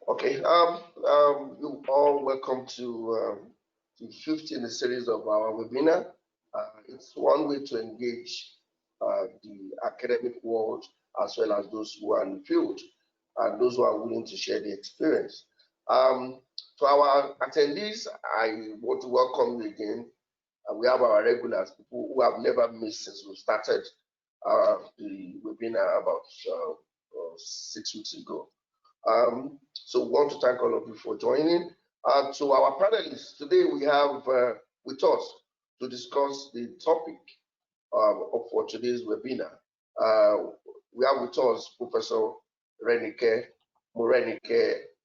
Okay, you all welcome to the 5th in the series of our webinar. It's one way to engage the academic world as well as those who are in the field and those who are willing to share the experience. To our attendees, I want to welcome you again. We have our regulars, people who have never missed since we started the webinar about 6 weeks ago. So we want to thank all of you for joining. To our panelists, today we have with us to discuss the topic for today's webinar. We have with us Professor Morenike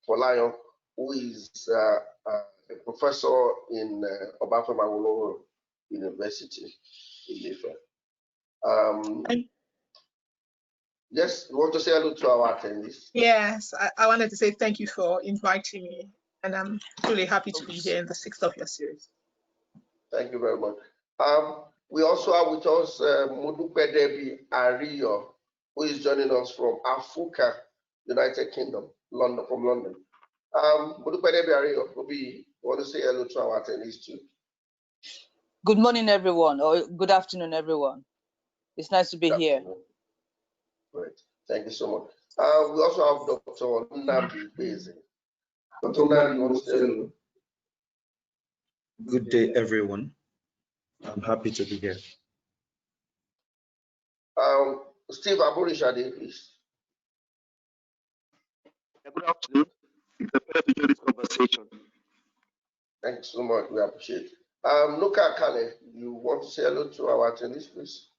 Folayan, who is a professor in Obafemi Awolowo University in Ife. Yes, you want to say hello to our attendees? Yes, I wanted to say thank you for inviting me, and I'm really happy to be here in the 6th of your series. Thank you very much. We also have with us Modupe Ariyo, who is joining us from Afuka, United Kingdom, from London. Modupe Ariyo, you want to say hello to our attendees too? Good morning, everyone, or good afternoon, everyone. It's nice to be here. Great, thank you so much. We also have Dr. Nnamdi Ikpeze. Dr. Nnamdi, you want to say hello? Good day, everyone. I'm happy to be here. Steve Aborisade, please. Good afternoon. It's a pleasure to join this conversation. Thank you so much. We appreciate it. Nuka, Kale, you want to say hello to our attendees, please?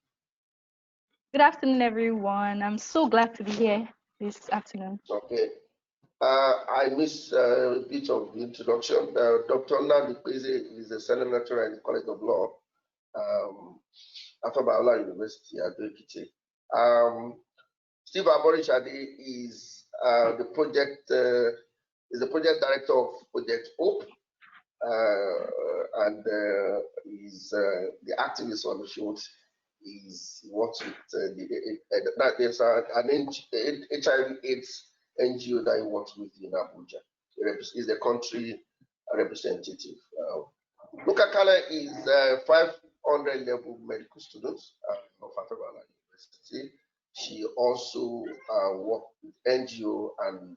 Good afternoon, everyone. I'm so glad to be here this afternoon. Okay. I missed a bit of the introduction. Dr. Nnamdi Ikpeze is a senior lecturer in the College of Law at Omolola University at Ekiti. Steve Aborisade is the project director of Project Hope, and is the activist on the field. He works with there's an HIV/AIDS NGO that he works with in Abuja. He's the country representative. Nuka Kale is 500 level medical students of Ifedayo University. She also worked with NGO and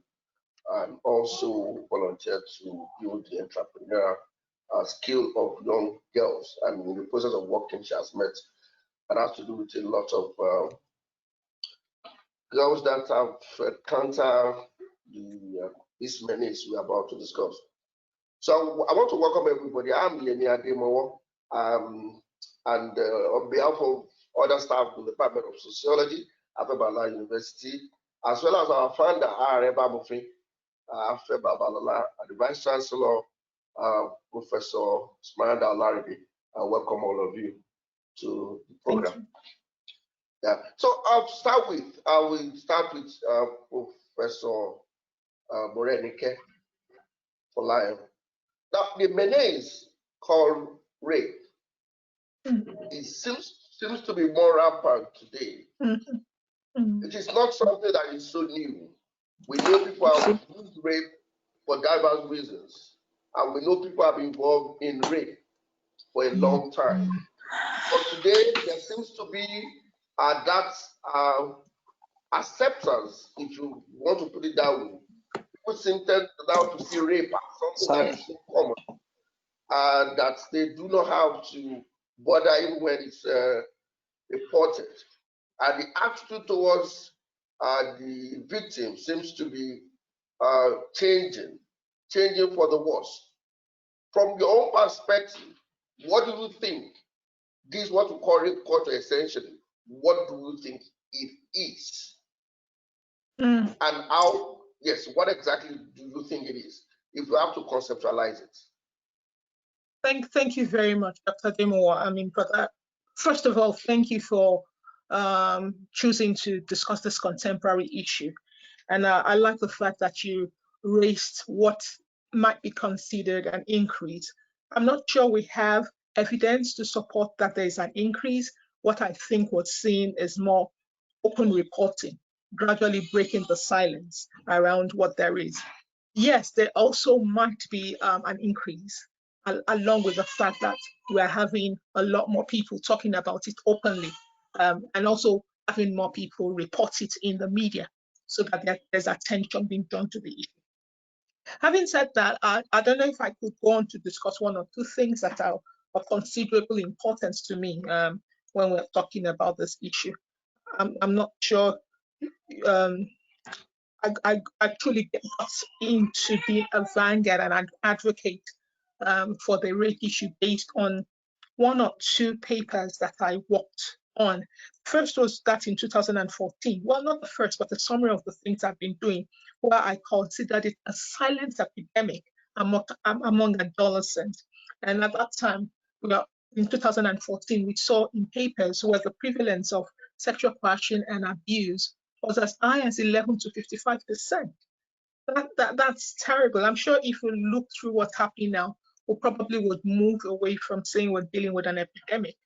also volunteered to build the entrepreneurial skill of young girls. And in the process of working, she has met and has to do with a lot of girls that have encountered these menace we're about to discuss. So I want to welcome everybody. I'm Yemi Ademowo, and on behalf of other staff in the Department of Sociology at Ifedayo University, as well as our founder, Areba Mufin, and the Vice Chancellor, Professor Olarinde. I welcome all of you to the program. Yeah. So I will start with Professor Morenike Folayan. Now the menace called rape, it seems to be more rampant today. It is not something that is so new. We know people have used rape for diverse reasons, and we know people have been involved in rape for a long time. But today, there seems to be that acceptance, if you want to put it that way. People seem now to see rape as something that is so common, that they do not have to bother even when it's reported. And the attitude towards the victim seems to be changing for the worse. From your own perspective, what do you think? This is what we call rape culture essentially. What do you think it is? And how, yes, what exactly do you think it is, if you have to conceptualize it? Thank you very much, Dr. Ademowo. I mean, but first of all, thank you for choosing to discuss this contemporary issue. And I like the fact that you raised what might be considered an increase. I'm not sure we have evidence to support that there is an increase. What I think what's seen is more open reporting, gradually breaking the silence around what there is. yes, there also might be an increase, along with the fact that we are having a lot more people talking about it openly, and also having more people report it in the media, so that there's attention being drawn to the issue. Having said that, I don't know if I could go on to discuss one or two things that are of considerable importance to me when we're talking about this issue. I'm not sure I truly got into being a vanguard and an advocate for the rape issue based on one or two papers that I worked on. First was that in 2014. Well, not the first, but a summary of the things I've been doing, where I considered it a silent epidemic among adolescents. And at that time, in 2014, we saw in papers where the prevalence of sexual coercion and abuse was as high as 11 to 55%. That's terrible. I'm sure if we look through what's happening now, we probably would move away from saying we're dealing with an epidemic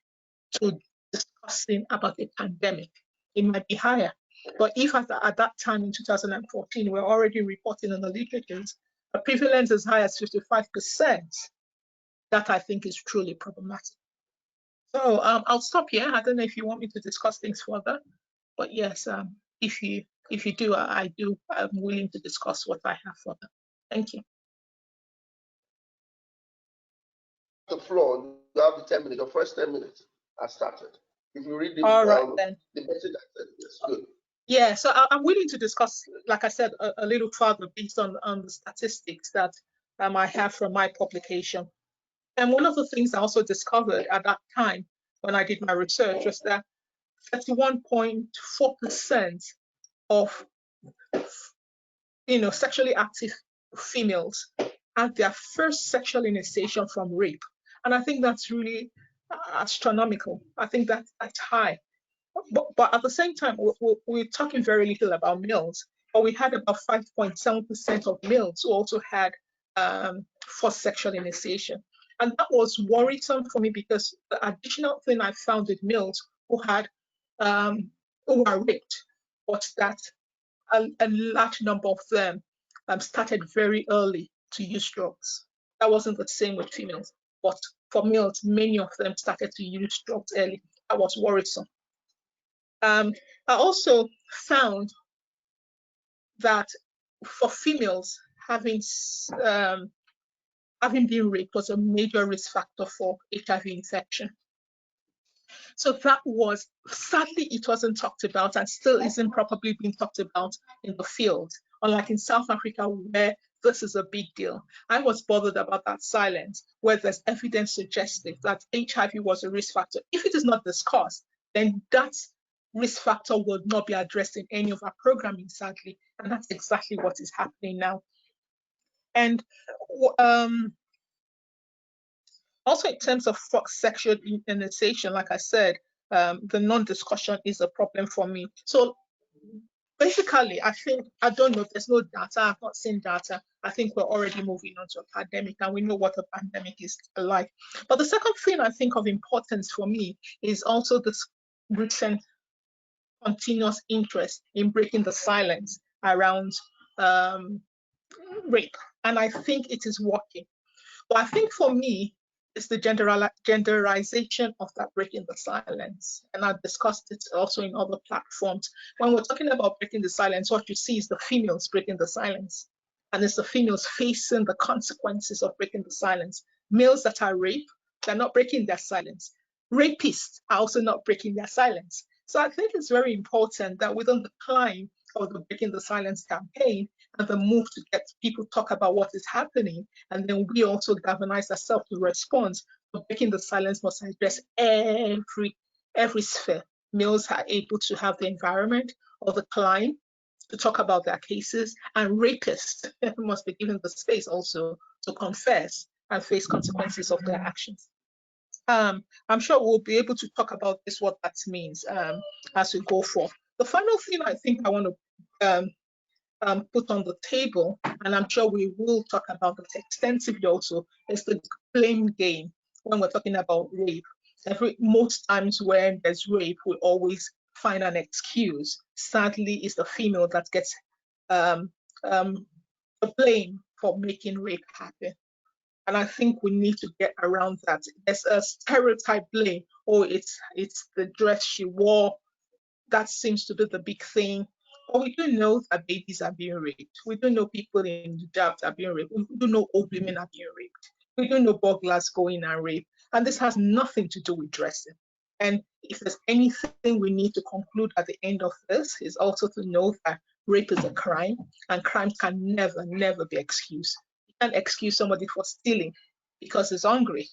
to discussing about a pandemic. It might be higher. But if at that time in 2014, we're already reporting in the literatures a prevalence as high as 55%, that I think is truly problematic. So I'll stop here. I don't know if you want me to discuss things further, but yes, if you do, I'm willing to discuss what I have further. Thank you. The floor, you have the 10 minutes, the first 10 minutes are started. If you read the, then. The message I said, yes, good. Yeah, so I'm willing to discuss, like I said, a little further based on the statistics that I have from my publication. And one of the things I also discovered at that time when I did my research was that 31.4% of sexually active females had their first sexual initiation from rape. And I think that's really astronomical. I think that's high. But at the same time, we're talking very little about males, but we had about 5.7% of males who also had first sexual initiation. And that was worrisome for me because the additional thing I found with males who were raped was that a large number of them started very early to use drugs. That wasn't the same with females, but for males, many of them started to use drugs early. That was worrisome. I also found that for females, having been raped was a major risk factor for HIV infection. So that was, sadly, it wasn't talked about and still isn't probably being talked about in the field, unlike in South Africa where this is a big deal. I was bothered about that silence, where there's evidence suggesting that HIV was a risk factor. If it is not discussed, then that risk factor would not be addressed in any of our programming, sadly, and that's exactly what is happening now. And also in terms of sexual initiation, like I said, the non-discussion is a problem for me. So basically, I don't know, there's no data, I've not seen data. I think we're already moving on to a pandemic and we know what a pandemic is like. But the second thing I think of importance for me is also this recent continuous interest in breaking the silence around rape. And I think it is working. But I think for me, it's the genderization of that breaking the silence. And I've discussed it also in other platforms. When we're talking about breaking the silence, what you see is the females breaking the silence. And it's the females facing the consequences of breaking the silence. Males that are raped, they're not breaking their silence. Rapists are also not breaking their silence. So I think it's very important that within the climb of the Breaking the Silence campaign and the move to get people talk about what is happening, and then we also galvanize ourselves to respond. But Breaking the Silence must address every sphere. Males are able to have the environment or the climb to talk about their cases, and rapists must be given the space also to confess and face consequences of their actions. I'm sure we'll be able to talk about this, what that means as we go forth. The final thing I think I want to put on the table, and I'm sure we will talk about it extensively also, is the blame game when we're talking about rape. Most times when there's rape, we always find an excuse. Sadly, it's the female that gets the blame for making rape happen. And I think we need to get around that. There's a stereotype blame. Oh, it's the dress she wore. That seems to be the big thing. But we do know that babies are being raped. We do know people in jobs are being raped. We do know old women are being raped. We do know burglars go in and rape. And this has nothing to do with dressing. And if there's anything we need to conclude at the end of this, is also to know that rape is a crime, and crime can never, never be excused. You can't excuse somebody for stealing because he's hungry,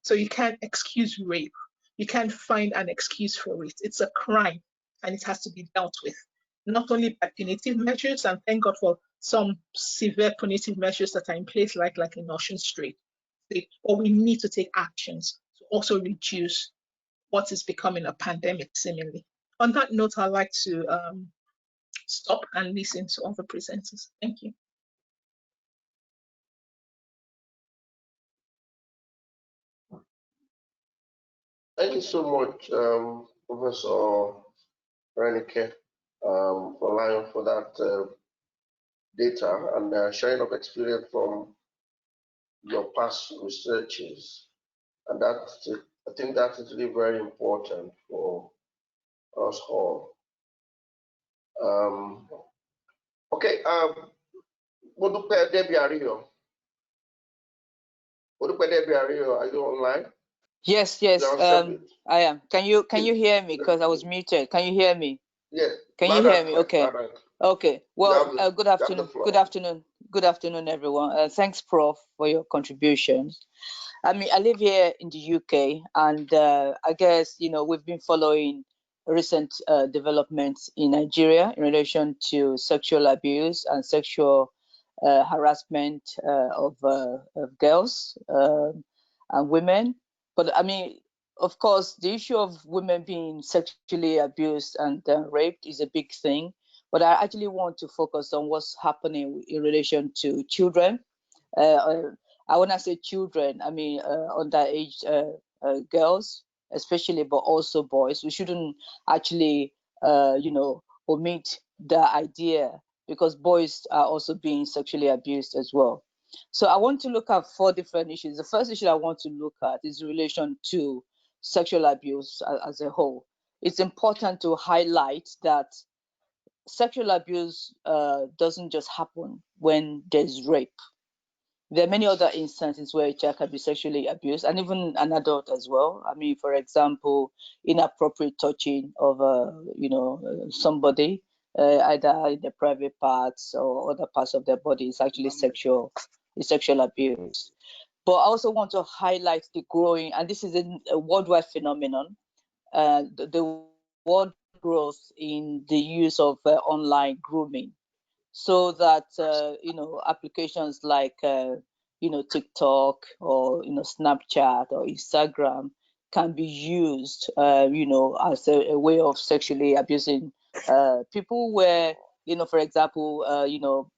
so you can't excuse rape. You can't find an excuse for it. It's a crime, and it has to be dealt with, not only by punitive measures, and thank God for some severe punitive measures that are in place, like in Ocean Street, but we need to take actions to also reduce what is becoming a pandemic, seemingly. On that note, I'd like to stop and listen to other presenters. Thank you. Thank you so much, Professor Morenike, Folayan, for that data and sharing of experience from your past researches. And I think that is really very important for us all. Okay, Modupe Debbie Ariyo. Modupe Debbie Ariyo, are you online? Yes, I am. Can you hear me? Because I was muted. Can you hear me? Yes. Can you hear me? Okay. Okay. Well, good afternoon, everyone. Thanks, Prof, for your contributions. I mean, I live here in the UK, and I guess we've been following recent developments in Nigeria in relation to sexual abuse and sexual harassment of girls and women. But I mean, of course, the issue of women being sexually abused and raped is a big thing. But I actually want to focus on what's happening in relation to children. I want to say children, I mean underage girls, especially, but also boys. We shouldn't actually, omit the idea, because boys are also being sexually abused as well. So I want to look at 4 different issues. The first issue I want to look at is in relation to sexual abuse as a whole. It's important to highlight that sexual abuse doesn't just happen when there's rape. There are many other instances where a child can be sexually abused, and even an adult as well. I mean, for example, inappropriate touching of somebody, either in the private parts or other parts of their body, is actually sexual abuse. But I also want to highlight the growing, and this is a worldwide phenomenon, the world growth in the use of online grooming, so that applications like TikTok or Snapchat or Instagram can be used as a way of sexually abusing people, where for example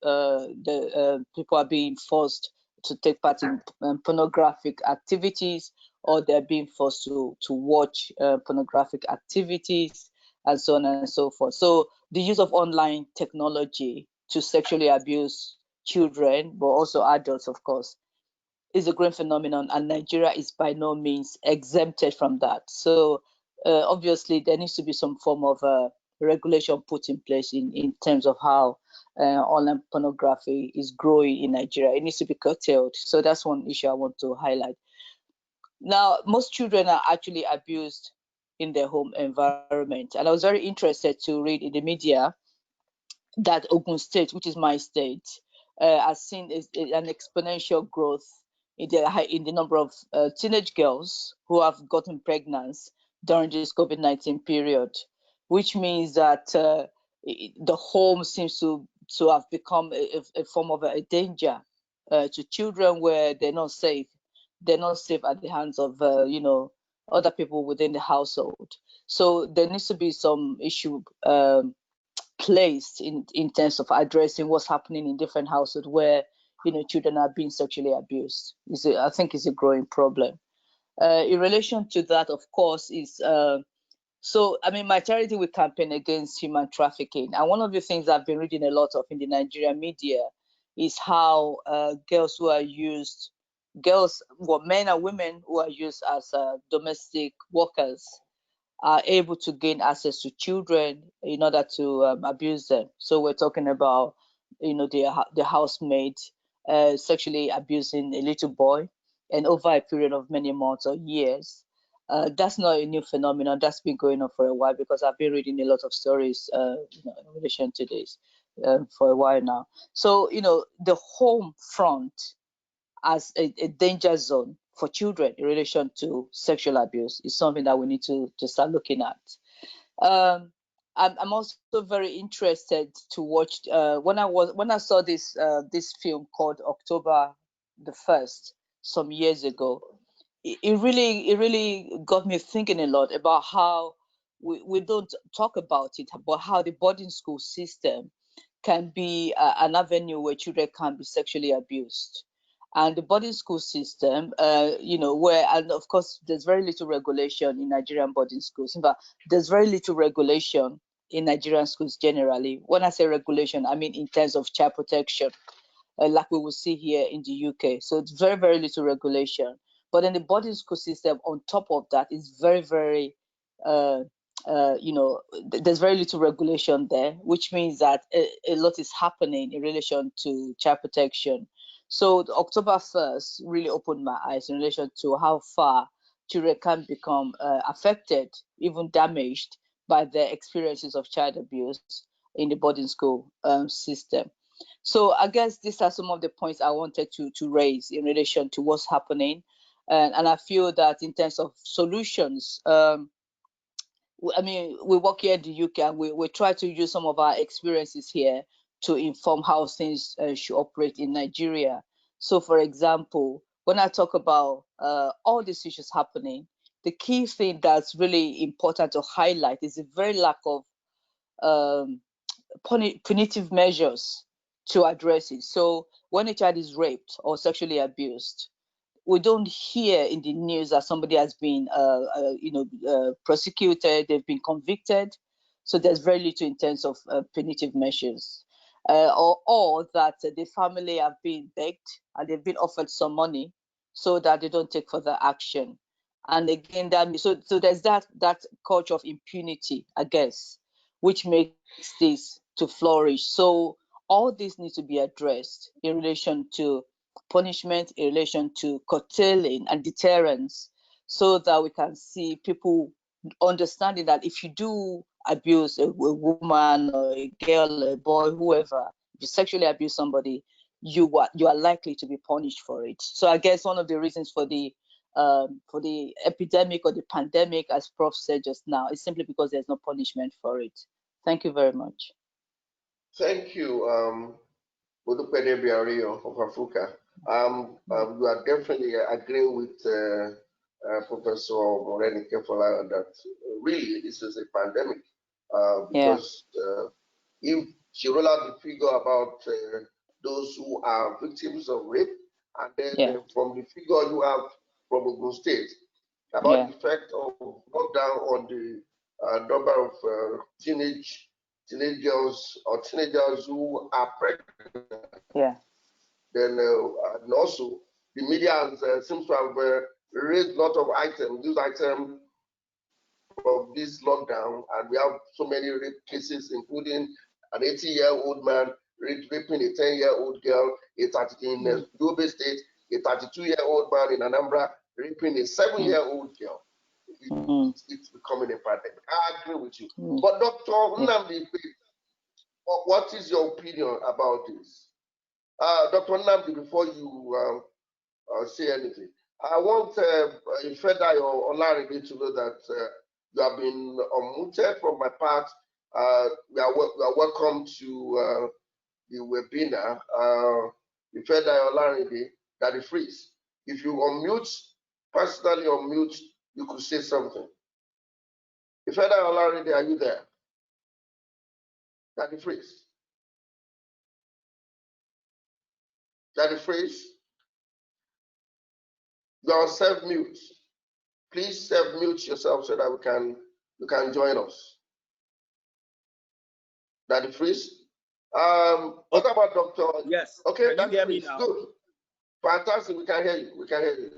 the people are being forced to take part in pornographic activities, or they're being forced to watch pornographic activities, and so on and so forth. So the use of online technology to sexually abuse children, but also adults, of course, is a growing phenomenon, and Nigeria is by no means exempted from that. So obviously there needs to be some form of regulation put in place in terms of how online pornography is growing in Nigeria. It needs to be curtailed. So that's one issue I want to highlight. Now, most children are actually abused in their home environment, and I was very interested to read in the media that Ogun State, which is my state, has seen an exponential growth in the number of teenage girls who have gotten pregnant during this COVID-19 period, which means that the home seems to have become a form of a danger to children, where they're not safe. They're not safe at the hands of other people within the household. So there needs to be some issue placed in terms of addressing what's happening in different households where children are being sexually abused. I think it's a growing problem. In relation to that, of course, is so I mean, my campaign against human trafficking, and one of the things I've been reading a lot of in the Nigerian media is how girls who are used, men and women who are used as domestic workers are able to gain access to children in order to abuse them. So we're talking about, the housemaid sexually abusing a little boy, and over a period of many months or years. That's not a new phenomenon. That's been going on for a while, because I've been reading a lot of stories in relation to this for a while now. So, the home front as a danger zone for children in relation to sexual abuse is something that we need to start looking at. I'm also very interested to watch when I saw this film called October the 1st some years ago. It really got me thinking a lot about how we don't talk about it, but how the boarding school system can be an avenue where children can be sexually abused. And the boarding school system, and of course, there's very little regulation in Nigerian boarding schools. In fact, there's very little regulation in Nigerian schools generally. When I say regulation, I mean in terms of child protection, like we will see here in the UK. So it's very, very little regulation. But then the boarding school system, on top of that, is very, very, there's very little regulation there, which means that a lot is happening in relation to child protection. So the October 1st really opened my eyes in relation to how far children can become affected, even damaged, by their experiences of child abuse in the boarding school system. So I guess these are some of the points I wanted to raise in relation to what's happening. And I feel that in terms of solutions, we work here in the UK, and we try to use some of our experiences here to inform how things should operate in Nigeria. So, for example, when I talk about all these issues happening, the key thing that's really important to highlight is the very lack of punitive measures to address it. So, when a child is raped or sexually abused, we don't hear in the news that somebody has been, prosecuted, they've been convicted. So there's very little in terms of punitive measures, or that the family have been begged and they've been offered some money so that they don't take further action. And again, so there's that culture of impunity, I guess, which makes this to flourish. So all this needs to be addressed in relation to punishment, in relation to curtailing and deterrence, so that we can see people understanding that if you do abuse a woman or a girl, a boy, whoever, if you sexually abuse somebody, you are likely to be punished for it. So I guess one of the reasons for the epidemic or the pandemic, as Prof said just now, is simply because there's no punishment for it. Thank you very much. Thank you, Modupe Ariyo of Africa. You are definitely agreeing with Professor Morenike Folayan that really this is a pandemic, because if she roll out the figure about those who are victims of rape, and then from the figure you have from Ogun State about the effect of lockdown on the number of teenage girls or teenagers who are pregnant. Then and also the media has, seems to have raised a lot of items. These items of this lockdown, and we have so many rape cases, including an 80-year-old man raping a 10-year-old girl, in Yobe State, a 32-year-old man in Anambra raping a 7-year-old girl. It's becoming a pandemic. I agree with you. But Dr. Nnamdi, what is your opinion about this? Dr. Nnamdi, before you say anything, I want Ifedayo or Olarinde to know that you have been unmuted from my part. We are welcome to the webinar. Ifedayo, Olarinde, that is free. If you unmute, personally unmute, you could say something. Ifedayo, Olarinde, are you there? That is free. That is free. You are self-mute. Please self-mute yourself so that you can join us. Daddy Freeze, What about Dr.? Yes. Okay, Can you hear me that's now? good. Fantastic. We can hear you. We can hear you.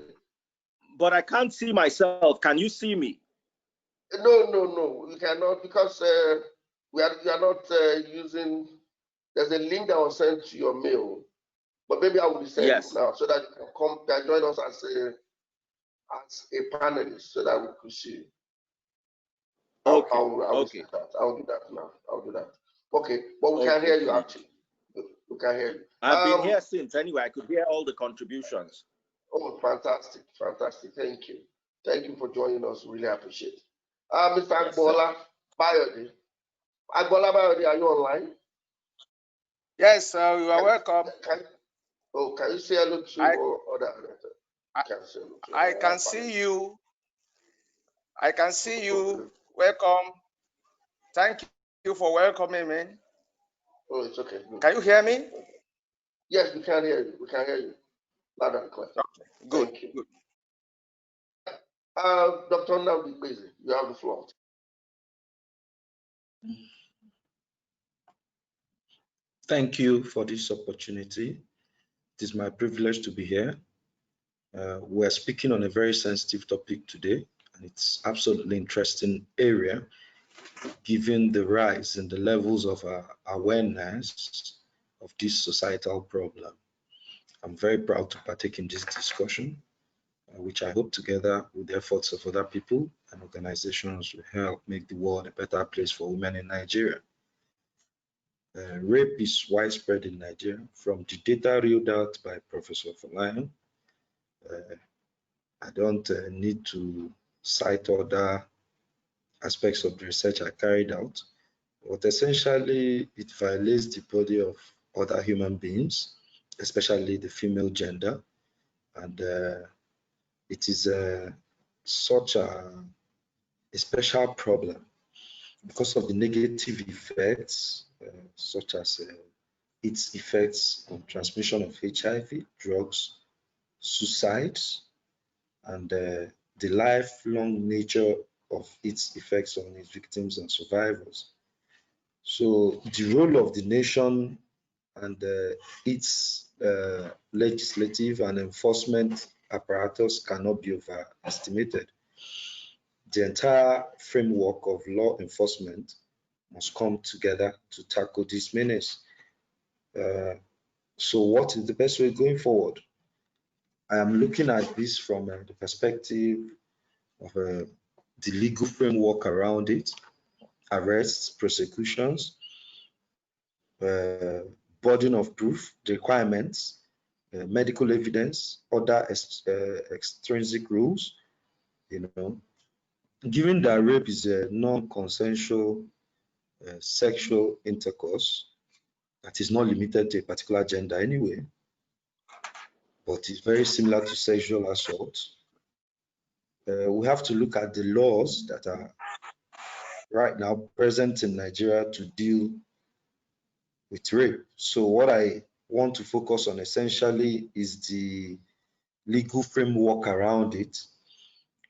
But I can't see myself. Can you see me? No. We cannot because we are not using. There's a link that was sent to your mail, but maybe I will be sending it now so that you can come and join us as a panelist so that we could see. Okay. I'll do that. I'll do that now. I'll do that. Okay, but we can hear you actually. We can hear you. I've been here since anyway. I could hear all the contributions. Oh, fantastic. Thank you. Thank you for joining us. Really appreciate it. Mr. Agboola Bayode. Agboola Bayode, are you online? Yes, you are welcome. Can you say hello to other? I can see you. I can see you. Welcome. Thank you for welcoming me. Oh, it's okay. Good. Can you hear me? Yes, we can hear you. We can hear you. Loud and clear. Okay, good. Thank you. Good. Dr. Nnamdi Ikpeze, you have the floor. Thank you for this opportunity. It is my privilege to be here. We're speaking on a very sensitive topic today, and it's absolutely interesting area, given the rise in the levels of awareness of this societal problem. I'm very proud to partake in this discussion, which I hope together with the efforts of other people and organizations will help make the world a better place for women in Nigeria. Rape is widespread in Nigeria. From the data read out by Professor Folayan, I don't need to cite other aspects of the research I carried out, but essentially it violates the body of other human beings, especially the female gender, and it is such a special problem because of the negative effects, such as its effects on transmission of HIV, drugs, suicides, and the lifelong nature of its effects on its victims and survivors. So the role of the nation and its legislative and enforcement apparatus cannot be overestimated. The entire framework of law enforcement must come together to tackle this menace. So what is the best way going forward? I am looking at this from the perspective of the legal framework around it, arrests, prosecutions, burden of proof, the requirements, medical evidence, other extrinsic rules, Given that rape is a non-consensual sexual intercourse that is not limited to a particular gender anyway, but is very similar to sexual assault, we have to look at the laws that are right now present in Nigeria to deal with rape. So what I want to focus on essentially is the legal framework around it.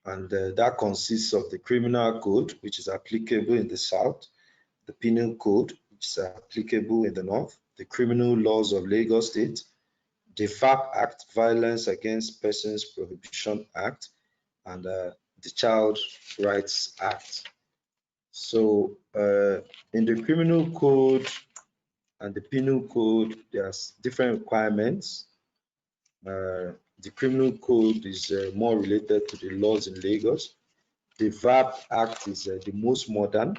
And that consists of the criminal code, which is applicable in the South, the penal code, which is applicable in the North, the criminal laws of Lagos State, the FAP Act, Violence Against Persons Prohibition Act, and the Child Rights Act. So in the criminal code and the penal code, there's different requirements. The criminal code is more related to the laws in Lagos. The VAP Act is the most modern,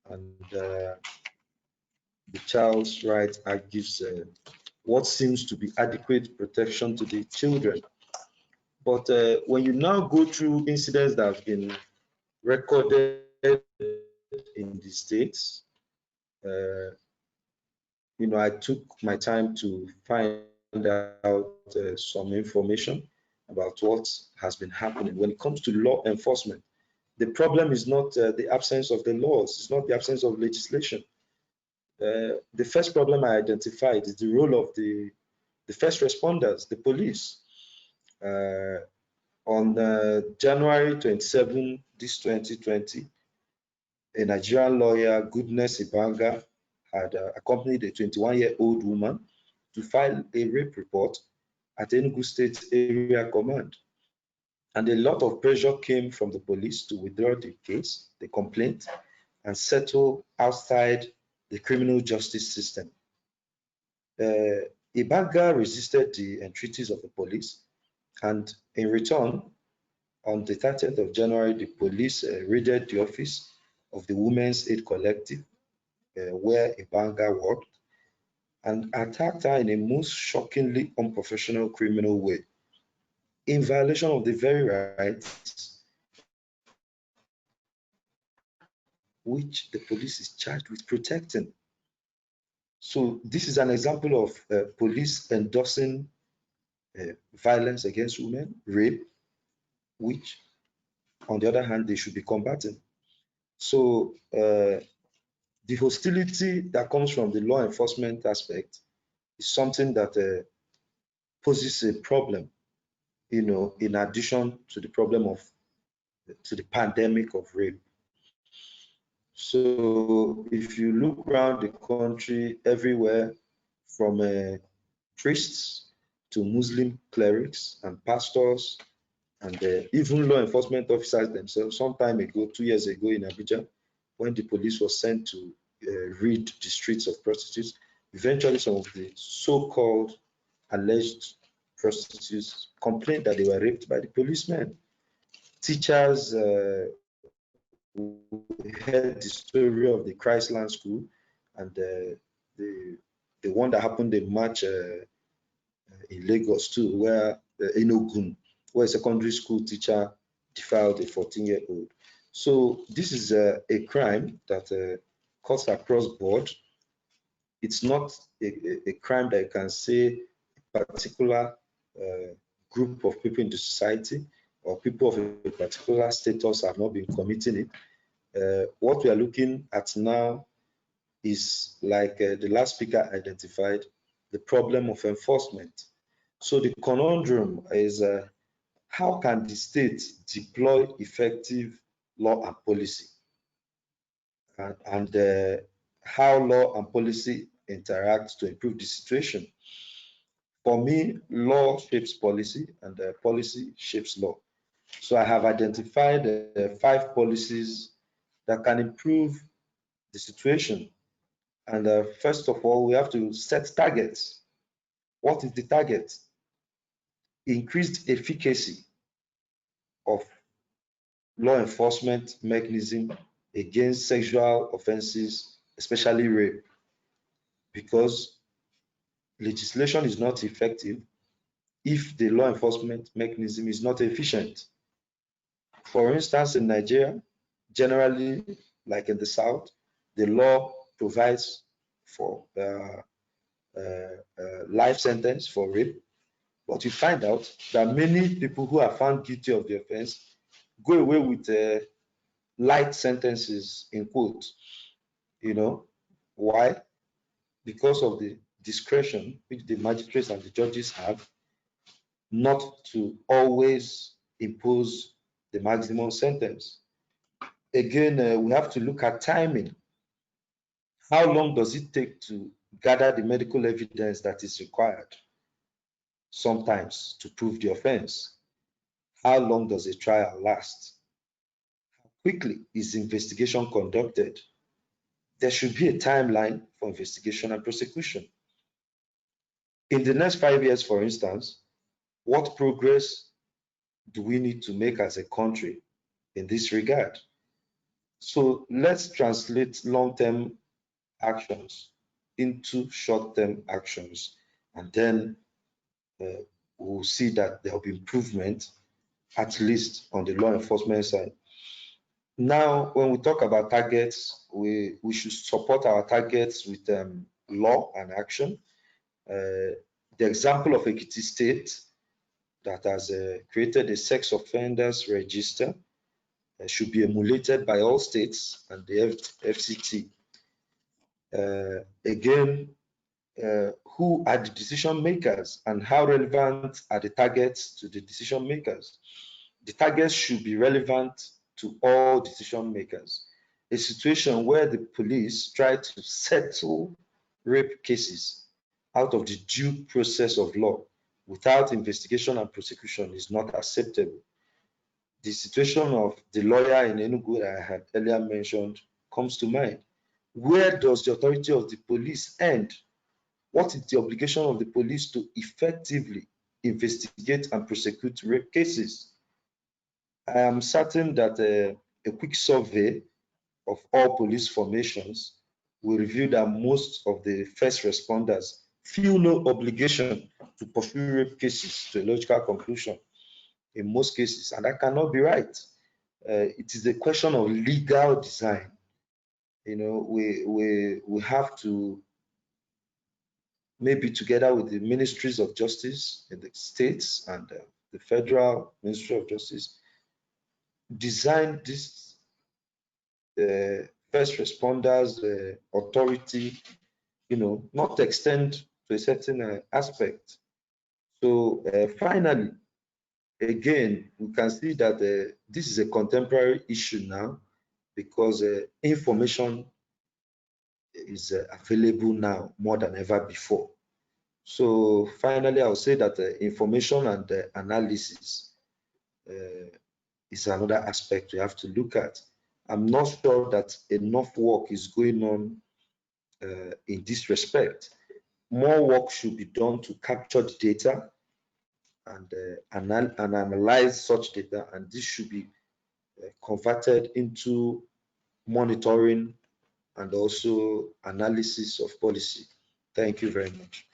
and the Child's Rights Act gives what seems to be adequate protection to the children. But when you now go through incidents that have been recorded in the states, I took my time to find out some information about what has been happening. When it comes to law enforcement, the problem is not the absence of the laws, it's not the absence of legislation. The first problem I identified is the role of the first responders, the police. On January 27, this 2020, a Nigerian lawyer, Goodness Ibanga, had accompanied a 21-year-old woman to file a rape report at Enugu State Area Command. And a lot of pressure came from the police to withdraw the case, the complaint, and settle outside the criminal justice system. Ibanga resisted the entreaties of the police, and in return, on the 30th of January, the police raided the office of the Women's Aid Collective, where Ibanga worked, and attacked her in a most shockingly unprofessional criminal way, in violation of the very rights which the police is charged with protecting. So this is an example of police endorsing violence against women, rape, which, on the other hand, they should be combating. So the hostility that comes from the law enforcement aspect is something that poses a problem, you know, in addition to the problem of the pandemic of rape. So if you look around the country, everywhere from priests to Muslim clerics and pastors and even law enforcement officers themselves, some time ago, 2 years ago in Abuja, when the police was sent to raid the streets of prostitutes, eventually some of the so-called alleged prostitutes complained that they were raped by the policemen. Teachers heard the story of the Christland School and the one that happened in March in Lagos too, where Enogun, where a secondary school teacher defiled a 14-year-old. So this is a crime that cuts across board. It's not a crime that you can say a particular group of people in the society or people of a particular status have not been committing it. What we are looking at now is, like the last speaker identified, the problem of enforcement. So the conundrum is how can the state deploy effective law and policy, and how law and policy interact to improve the situation? For me, law shapes policy and policy shapes law. So I have identified 5 policies that can improve the situation. And first of all, we have to set targets. What is the target? Increased efficacy of law enforcement mechanism against sexual offenses, especially rape, because legislation is not effective if the law enforcement mechanism is not efficient. For instance, in Nigeria, generally, like in the South, the law provides for life sentence for rape, but you find out that many people who are found guilty of the offense go away with light sentences, in quotes. You know why? Because of the discretion which the magistrates and the judges have not to always impose the maximum sentence. Again, we have to look at timing. How long does it take to gather the medical evidence that is required sometimes to prove the offense? How long does a trial last? How quickly is investigation conducted? There should be a timeline for investigation and prosecution. In the next 5 years, for instance, what progress do we need to make as a country in this regard? So let's translate long-term actions into short-term actions, and then we'll see that there will be improvement, at least on the law enforcement side. Now, when we talk about targets, we should support our targets with law and action. The example of Ekiti State that has created a sex offenders register should be emulated by all states and the FCT. Again, who are the decision makers and how relevant are the targets to the decision makers? The targets should be relevant to all decision makers. a situation where the police try to settle rape cases out of the due process of law without investigation and prosecution is not acceptable. The situation of the lawyer in Enugu that I had earlier mentioned comes to mind. Where does the authority of the police end? What is the obligation of the police to effectively investigate and prosecute rape cases? I am certain that a quick survey of all police formations will reveal that most of the first responders feel no obligation to pursue rape cases to a logical conclusion in most cases, and that cannot be right. It is a question of legal design. You know, we have to, maybe together with the ministries of justice in the states and the federal ministry of justice, design this first responders authority, you know, not extend to a certain aspect. So finally, again, we can see that this is a contemporary issue now because information is available now more than ever before. So finally, I would say that information and analysis is another aspect we have to look at. I'm not sure that enough work is going on in this respect. More work should be done to capture the data and analyze such data, and this should be converted into monitoring and also analysis of policy. Thank you very much.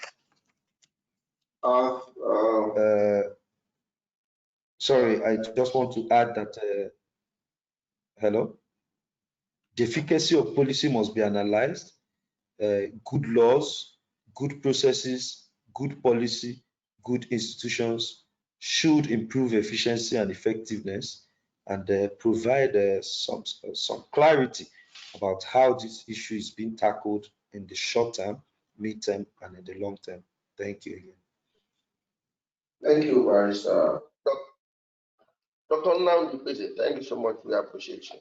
Sorry, I just want to add that, hello? The efficacy of policy must be analyzed. Good laws, good processes, good policy, good institutions should improve efficiency and effectiveness and provide some clarity about how this issue is being tackled in the short term, mid-term, and in the long term. Thank you again. Thank you, Barrister. Dr. Nnamdi Ikpeze, thank you so much. We appreciate you.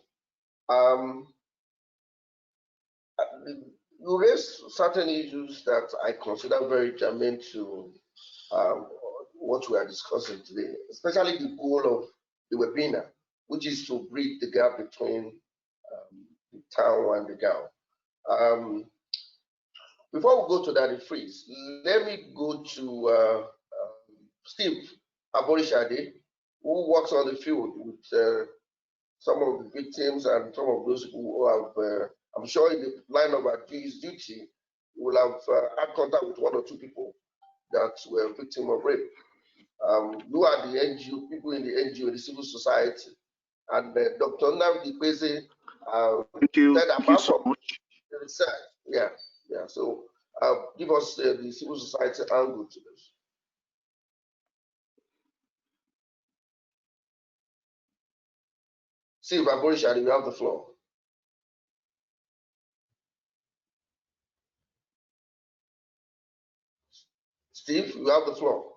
You raised certain issues that I consider very germane to what we are discussing today, especially the goal of the webinar, which is to bridge the gap between the town and the gown. Before we go to that freeze, let me go to Steve Aborisade, who works on the field with some of the victims and some of those who have, I'm sure in the line of his duty, will have had contact with one or two people that were victims of rape. You are the NGO, people in the NGO, the civil society, and Dr. Nnamdi Ikpeze said apart from the research, yeah. So give us the civil society angle to this. Steve Aborisade, you have the floor. Steve, you have the floor.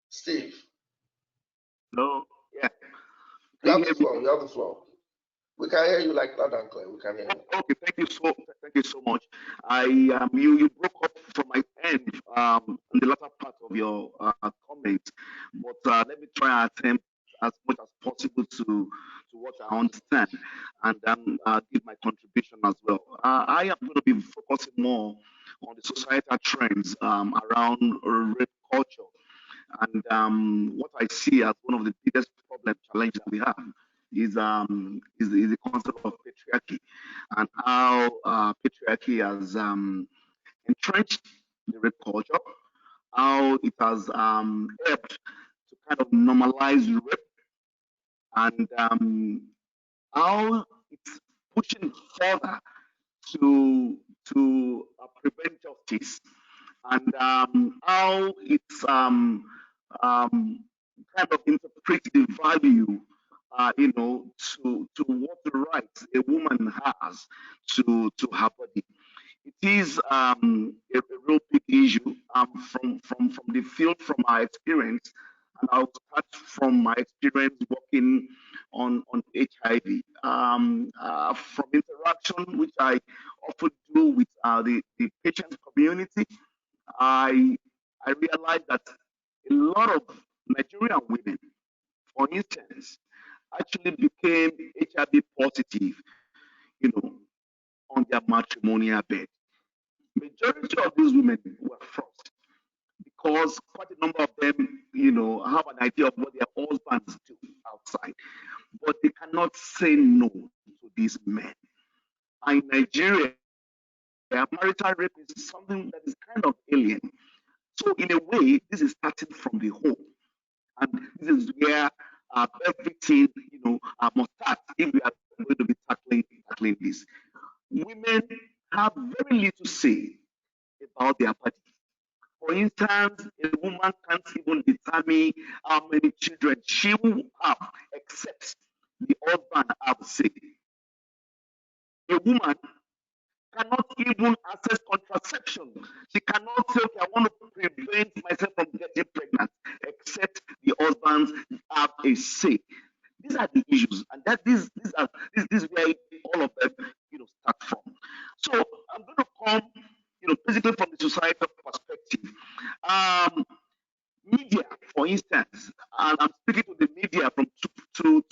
Steve. No, yeah. You have the floor. You have the floor. We can hear you like loud and clear. We can hear you. Okay, thank you so much. You broke up from my end in the latter part of your comment, but let me try and attempt as much as possible to what I understand and then give my contribution as well. I am going to be focusing more on the societal trends around rape culture and what I see as one of the biggest challenges we have is the concept of patriarchy and how patriarchy has entrenched the rape culture, how it has helped to kind of normalize rape, and how it's pushing further to prevent justice, and how it's kind of interprets the value to what rights a woman has to her body. It is a real big issue from the field, from our experience. and I'll start from my experience working on HIV. From interaction which I often do with the patient community, I realized that a lot of Nigerian women, for instance, actually became HIV positive, you know, on their matrimonial bed. Majority of these women were forced because quite a number of them, have an idea of what their husbands do outside, but they cannot say no to these men. In Nigeria, marital rape is something that is kind of alien. So in a way, this is starting from the home, and this is where everything, must start if we are going to be tackling this. Women have very little to say about their body. For instance, a woman can't even determine how many children she will have, except the husband have say. A woman cannot even access contraception. She cannot say, okay, I want to prevent myself from getting pregnant, except the husbands have a say. These are the issues, and this is where all of them, start from. So I'm going to come, basically from the societal perspective. Media, for instance, and I'm speaking to the media from two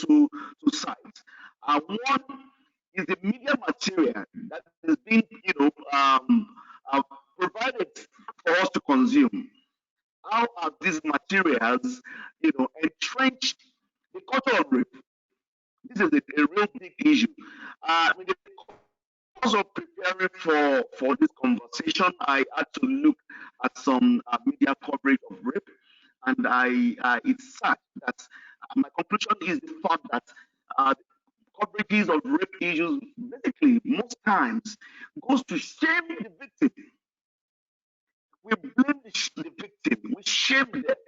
sides. One is the media material that is being, provided for us to consume. How are these materials, entrenched the culture of rape? This is a real big issue. In the course of preparing for this conversation, I had to look at some media coverage of rape, and it's sad that my conclusion is the fact that coverages of rape issues basically most times goes to shame the victim. We blame the victim, we shame them,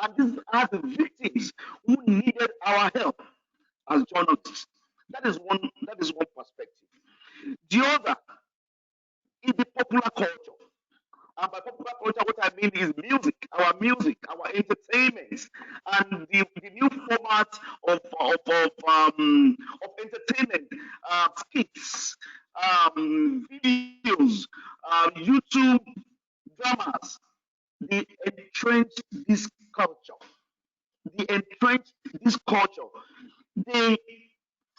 and these are the victims who needed our help as journalists. That is one perspective. The other is the popular culture. And by popular culture, what I mean is music, our entertainment, and the new format of entertainment, skits, videos, YouTube dramas. They entrench this culture. They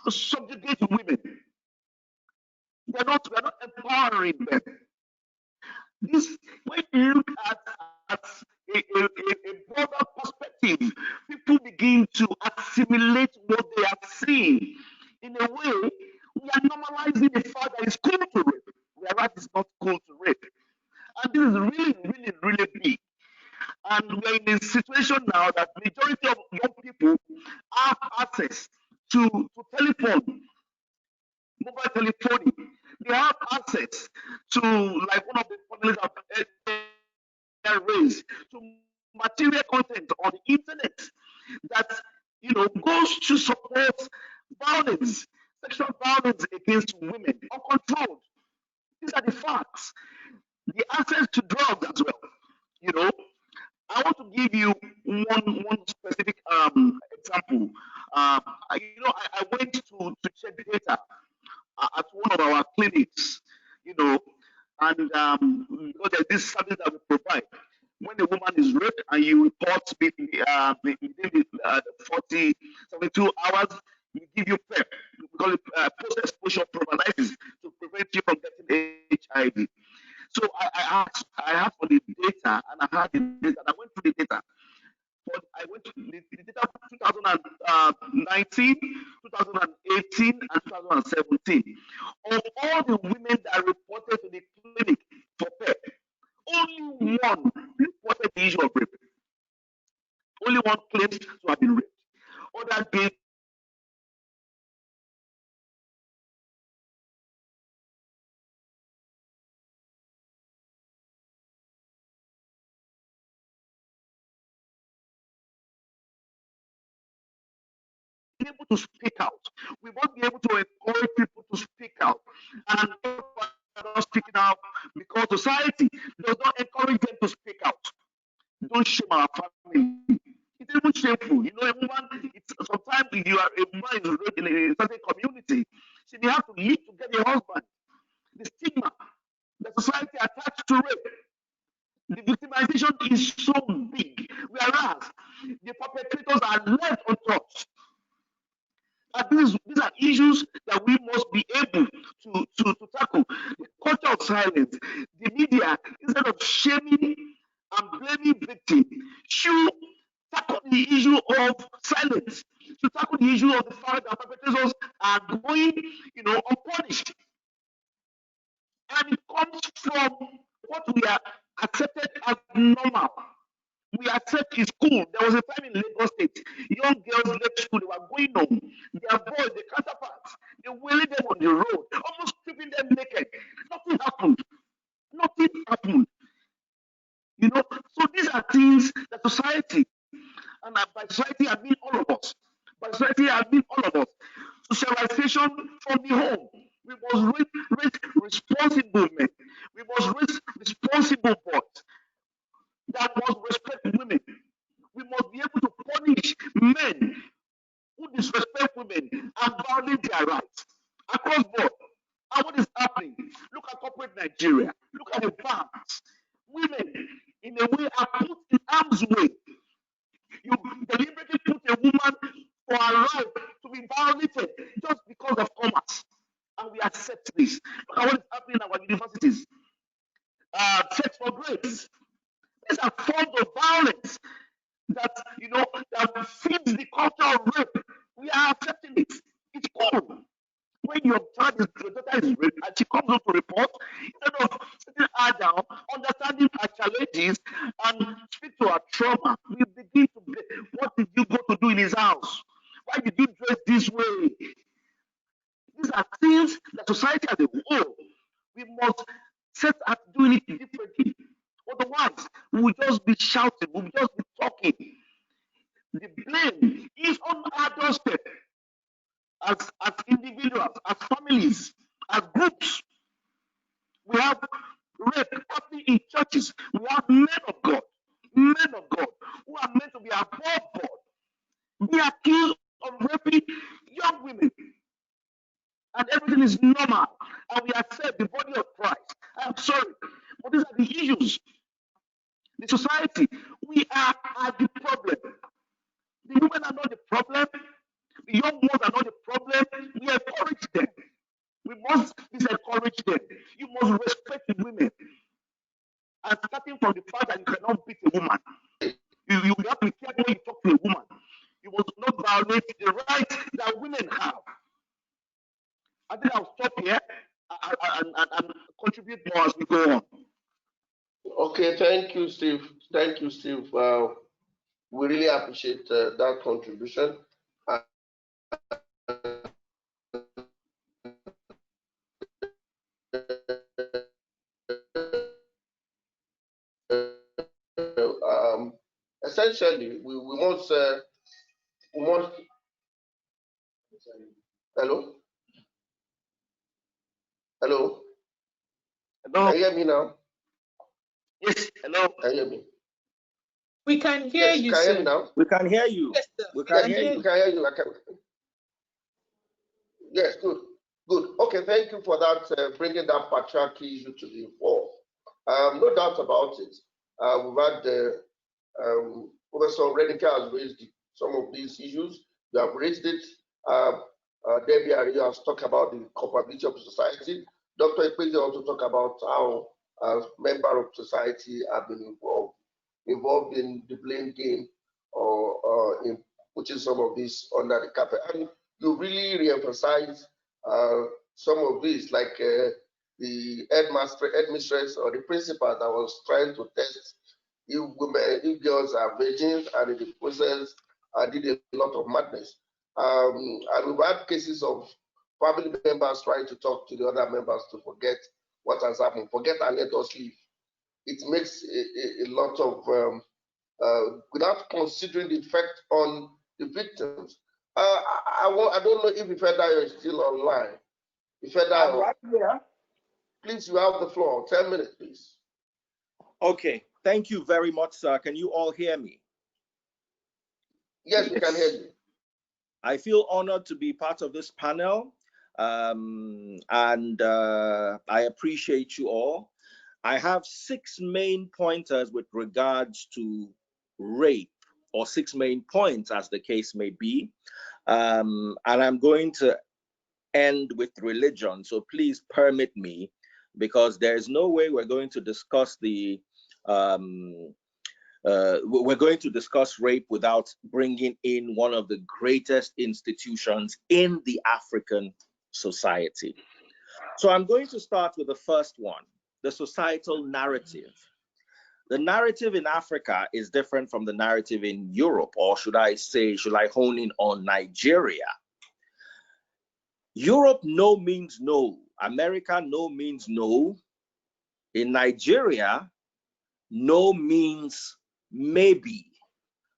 subjugate women. We're not empowering them. This, when you look at a broader perspective, people begin to assimilate what they are seeing. In a way, we are normalizing the fact that it's cool to rape, whereas it's not cool to rape. And this is really, really, really big. And we're in a situation now that majority of young people have access to telephone, mobile telephony. They have access to, like one of the panelists have raised, to material content on the internet that goes to support violence, sexual violence against women, uncontrolled. These are the facts. The access to drugs as well. I want to give you one specific example. I went to check data at one of our clinics, and because there's this service that we provide. When a woman is raped and you report within 72 hours, we give you PrEP, we call it post-exposure prophylaxis, to prevent you from getting HIV. So I asked for the data, and I had the data, and I went through the data. But I went to the data for 2019, 2018, and 2017. Of all the women that reported to the clinic for PrEP, only one reported the issue of rape. Only one claimed to have been raped. Other gave able to speak out. We must be able to encourage people to speak out. And not speaking out because society does not encourage them to speak out. Don't shame our family. shameful. You know, a woman, sometimes you are a woman is raped in a certain community, she may have to leave to get a husband. The stigma, the society attached to rape, the victimization is so big, whereas the perpetrators are left untouched. And these are issues that we must be able to tackle. The culture of silence, the media, instead of shaming and blaming victims, should tackle the issue of silence, to tackle the issue of the fact that perpetrators are going, unpunished. And it comes from what we are accepted as normal. We accept in school. There was a time in Lagos State, young girls left school, they were going home. Their boys, their counterparts, they wheeling them on the road, almost stripping them naked. Nothing happened. Nothing happened. So these are things that society, and by society I mean all of us. By society I mean all of us. Socialization from the home. We must raise responsible men. We must raise responsible boys that must respect women. We must be able to punish men who disrespect women and violate their rights across board. And what is happening? Look at corporate Nigeria. Look at the banks. Women, in a way, are put in harm's way. You deliberately put a woman for her right to be violated just because of commerce. And we accept this. Look at what is happening in our universities. Sex for grades. These are forms of violence that that feeds the culture of rape. We are accepting it. It's cool. When your daughter is raped and she comes up to report, instead of sitting her down, understanding her challenges and speak to her trauma, we begin to blame. What did you go to do in his house? Why did you dress this way? These are things that society as a whole, we must set at doing it differently. Otherwise, we will just be shouting, we will just be talking. The blame is on our doorstep as individuals, as families, as groups. We have rape happening in churches. We have men of God who are meant to be above board, be accused of raping young women. And everything is normal. And we accept the body of Christ. I'm sorry, but these are the issues. The society, we are the problem. The women are not the problem. The young ones are not the problem. We encourage them. We must encourage them. You must respect the women. And starting from the fact that you cannot beat a woman. You have to be careful when you talk to a woman. You must not violate the rights that women have. I think I'll stop here and contribute more as we go on. Okay, thank you, Steve. Thank you, Steve. We really appreciate that contribution. Essentially, we want. Hello. Hello. Hello. Can you hear me now? Yes. Hello. Can you hear me? We can hear you, can sir. You hear me now? We can hear you. Yes, sir. We can hear you. We can hear you. Yes, good. Good. Okay, thank you for that, bringing that patriarchy issue to the fore. No doubt about it. We've had Professor Morenike has raised some of these issues. You have raised it. Debbie Ariyo has talked about the culpability of society. Dr. Ikpeze also talked about how members of society have been involved in the blame game or in putting some of this under the carpet. And you really re-emphasize some of this, like the headmistress or the principal that was trying to test if girls are virgins, and in the process did a lot of madness. And we've had cases of family members trying to talk to the other members to forget what has happened, forget and let us live. It makes a lot of, without considering the effect on the victims. I don't know if Ifedayo is still online. Ifedayo, I'm right here. Please, you have the floor. 10 minutes, please. Okay, thank you very much, sir. Can you all hear me? Yes, we can hear you. I feel honored to be part of this panel, and I appreciate you all. I have 6 main pointers with regards to rape, or 6 main points as the case may be, and I'm going to end with religion, so please permit me, because there's no way we're going to discuss the we're going to discuss rape without bringing in one of the greatest institutions in the African society. So I'm going to start with the first one, the societal narrative. The narrative in Africa is different from the narrative in Europe, or should I hone in on Nigeria? Europe, no means no. America, no means no. In Nigeria, no means maybe.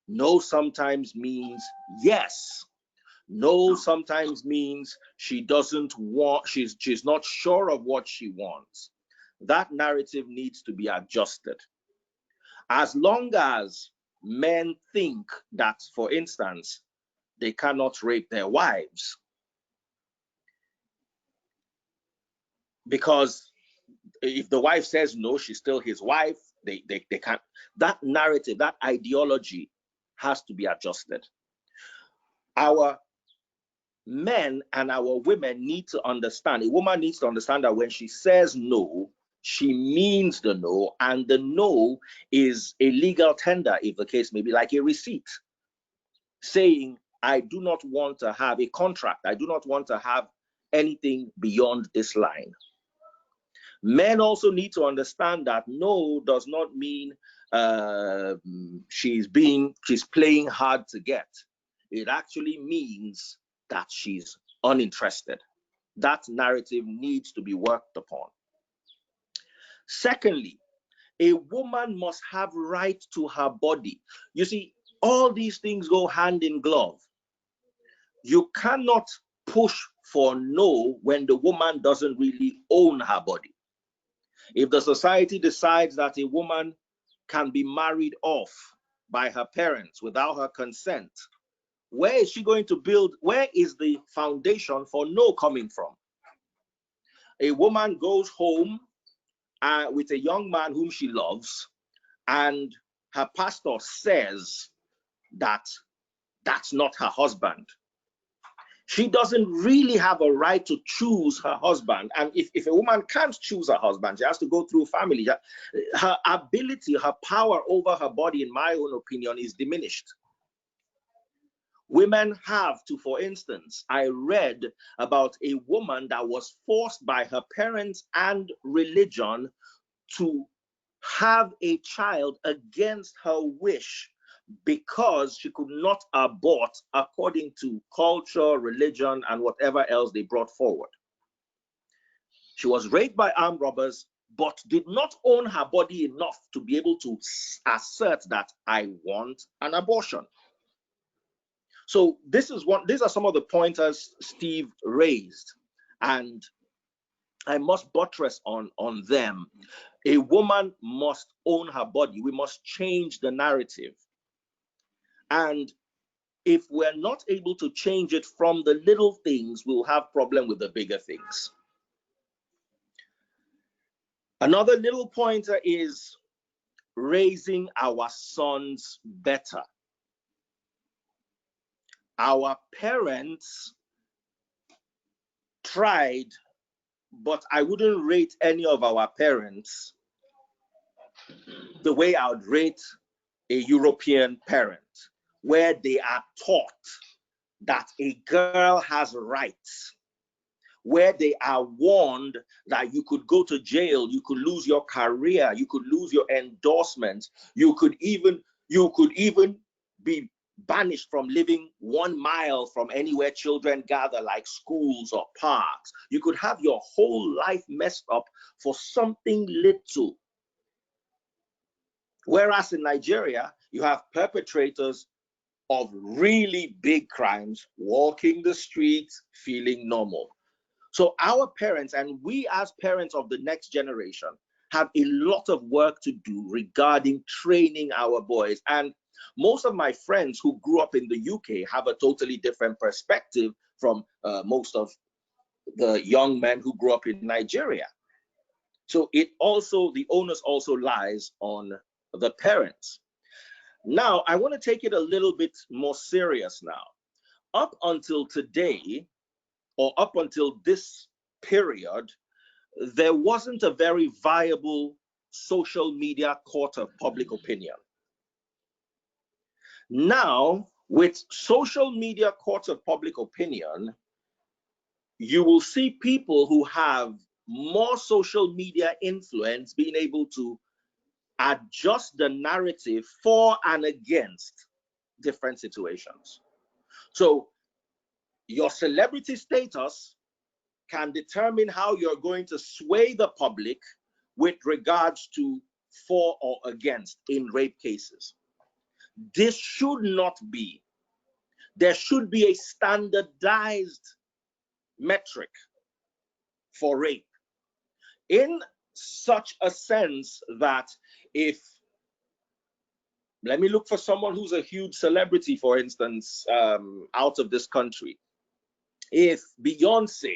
No sometimes means yes. No sometimes means she doesn't want, she's not sure of what she wants. That narrative needs to be adjusted. As long as men think that, for instance, they cannot rape their wives because if the wife says no, she's still his wife, they can't. That narrative, that ideology has to be adjusted. Our men and our women need to understand, a woman needs to understand that when she says no, she means the no, and the no is a legal tender, if the case may be, like a receipt saying, I do not want to have a contract, I do not want to have anything beyond this line. Men also need to understand that no does not mean she's playing hard to get. It actually means that she's uninterested. That narrative needs to be worked upon. Secondly, a woman must have right to her body. You see, all these things go hand in glove. You cannot push for no when the woman doesn't really own her body. If the society decides that a woman can be married off by her parents without her consent, where is she going to build? Where is the foundation for no coming from? A woman goes home with a young man whom she loves, and her pastor says that that's not her husband. She doesn't really have a right to choose her husband. And if a woman can't choose her husband, she has to go through family. Her ability, her power over her body, in my own opinion, is diminished. Women have to, for instance, I read about a woman that was forced by her parents and religion to have a child against her wish because she could not abort according to culture, religion, and whatever else they brought forward. She was raped by armed robbers, but did not own her body enough to be able to assert that I want an abortion. So these are some of the pointers Steve raised, and I must buttress on them. A woman must own her body. We must change the narrative. And if we're not able to change it from the little things, we'll have problem with the bigger things. Another little pointer is raising our sons better. Our parents tried, but I wouldn't rate any of our parents the way I would rate a European parent, where they are taught that a girl has rights, where they are warned that you could go to jail, you could lose your career, you could lose your endorsement, you could even be banished from living 1 mile from anywhere children gather, like schools or parks. You could have your whole life messed up for something little. Whereas in Nigeria, you have perpetrators of really big crimes walking the streets feeling normal. So our parents, and we as parents of the next generation, have a lot of work to do regarding training our boys. And Most of my friends who grew up in the UK have a totally different perspective from most of the young men who grew up in Nigeria. So the onus also lies on the parents. Now, I want to take it a little bit more serious now. Up until today, or up until this period, there wasn't a very viable social media court of public opinion. Now, with social media courts of public opinion, you will see people who have more social media influence being able to adjust the narrative for and against different situations. So your celebrity status can determine how you're going to sway the public with regards to for or against in rape cases. This should not be. There should be a standardized metric for rape, in such a sense that if, let me look for someone who's a huge celebrity, for instance, out of this country. If Beyonce,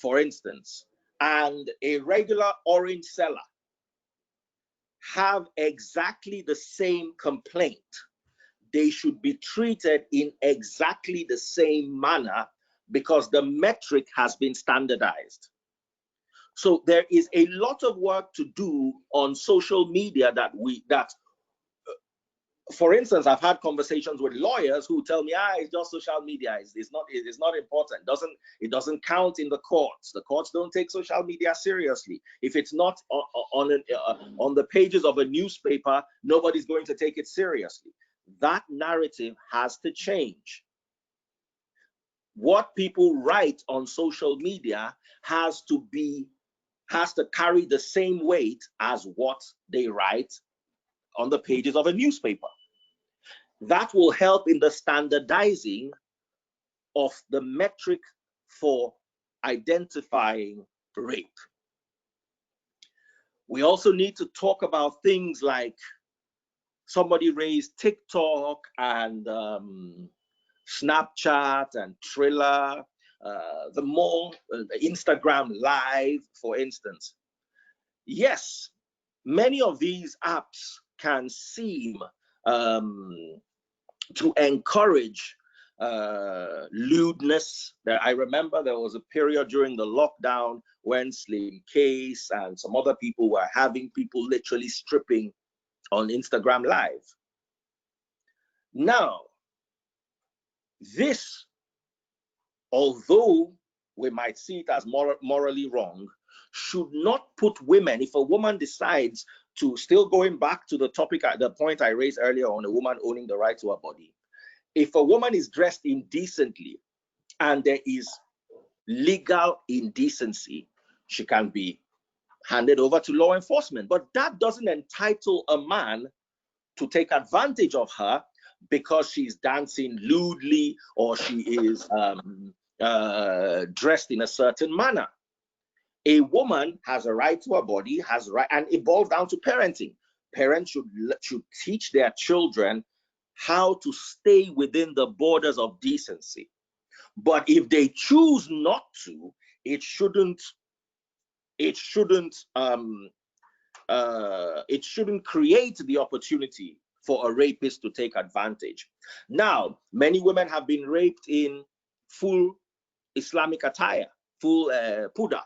for instance, and a regular orange seller have exactly the same complaint, they should be treated in exactly the same manner because the metric has been standardized. So there is a lot of work to do on social media that for instance, I've had conversations with lawyers who tell me, it's just social media. It's not important. It doesn't count in the courts. The courts don't take social media seriously. If it's not on the pages of a newspaper, nobody's going to take it seriously. That narrative has to change. What people write on social media has to carry the same weight as what they write on the pages of a newspaper. That will help in the standardizing of the metric for identifying rape. We also need to talk about things like somebody raised TikTok and Snapchat and Triller, Instagram Live, for instance. Yes, many of these apps can seem to encourage lewdness. I remember there was a period during the lockdown when Slim Case and some other people were having people literally stripping on Instagram Live. Now, this, although we might see it as morally wrong, should not put women, if a woman decides to, still going back to the topic, the point I raised earlier on a woman owning the right to her body, if a woman is dressed indecently and there is legal indecency, she can be handed over to law enforcement. But that doesn't entitle a man to take advantage of her because she's dancing lewdly or she is dressed in a certain manner. A woman has a right to her body, has right, and it boils down to parenting. Parents should teach their children how to stay within the borders of decency. But if they choose not to, it shouldn't create the opportunity for a rapist to take advantage. Now, many women have been raped in full Islamic attire, full puda.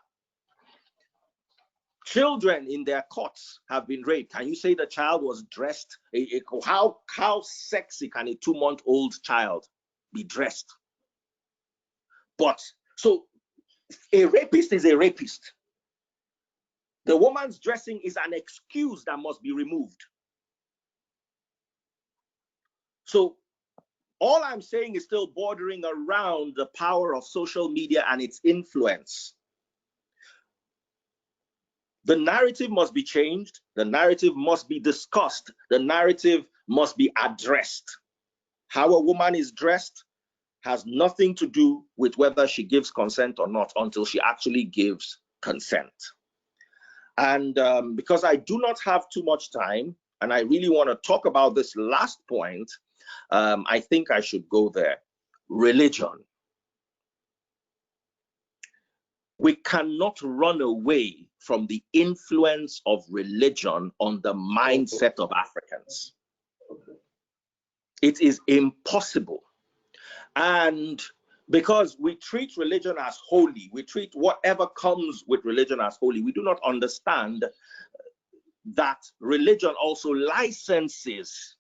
Children in their cots have been raped. Can you say the child was dressed? How sexy can a 2-month-old child be dressed? But so a rapist is a rapist. The woman's dressing is an excuse that must be removed. So all I'm saying is still bordering around the power of social media and its influence. The narrative must be changed. The narrative must be discussed. The narrative must be addressed. How a woman is dressed has nothing to do with whether she gives consent or not until she actually gives consent. And because I do not have too much time, and I really want to talk about this last point, I think I should go there. Religion. We cannot run away from the influence of religion on the mindset of Africans. It is impossible. And because we treat religion as holy, we treat whatever comes with religion as holy, we do not understand that religion also licenses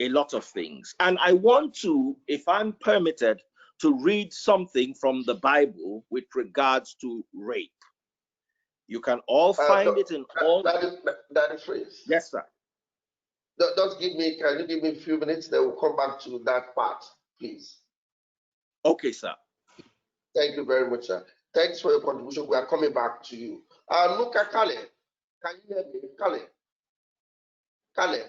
a lot of things. And I want to, if I'm permitted, to read something from the Bible with regards to rape. You can all find it in all. That is phrase. Yes, sir. Just can you give me a few minutes, then we'll come back to that part, please. Okay, sir. Thank you very much, sir. Thanks for your contribution. We are coming back to you. Nuka, Kale, can you hear me? Kale.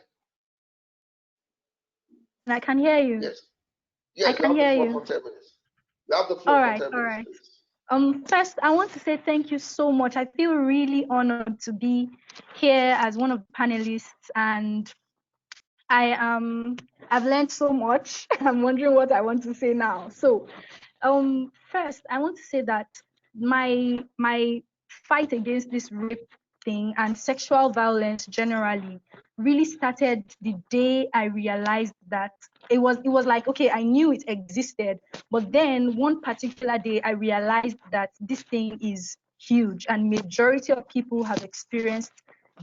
I can hear you. Yes. Yes, I can hear you. For 10 minutes. You have the floor all right, for 10 all minutes, right. please. First, I want to say thank you so much. I feel really honored to be here as one of the panelists, and I've learned so much. I'm wondering what I want to say now. So, first, I want to say that my fight against this rape thing and sexual violence generally really started the day I realized that it was like, okay, I knew it existed, but then one particular day I realized that this thing is huge and majority of people have experienced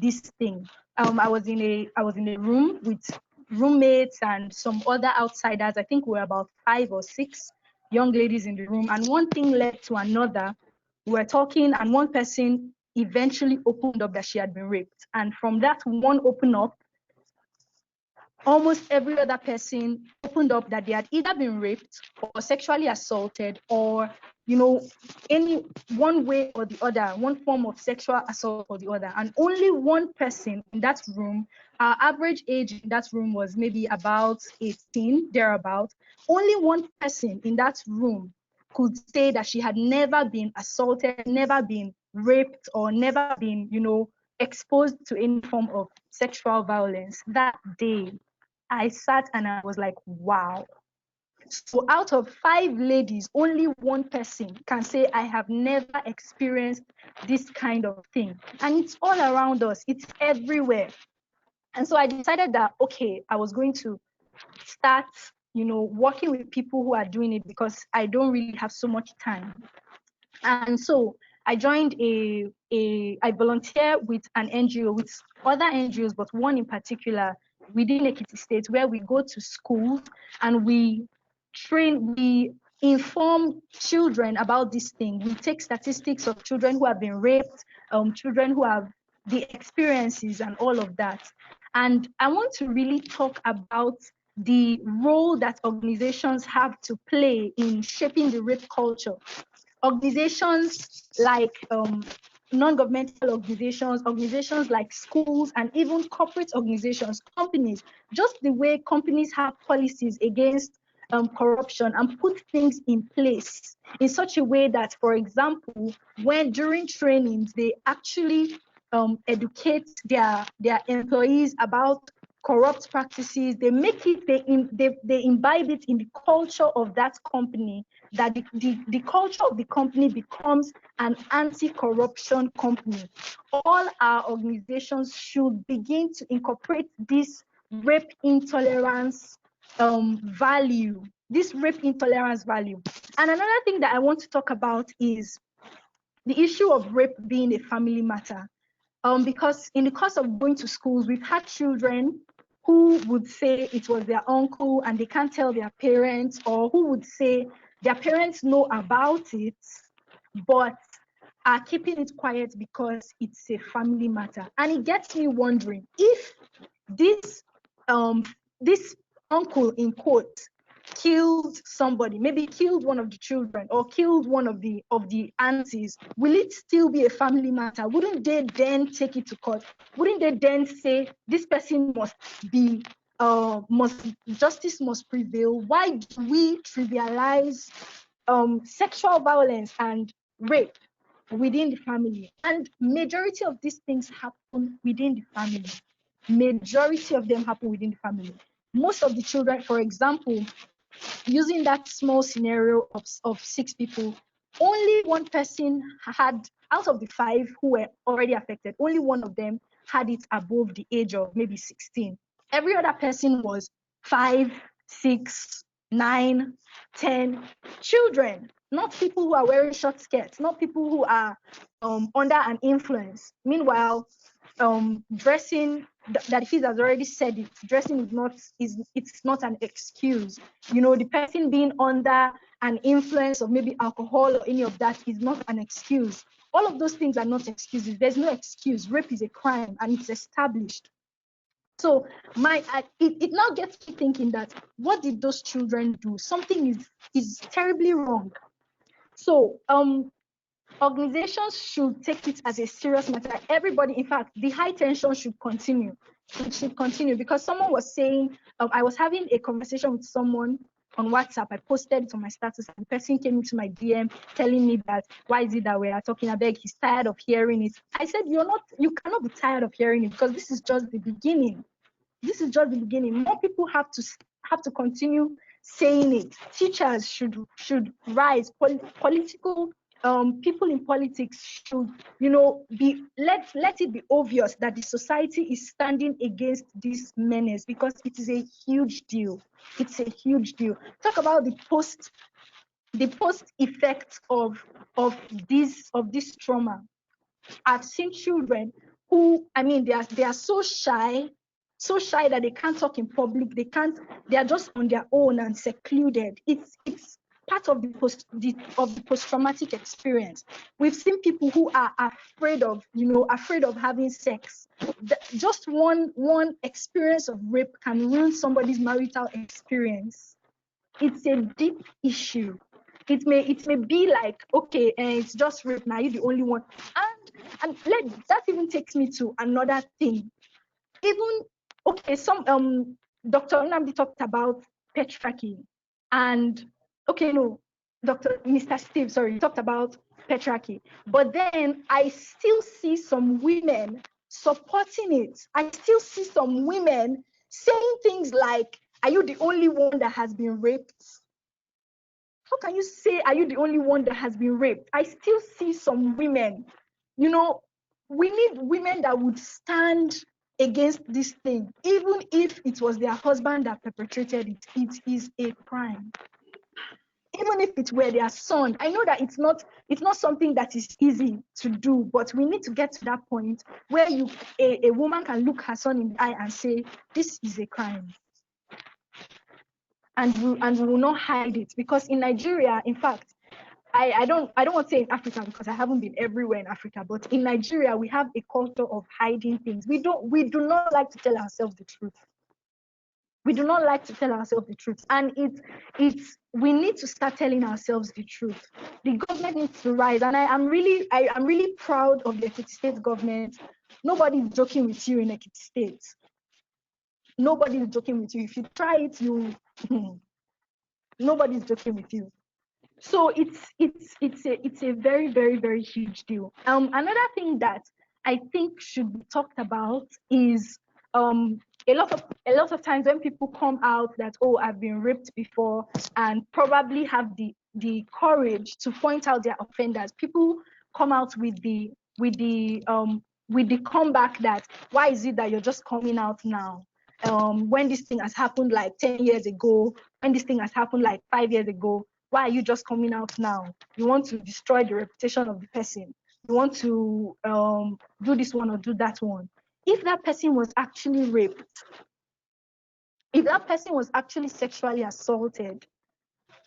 this thing. I was in a room with roommates and some other outsiders. I think we were about 5 or 6 young ladies in the room, and one thing led to another. We were talking, and one person eventually opened up that she had been raped. And from that one open up, almost every other person opened up that they had either been raped or sexually assaulted, or any one way or the other, one form of sexual assault or the other. And only one person in that room, our average age in that room was maybe about 18, thereabout. Only one person in that room could say that she had never been assaulted, never been raped, or never been, exposed to any form of sexual violence. That day, I sat and I was like, wow. So out of 5 ladies, only one person can say, I have never experienced this kind of thing. And it's all around us. It's everywhere. And so I decided that, okay, I was going to start, working with people who are doing it because I don't really have so much time. And so I joined I volunteer with an NGO, with other NGOs, but one in particular within Ekiti State, where we go to schools and we inform children about this thing. We take statistics of children who have been raped, children who have the experiences and all of that. And I want to really talk about the role that organizations have to play in shaping the rape culture. Organizations like non-governmental organizations like schools, and even corporate organizations, companies, just the way companies have policies against corruption and put things in place in such a way that, for example, when during trainings, they actually educate their employees about corrupt practices. They make it, they imbibe it in the culture of that company, that the culture of the company becomes an anti-corruption company. All our organizations should begin to incorporate this rape intolerance value, And another thing that I want to talk about is the issue of rape being a family matter. Because in the course of going to schools, we've had children who would say it was their uncle and they can't tell their parents, or who would say their parents know about it, but are keeping it quiet because it's a family matter. And it gets me wondering, if this uncle, in quotes, killed somebody, maybe killed one of the children or killed one of the aunties, will it still be a family matter? Wouldn't they then take it to court? Wouldn't they then say this person justice must prevail? Why do we trivialize sexual violence and rape within the family, and majority of these things happen within the family. Majority of them happen within the family. Most of the children, for example, using that small scenario of 6 people, only one person had, out of the 5 who were already affected, only one of them had it above the age of maybe 16. Every other person was 5, 6, 9, 10 children, not people who are wearing short skirts, not people who are under an influence. Meanwhile, dressing, that he has already said it, dressing it's not an excuse. You know, the person being under an influence of maybe alcohol or any of that is not an excuse. All of those things are not excuses. There's no excuse. Rape is a crime and it's established. So it now gets me thinking that, what did those children do? Something is terribly wrong. So organizations should take it as a serious matter. Everybody, in fact, the high tension should continue. It should continue, because someone was saying, I was having a conversation with someone on WhatsApp. I posted it on my status, and the person came into my DM telling me that, why is it that we are talking about, he's tired of hearing it. I said, you cannot be tired of hearing it, because this is just the beginning. This is just the beginning. More people have to continue saying it. Teachers should rise. Political people in politics should, let it be obvious that the society is standing against this menace, because it is a huge deal. It's a huge deal. Talk about the post effects of this trauma. I've seen children who, they are so shy that they can't talk in public. They are just on their own and secluded. It's part of the post-traumatic experience. We've seen people who are afraid of having sex. Just one experience of rape can ruin somebody's marital experience. It's a deep issue. It may be like, okay, it's just rape, now you're the only one. And that even takes me to another thing. Even, okay, Dr. Nnamdi talked about patriarchy, and Mr. Steve, talked about patriarchy. But then I still see some women supporting it. I still see some women saying things like, are you the only one that has been raped? How can you say, are you the only one that has been raped? I still see some women, we need women that would stand against this thing. Even if it was their husband that perpetrated it, it is a crime. Even if it were their son, I know that it's not something that is easy to do, but we need to get to that point where a woman can look her son in the eye and say, this is a crime. And we will not hide it, because in Nigeria, in fact, I don't want to say in Africa, because I haven't been everywhere in Africa, but in Nigeria we have a culture of hiding things. We do not like to tell ourselves the truth. We do not like to tell ourselves the truth, and we need to start telling ourselves the truth. The government needs to rise, and I'm really proud of the Ekiti State government. Nobody is joking with you in Ekiti State. Nobody is joking with you. If you try it, nobody's joking with you. So it's a very, very, very huge deal. Another thing that I think should be talked about is a lot of times when people come out that, oh, I've been raped before, and probably have the courage to point out their offenders. People come out with the comeback that, why is it that you're just coming out now? When this thing has happened like 10 years ago, when this thing has happened like 5 years ago, why are you just coming out now? You want to destroy the reputation of the person. You want to do this one or do that one. If that person was actually raped, if that person was actually sexually assaulted,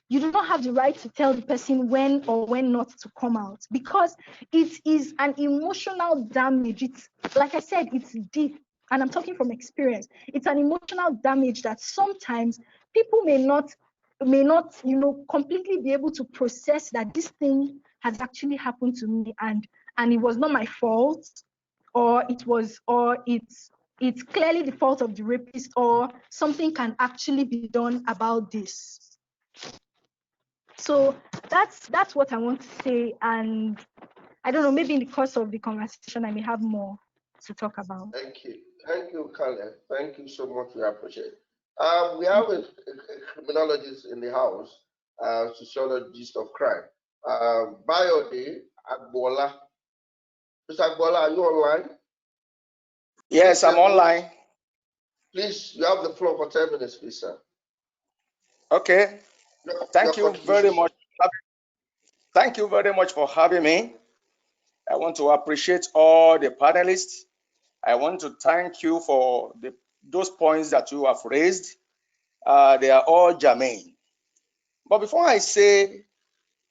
you do not have the right to tell the person when or when not to come out, because it is an emotional damage. It's, like I said, it's deep. And I'm talking from experience. It's an emotional damage that sometimes people may not, completely be able to process that this thing has actually happened to me, and it was not my fault, or it's clearly the fault of the rapist, or something can actually be done about this. So that's what I want to say, and I don't know, maybe in the course of the conversation, I may have more to talk about. Thank you. Thank you, Kale. Thank you so much. We appreciate it. We have a criminologist in the house, sociologist of crime. Bayode Agboola. Mr. Agboola, are you online? Yes, I'm online. Please, you have the floor for 10 minutes, please, sir. Okay. Thank you very much. Thank you very much for having me. I want to appreciate all the panelists. I want to thank you for those points that you have raised. They are all germane. But before I say,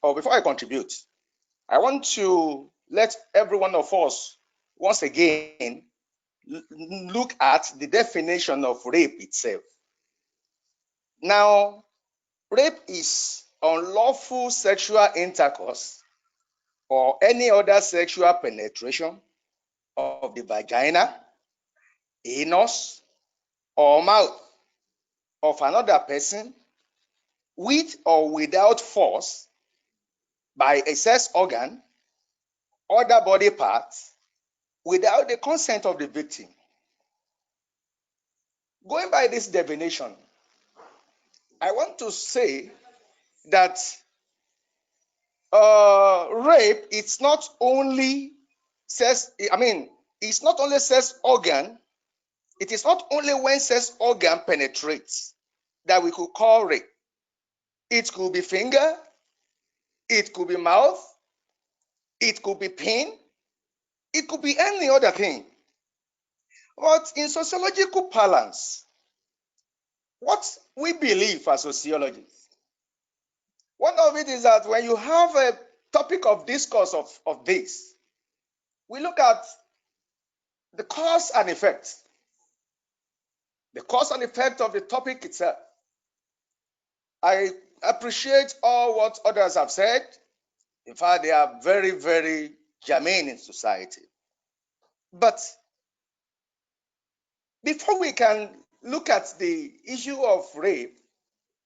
or before I contribute, I want to let every one of us once again look at the definition of rape itself. Now, rape is unlawful sexual intercourse or any other sexual penetration of the vagina, anus, or mouth of another person with or without force by a sex organ, other body parts, without the consent of the victim. Going by this definition, I want to say that rape, it's not only sex, it's not only sex organ, it is not only when sex organ penetrates that we could call rape. It could be finger, it could be mouth, it could be pin, it could be any other thing. But in sociological parlance, what we believe as sociologists, one of it is that when you have a topic of discourse of this, we look at the cause and effect. The cause and effect of the topic itself. I appreciate all what others have said. In fact, they are very, very germane in society. But before we can look at the issue of rape,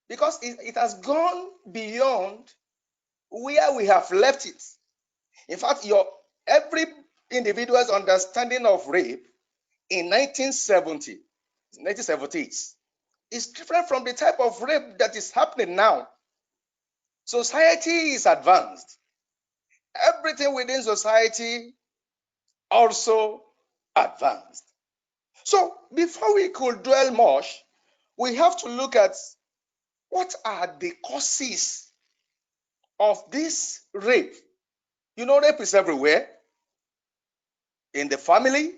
because it has gone beyond where we have left it. In fact, every individual's understanding of rape in 1970s is different from the type of rape that is happening now. Society is advanced. Everything within society also advanced. So before we could dwell much, we have to look at what are the causes of this rape. You know, rape is everywhere. In the family,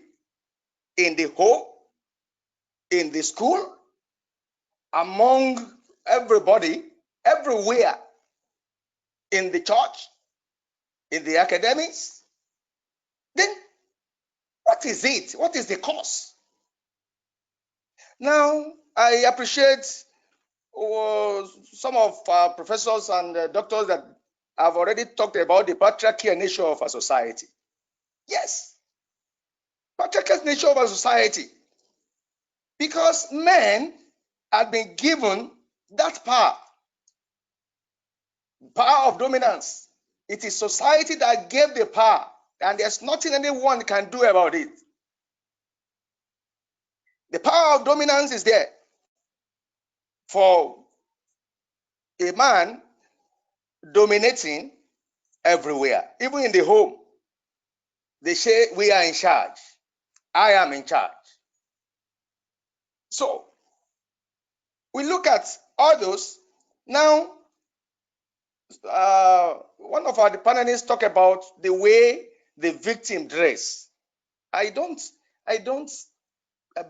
in the home, in the school, among everybody, everywhere. In the church, in the academics. Then what is it? What is the cause? Now, I appreciate some of our professors and doctors that have already talked about the patriarchal nature of our society. Yes, patriarchal nature of our society. Because men have been given that power of dominance. It is society that gave the power, and there's nothing anyone can do about it. The power of dominance is there for a man dominating everywhere, even in the home. They say we are in charge. I am in charge. So we look at all those. Now, one of our panelists talk about the way the victim dress. I don't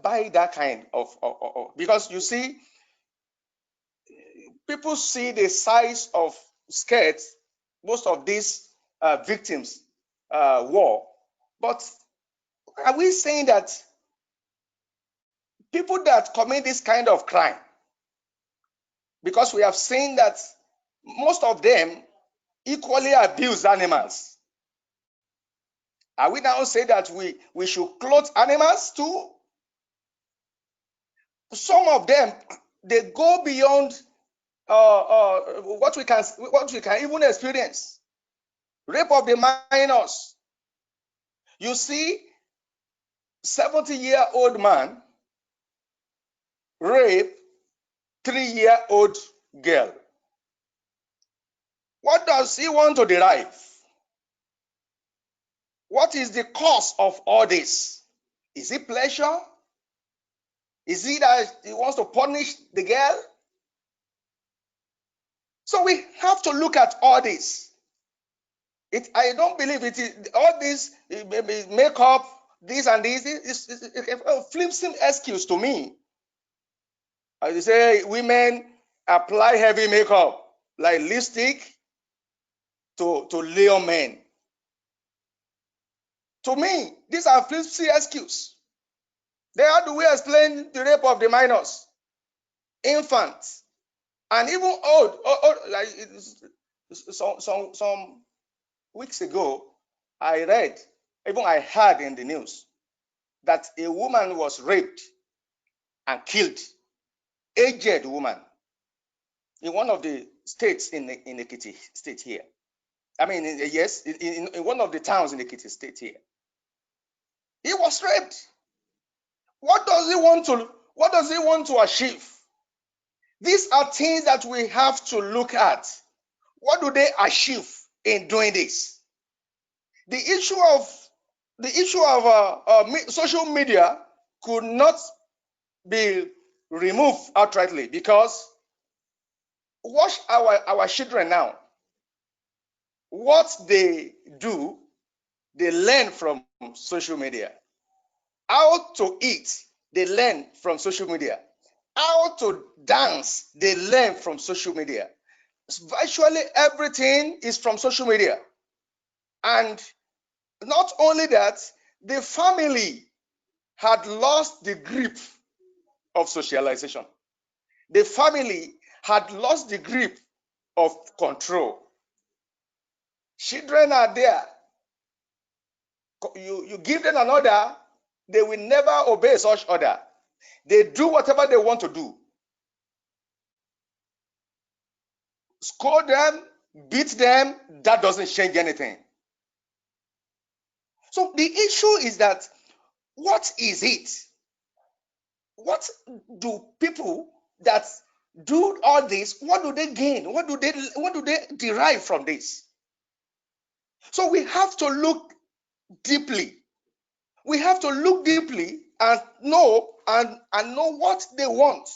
buy that kind of because you see, people see the size of skirts most of these victims wore, but are we saying that people that commit this kind of crime, because we have seen that most of them equally abuse animals, are we now saying that we should clothe animals too? Some of them, they go beyond what we can even experience. rape of the minors. You see 70-year-old man rape 3-year-old girl. What does he want to derive? What is the cause of all this? Is it pleasure? Is it that he wants to punish the girl? So we have to look at all this. I don't believe it is all this makeup, this and this. It's a flimsy excuse to me. As you say, women apply heavy makeup like lipstick to lure men. To me, these are flimsy excuses. Then how do we explain the rape of the minors, infants, and even old like some weeks ago, I read, even I heard in the news, that a woman was raped and killed, aged woman, in one of the states in Ekiti state here. I mean, yes, in one of the towns in Ekiti state here. He was raped. What does he want to achieve? These are things that we have to look at. What do they achieve in doing this? The issue of social media could not be removed outrightly, because watch our children now. What they do, they learn from social media. How to eat, they learn from social media. How to dance, they learn from social media. Virtually everything is from social media. And not only that, the family had lost the grip of socialization. The family had lost the grip of control. Children are there. You give them an order, they will never obey such order. They do whatever they want to do. Scold them, beat them, that doesn't change anything. So the issue is that, what is it? What do people that do all this, what do they gain? What do they derive from this? So we have to look deeply. We have to look deeply and know what they want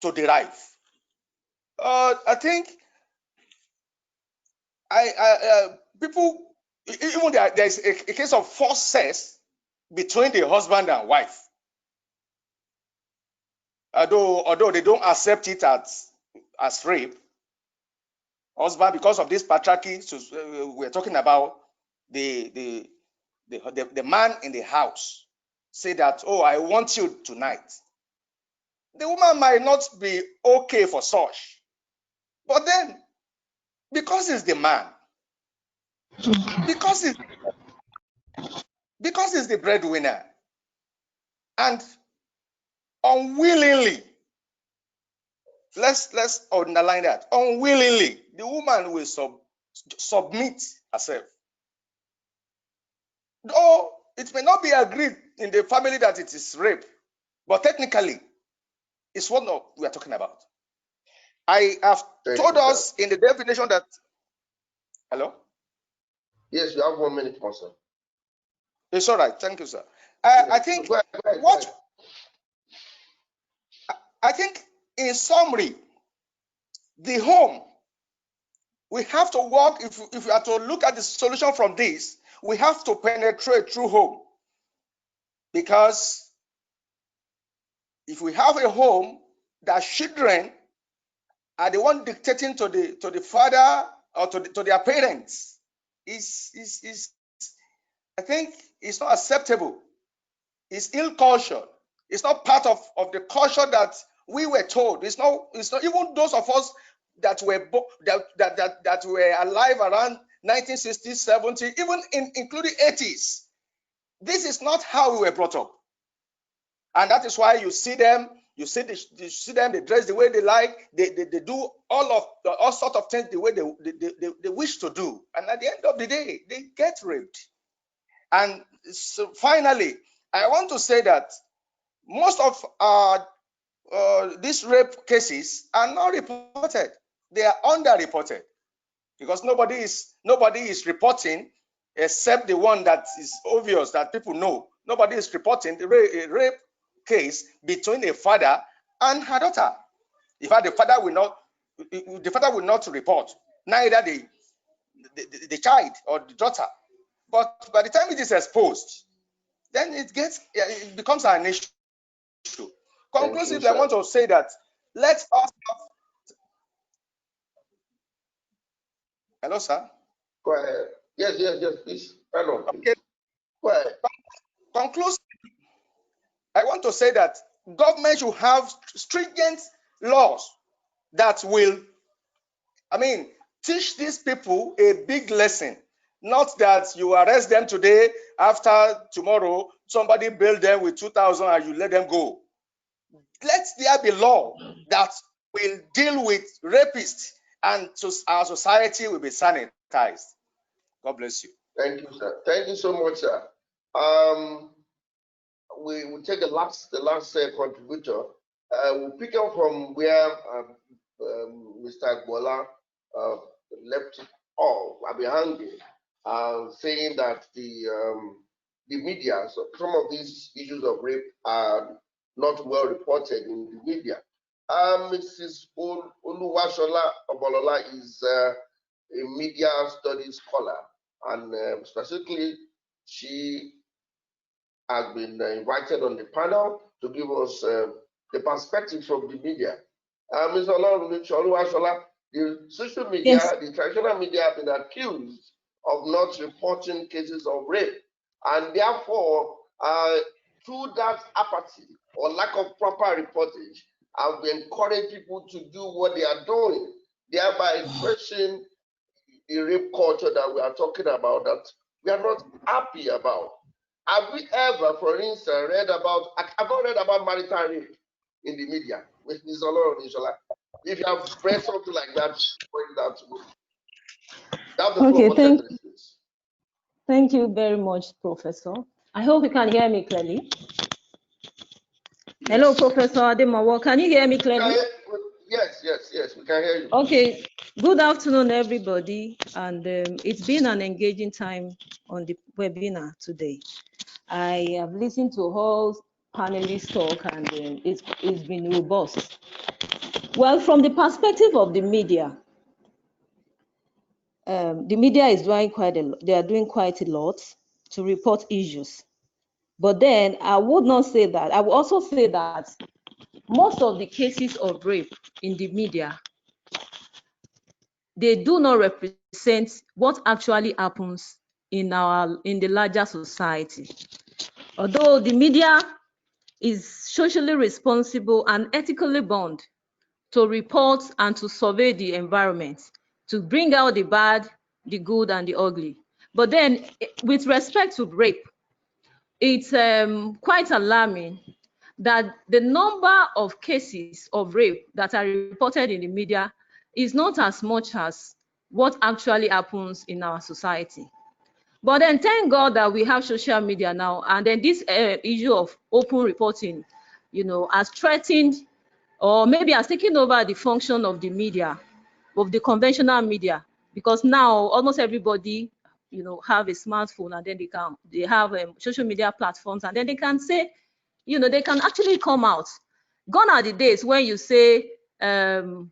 to derive. I think people, even there's a case of forced sex between the husband and wife. Although they don't accept it as rape, husband, because of this patriarchy, so we're talking about the man in the house say that, oh, I want you tonight. The woman might not be okay for such, but then because it's the man, because it's the breadwinner, and unwillingly, let's underline that, unwillingly, the woman will submit herself. Though it may not be agreed in the family that it is rape, but technically, it's what we are talking about. I have told us in the definition that. Hello? Yes, you have 1 minute, sir. It's all right. Thank you, sir. I think go ahead. I think, in summary, the home, we have to work. If we are to look at the solution from this, we have to penetrate through home, because if we have a home that children are the one dictating to the father or to their parents, I think it's not acceptable. It's ill culture. It's not part of the culture that we were told. It's not even those of us that were that were alive around 1960s, 70s, even including 80s. This is not how we were brought up. And that is why you see them You see, you see them, they dress the way they like, they do all sorts of things the way they wish to do. And at the end of the day, they get raped. And so finally, I want to say that most of these rape cases are not reported. They are underreported because nobody is reporting except the one that is obvious that people know. Nobody is reporting the rape case between a father and her daughter. In fact, the father will not report, neither the child or the daughter. But by the time it is exposed, then it becomes an issue. Conclusively, I want to say that let us. Hello, sir. Go ahead. Yes, please. Okay. Go ahead. Conclusively, I want to say that government should have stringent laws that will, teach these people a big lesson. Not that you arrest them today, after tomorrow, somebody bail them with 2,000 and you let them go. Let there be law that will deal with rapists, and our society will be sanitized. God bless you. Thank you, sir. Thank you so much, sir. We will take the last contributor. We'll pick up from where Mr. Agboola left it off. I'll be hanging, saying that the media, so some of these issues of rape are not well reported in the media. Mrs. Oluwasola Omolola is a media studies scholar, and specifically, she has been invited on the panel to give us the perspective from the media. Ms. Oluwasola, the social media, yes, the traditional media have been accused of not reporting cases of rape, and therefore, through that apathy or lack of proper reportage, have encouraged people to do what they are doing, thereby questioning the rape culture that we are talking about, that we are not happy about. Have we ever, for instance, read about, I've not read about marital rape in the media with Ms. Oluwasola. If you have read something like that, point that to me. That's the okay, thank you very much, Professor. I hope you can hear me clearly. Yes. Hello, Professor Ademawo. Can you hear me clearly? Yes, we can hear you. Okay, good afternoon, everybody. And it's been an engaging time on the webinar today. I have listened to all panelists talk, and it's been robust. Well, from the perspective of the media is doing quite a lot. They are doing quite a lot to report issues. But then I would not say that. I would also say that most of the cases of rape in the media, they do not represent what actually happens in the larger society. Although the media is socially responsible and ethically bound to report and to survey the environment, to bring out the bad, the good, and the ugly. But then, with respect to rape, it's quite alarming that the number of cases of rape that are reported in the media is not as much as what actually happens in our society. But then thank God that we have social media now, and then this issue of open reporting, has threatened, or maybe has taken over the function of the media, of the conventional media, because now almost everybody, have a smartphone, and then they have social media platforms, and then they can say, they can actually come out. Gone are the days when you say the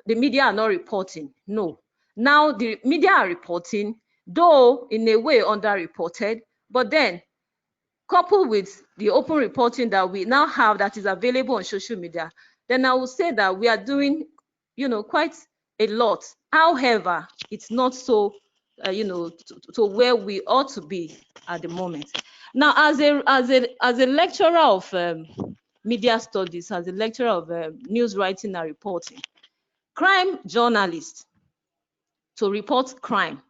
media are not reporting. No, now the media are reporting, though in a way underreported, but then coupled with the open reporting that we now have that is available on social media, then I would say that we are doing, quite a lot. However, it's not so, to where we ought to be at the moment. Now, as a lecturer of media studies, as a lecturer of news writing and reporting, crime journalists, to report crime,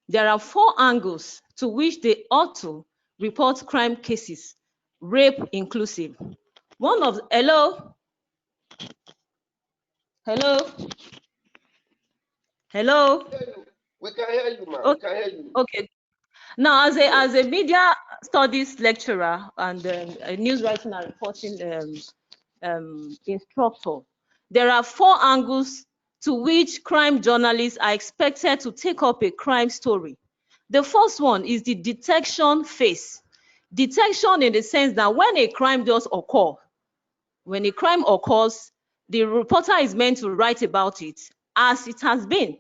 there are 4 angles to which they ought to report crime cases, rape inclusive. Hello? Hello? Hello? We can hear you, ma'am. Okay. We can hear you. Okay. Now, as a media studies lecturer and a news writing and reporting instructor, there are 4 angles to which crime journalists are expected to take up a crime story. The first one is the detection phase. Detection in the sense that when a crime does occur, when a crime occurs, the reporter is meant to write about it as it has been.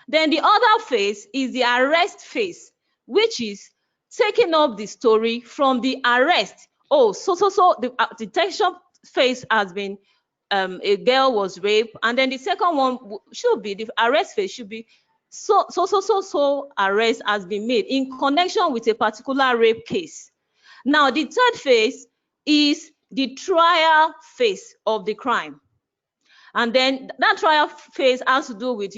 Then the other phase is the arrest phase, which is taking up the story from the arrest. Oh, so the detection phase has been a girl was raped, and then the second one should be the arrest phase should be so arrest has been made in connection with a particular rape case. Now the third phase is the trial phase of the crime. And then that trial phase has to do with,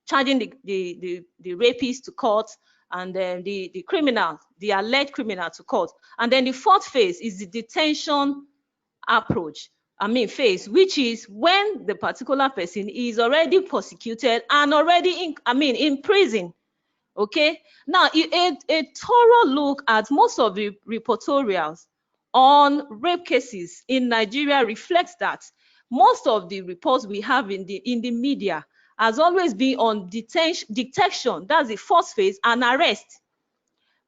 charging the rapist to court, and then the criminal, the alleged criminal, to court. And then the fourth phase is the detention phase, which is when the particular person is already prosecuted and already in prison. Okay, now a thorough look at most of the reportorials on rape cases in Nigeria reflects that most of the reports we have in the media has always been on detection, that's the first phase, and arrest.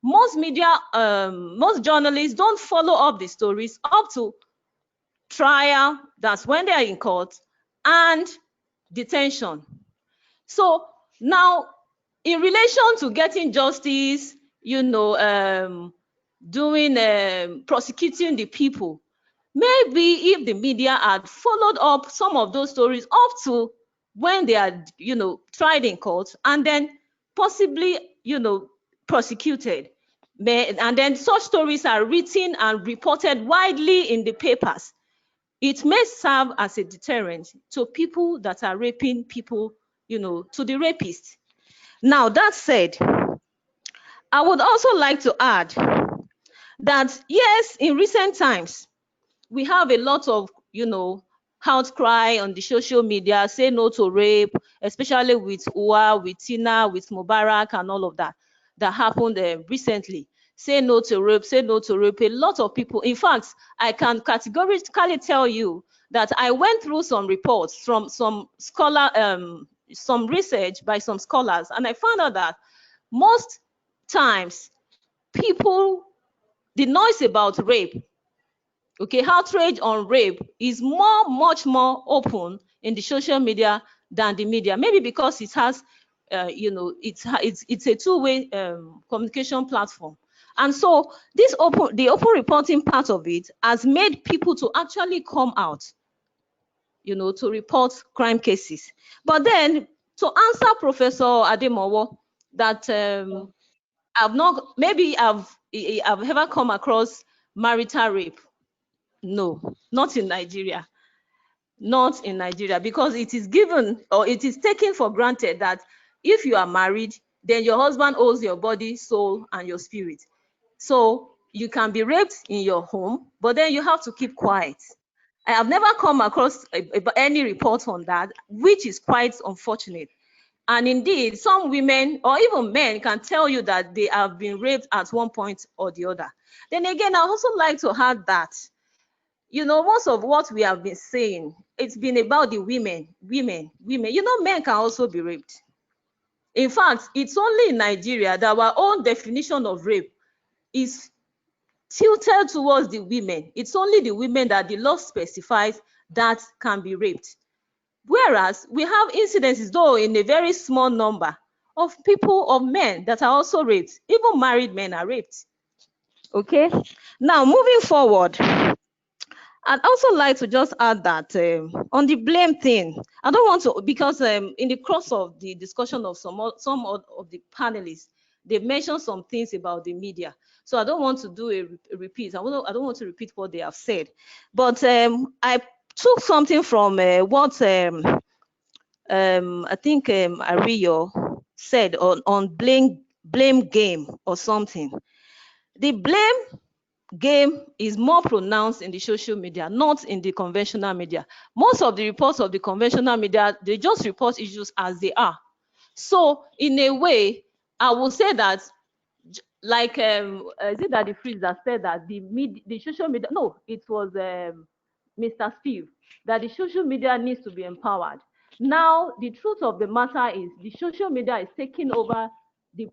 Most media, most journalists don't follow up the stories up to trial, that's when they are in court, and detention. So now, in relation to getting justice, prosecuting the people, maybe if the media had followed up some of those stories up to when they are, tried in court, and then possibly, prosecuted, and then such stories are written and reported widely in the papers, it may serve as a deterrent to people that are raping people, to the rapist. Now, that said, I would also like to add that, yes, in recent times, we have a lot of, outcry on the social media, say no to rape, especially with Uwa, with Tina, with Mubarak, and all of that happened recently. Say no to rape, say no to rape. A lot of people, in fact, I can categorically tell you that I went through some reports from some some research by some scholars, and I found out that most times people, the noise about rape, outrage on rape is much more open in the social media than the media. Maybe because it has, it's a two-way communication platform. And so the open reporting part of it has made people to actually come out, to report crime cases. But then, to answer Professor Ademowo, that I've ever come across marital rape. No, not in Nigeria. Not in Nigeria, because it is given, or it is taken for granted, that if you are married, then your husband owns your body, soul, and your spirit. So you can be raped in your home, but then you have to keep quiet. I have never come across any report on that, which is quite unfortunate. And indeed, some women or even men can tell you that they have been raped at one point or the other. Then again, I also like to add that, most of what we have been saying, it's been about the women. Men can also be raped. In fact, it's only in Nigeria that our own definition of rape is tilted towards the women. It's only the women that the law specifies that can be raped. Whereas we have incidences, though in a very small number, of men that are also raped. Even married men are raped. Okay. Now, moving forward, I'd also like to just add that on the blame thing, I don't want to, because in the course of the discussion of some of the panelists, they've mentioned some things about the media. So I don't want to do a repeat. I don't want to repeat what they have said. But I took something from what I think Ariyo said on blame game or something. The blame game is more pronounced in the social media, not in the conventional media. Most of the reports of the conventional media, they just report issues as they are. So in a way, I will say that, like, is it that the freeze that said that the social media, no, it was Mr. Steve, that the social media needs to be empowered. Now, the truth of the matter is the social media is taking over the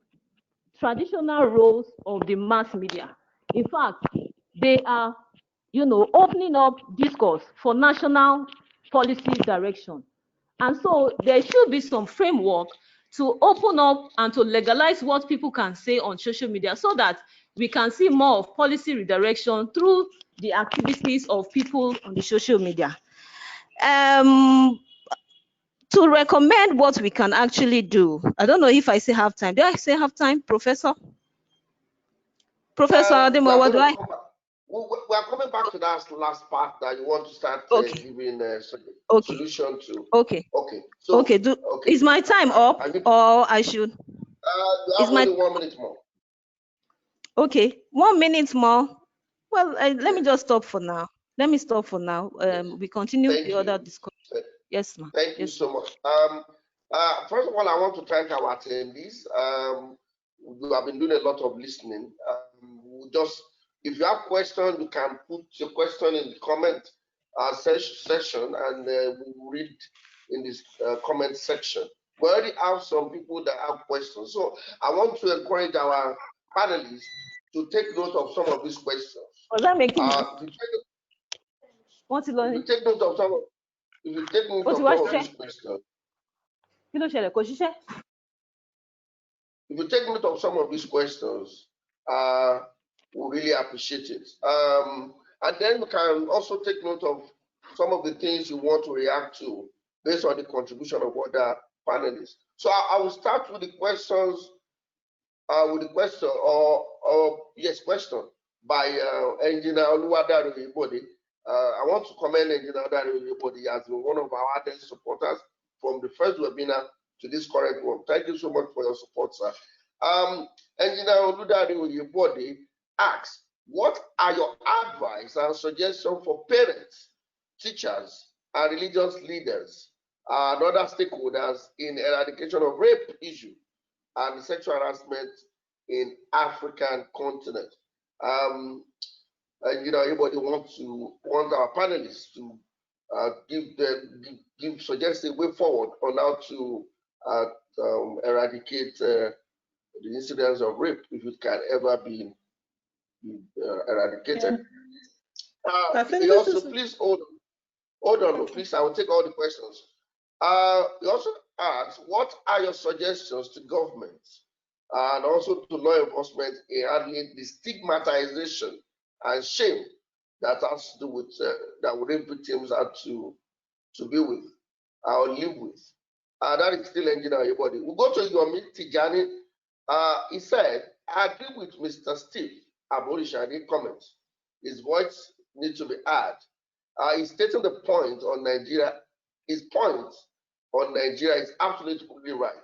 traditional roles of the mass media. In fact, they are, opening up discourse for national policy direction. And so there should be some framework to open up and to legalize what people can say on social media so that we can see more of policy redirection through the activities of people on the social media. To recommend what we can actually do, I don't know if I say have time. Do I say have time, Professor? Professor Ademo, what do I? We are coming back to that last part that you want to start giving solution to. Okay. Okay. So, okay. Is my time up, or I should? You have only 1 minute more. Okay, 1 minute more. Well, let me just stop for now. Let me stop for now. We continue the other discussion. Yes, ma'am. Thank you so much. First of all, I want to thank our attendees. You have been doing a lot of listening. If you have questions, you can put your question in the comment section, and we will read in this comment section. We already have some people that have questions, so I want to encourage our panelists to take note of some of these questions. Was that making if you take note of some of these questions, if you take note of some of these questions, we really appreciate it. And then we can also take note of some of the things you want to react to based on the contribution of other panelists. So I will start with the questions, question by Engineer Oluwasola Oluwasola. I want to commend Engineer Oluwasola Oluwasola as one of our ardent supporters from the first webinar to this current one. Thank you so much for your support, sir. Engineer Oluwasola Oluwasola asks, what are your advice and suggestions for parents, teachers, and religious leaders and other stakeholders in eradication of rape issue and sexual harassment in African continent? Everybody wants our panelists to suggest a way forward on how to eradicate the incidence of rape, if it can ever be eradicated. Please hold on, please. I will take all the questions. He also asks, what are your suggestions to governments and also to law enforcement in handling the stigmatization and shame that has to do with that rape victims have to be with or live with? That is still Engineer everybody. We'll go to Yomi Tijani. He said, I agree with Mr. Steve Aborisade comments. His voice needs to be heard. He's stating the point on Nigeria. His point on Nigeria is absolutely right.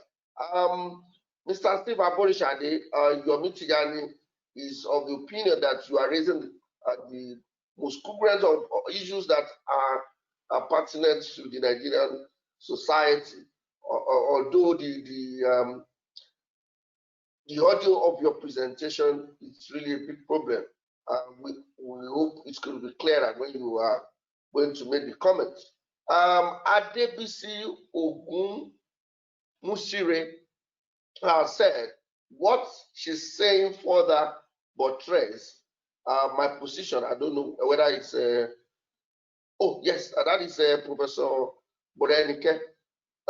Mr. Steve Aborisade, Yomi Tijani is of the opinion that you are raising the most current of issues that are pertinent to the Nigerian society. Although the audio of your presentation is really a big problem. We hope it's going to be clearer when you are going to make the comments. Adebisi Ogun Musire said, what she's saying further buttress my position. I don't know whether it's oh yes, that is Professor Morenike.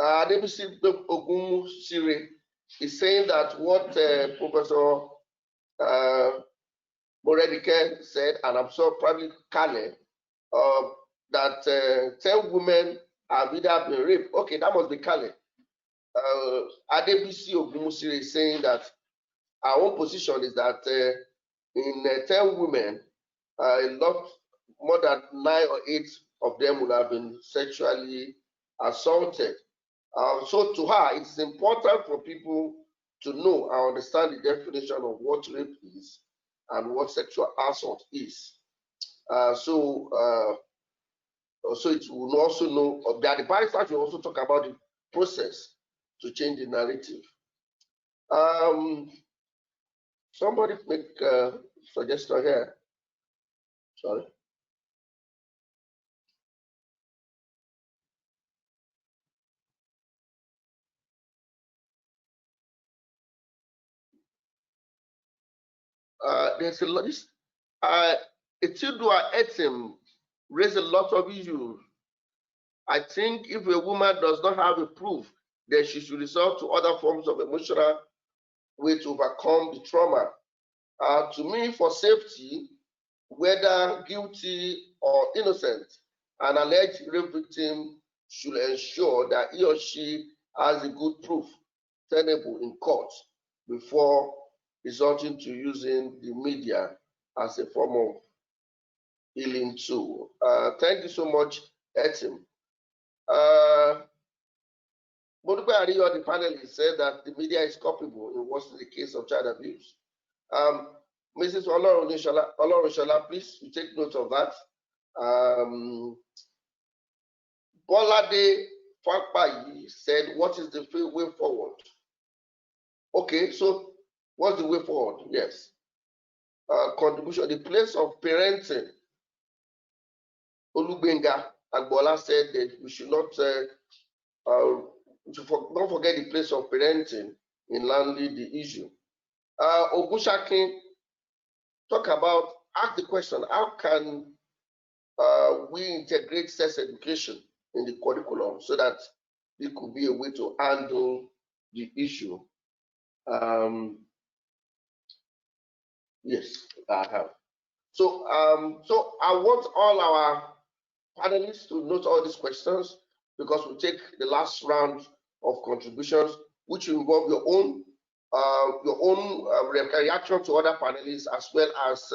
Adebisi Ogun Musire is saying that what Professor Morenike said, and I'm sure probably Kale, that 10 women have either been raped. Okay, that must be Kale. Adebisi Ogunmusire is saying that our own position is that in 10 women, a lot more than 9 or 8 of them would have been sexually assaulted. So to her, it's important for people to know and understand the definition of what rape is and what sexual assault is. So it will also know that the barristers will also talk about the process to change the narrative. Somebody make a suggestion here. Sorry. There's a lot. Itudua Etim raised a lot of issues. I think if a woman does not have a proof, then she should resort to other forms of emotional way to overcome the trauma. To me, for safety, whether guilty or innocent, an alleged rape victim should ensure that he or she has a good proof tenable in court before resorting to using the media as a form of healing tool. Thank you so much, Etim. Modupe Ariyo, the panelist, said that the media is culpable in what's the case of child abuse. Mrs. Oluwasola, please you take note of that. Bolade Fakpayi said, what is the way forward? Okay, so what's the way forward? Yes. Contribution, the place of parenting. Olubenga Agboola said that we should not don't forget the place of parenting in landing the issue. Ogushakin talk about, ask the question, how can we integrate sex education in the curriculum so that it could be a way to handle the issue? Yes, I have. So I want all our panelists to note all these questions because we'll take the last round of contributions, which will involve your own reaction to other panelists, as well as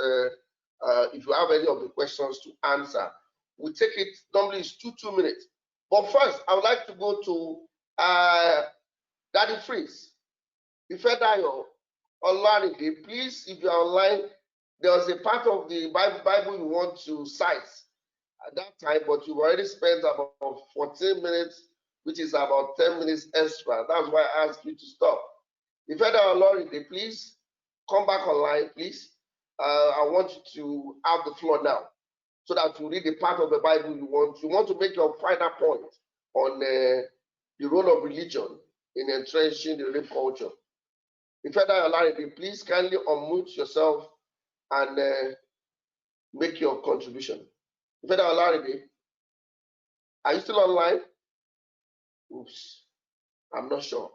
if you have any of the questions to answer. We take it, normally it's 2 minutes. But first, I would like to go to Daddy Freeze. Ifedayo, Olarinde, please, if you're online, there was a part of the Bible you want to cite at that time, but you've already spent about 14 minutes, which is about 10 minutes extra. That's why I asked you to stop. Ifedayo, Olarinde, please come back online, please. I want you to have the floor now, so that you read the part of the Bible you want. You want to make your final point on the role of religion in entrenching the rape culture. Ifedayo, Olarinde, please kindly unmute yourself and make your contribution. Ifedayo, Olarinde, are you still online? Oops, I'm not sure.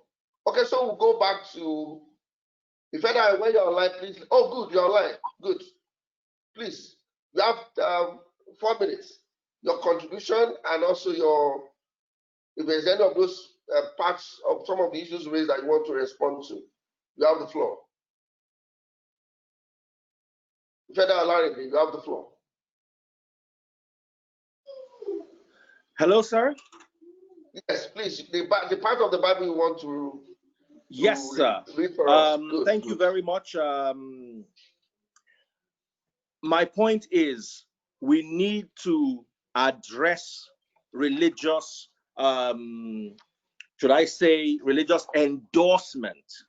Okay, so we'll go back to Ifedayo, when you're online, please. Oh, good, you're online. Good. Please, you have 4 minutes. Your contribution and also if there's any of those parts of some of the issues raised that you want to respond to, you have the floor. Ifedayo, Olarinde, you have the floor. Hello, sir. Yes, please. The part of the Bible you want to yes, sir. Read for us. Good, thank you very much. My point is, we need to address religious, should I say, religious endorsement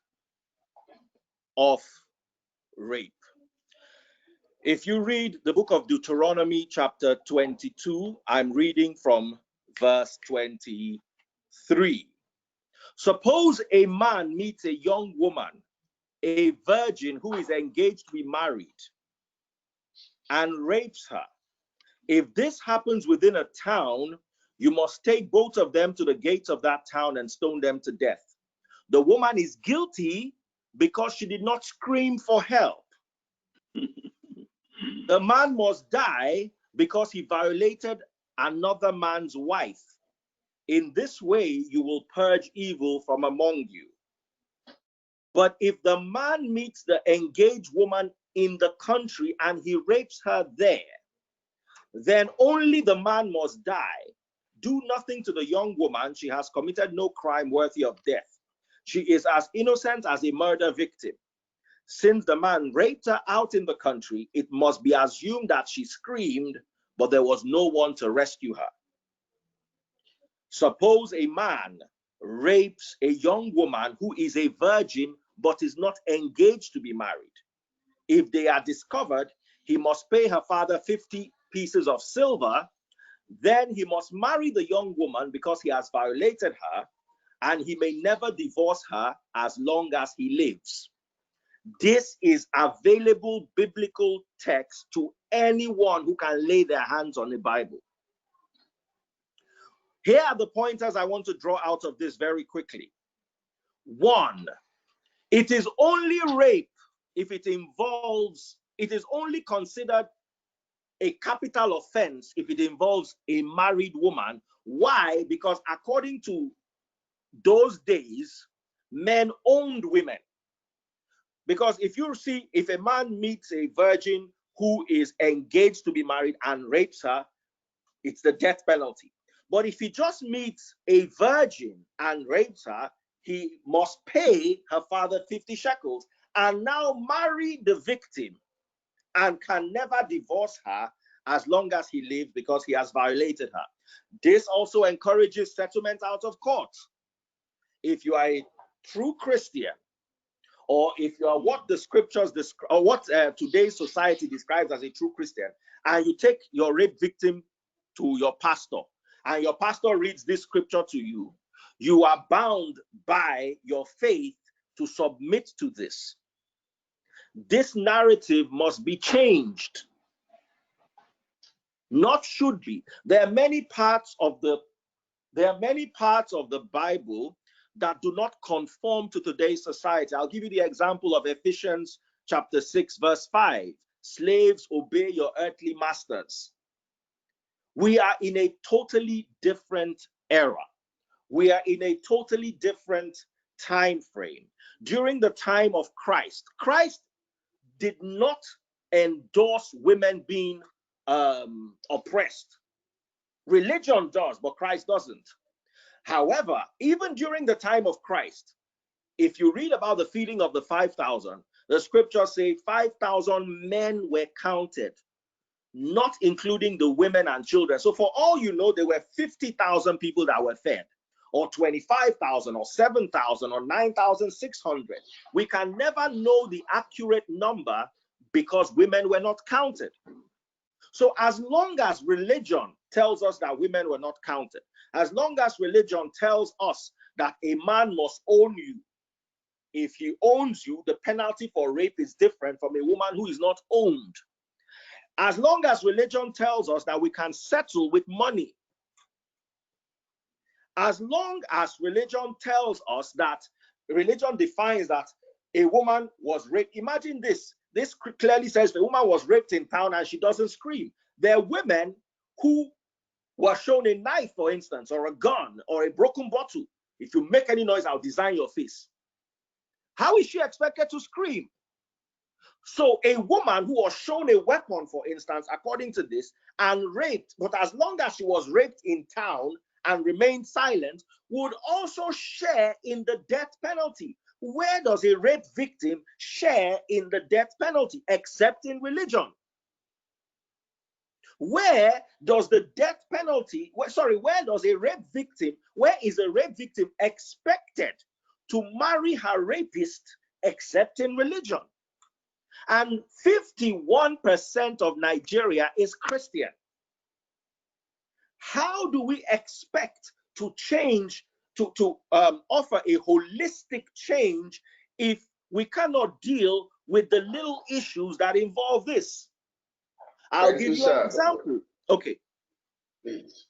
of rape. If you read the book of Deuteronomy, chapter 22, I'm reading from verse 23. Suppose a man meets a young woman, a virgin who is engaged to be married, and rapes her. If this happens within a town, you must take both of them to the gates of that town and stone them to death. The woman is guilty because she did not scream for help. The man must die because he violated another man's wife. In this way, you will purge evil from among you. But if the man meets the engaged woman in the country and he rapes her there, then only the man must die. Do nothing to the young woman. She has committed no crime worthy of death. She is as innocent as a murder victim. Since the man raped her out in the country, it must be assumed that she screamed, but there was no one to rescue her. Suppose a man rapes a young woman who is a virgin but is not engaged to be married. If they are discovered, he must pay her father 50 pieces of silver. Then he must marry the young woman because he has violated her, and he may never divorce her as long as he lives. This is available biblical text to anyone who can lay their hands on the Bible. Here are the pointers I want to draw out of this very quickly. 1, it is only rape if it is only considered a capital offense if it involves a married woman. Why? Because according to those days, men owned women. Because if a man meets a virgin who is engaged to be married and rapes her, it's the death penalty. But if he just meets a virgin and rapes her, he must pay her father 50 shekels and now marry the victim and can never divorce her as long as he lives because he has violated her. This also encourages settlement out of court. If you are a true Christian, or if you are what the scriptures describe, or what today's society describes as a true Christian, and you take your rape victim to your pastor, and your pastor reads this scripture to you, you are bound by your faith to submit to this. This narrative must be changed. Not should be. There are many parts of the Bible that do not conform to today's society. I'll give you the example of Ephesians chapter 6, verse 5. Slaves, obey your earthly masters. We are in a totally different era. We are in a totally different time frame. During the time of Christ, Christ did not endorse women being oppressed. Religion does, but Christ doesn't. However, even during the time of Christ, if you read about the feeding of the 5,000, the scriptures say 5,000 men were counted, not including the women and children. So for all you know, there were 50,000 people that were fed, or 25,000, or 7,000, or 9,600. We can never know the accurate number because women were not counted. So as long as religion tells us that women were not counted, as long as religion tells us that a man must own you, if he owns you, the penalty for rape is different from a woman who is not owned. As long as religion tells us that we can settle with money, as long as religion tells us that, religion defines that a woman was raped. Imagine this. This clearly says the woman was raped in town and she doesn't scream. There are women who were shown a knife, for instance, or a gun, or a broken bottle. If you make any noise, I'll design your face. How is she expected to scream? So a woman who was shown a weapon, for instance, according to this, and raped, but as long as she was raped in town and remained silent, would also share in the death penalty. Where does a rape victim share in the death penalty except in religion? Where does the death penalty, where does a rape victim, where is a rape victim expected to marry her rapist except in religion? And 51% of Nigeria is Christian. How do we expect to change, to offer a holistic change if we cannot deal with the little issues that involve this? I'll give you an example. Okay. Please.